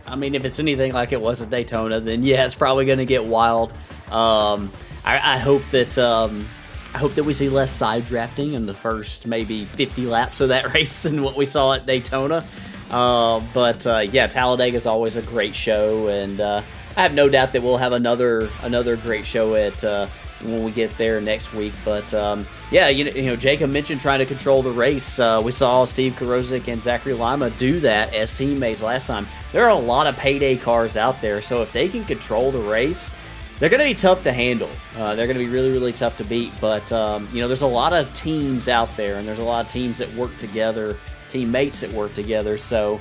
I mean, if it's anything like it was at Daytona, then yeah, it's probably going to get wild. I hope that we see less side drafting in the first maybe 50 laps of that race than what we saw at Daytona. Yeah, Talladega is always a great show, and I have no doubt that we'll have another great show at when we get there next week. But yeah, you know, Jacob mentioned trying to control the race. We saw Steve Karozik and Zachary Lima do that as teammates last time. There are a lot of payday cars out there, so if they can control the race, they're going to be tough to handle. They're going to be really, really tough to beat. But, you know, there's a lot of teams out there, and there's a lot of teams that work together, teammates that work together. So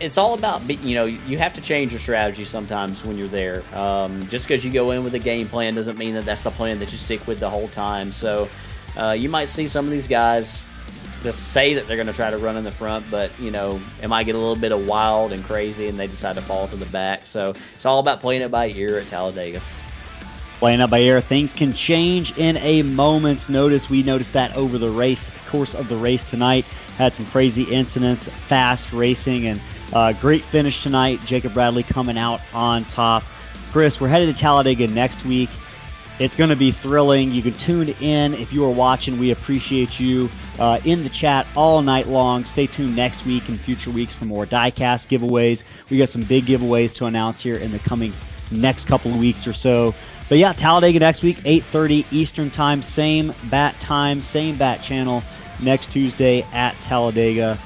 it's all about, you know, you have to change your strategy sometimes when you're there. Just because you go in with a game plan doesn't mean that that's the plan that you stick with the whole time. So you might see some of these guys just say that they're going to try to run in the front, but, you know, it might get a little bit of wild and crazy, and they decide to fall to the back. So it's all about playing it by ear at Talladega. Playing it by ear, things can change in a moment's notice. We noticed that over the course of the race tonight. Had some crazy incidents, fast racing, and great finish tonight. Jacob Bradley coming out on top. Chris, we're headed to Talladega next week. It's going to be thrilling. You can tune in if you are watching. We appreciate you in the chat all night long. Stay tuned next week and future weeks for more diecast giveaways. We got some big giveaways to announce here in the coming next couple of weeks or so. But yeah, Talladega next week, 8:30 Eastern Time, same bat time, same bat channel next Tuesday at Talladega.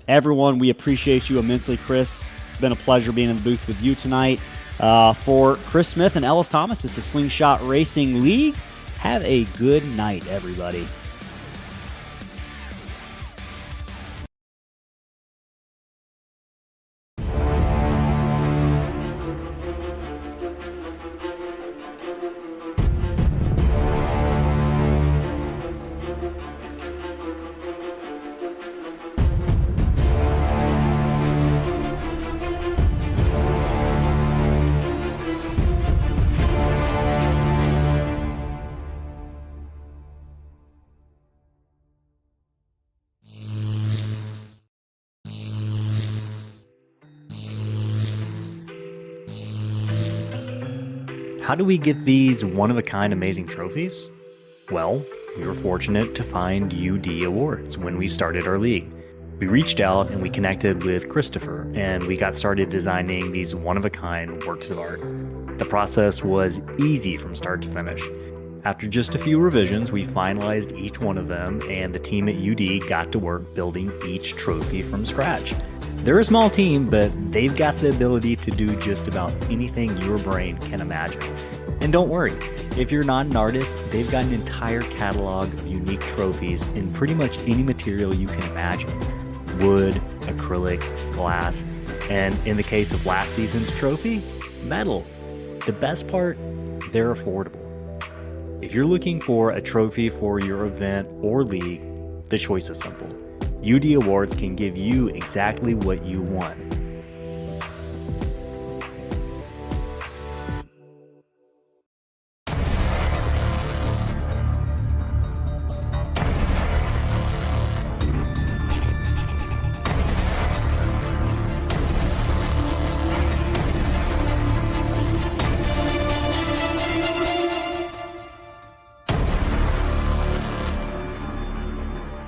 Everyone, we appreciate you immensely, Chris. It's been a pleasure being in the booth with you tonight. For Chris Smith and Ellis Thomas, this is Slingshot Racing League. Have a good night, everybody. How do we get these one-of-a-kind amazing trophies? Well, we were fortunate to find UD Awards when we started our league. We reached out and we connected with Christopher, and we got started designing these one-of-a-kind works of art. The process was easy from start to finish. After just a few revisions, we finalized each one of them, and the team at UD got to work building each trophy from scratch. They're a small team, but they've got the ability to do just about anything your brain can imagine. And don't worry, if you're not an artist, they've got an entire catalog of unique trophies in pretty much any material you can imagine. Wood, acrylic, glass, and in the case of last season's trophy, metal. The best part, they're affordable. If you're looking for a trophy for your event or league, the choice is simple. UD Awards can give you exactly what you want.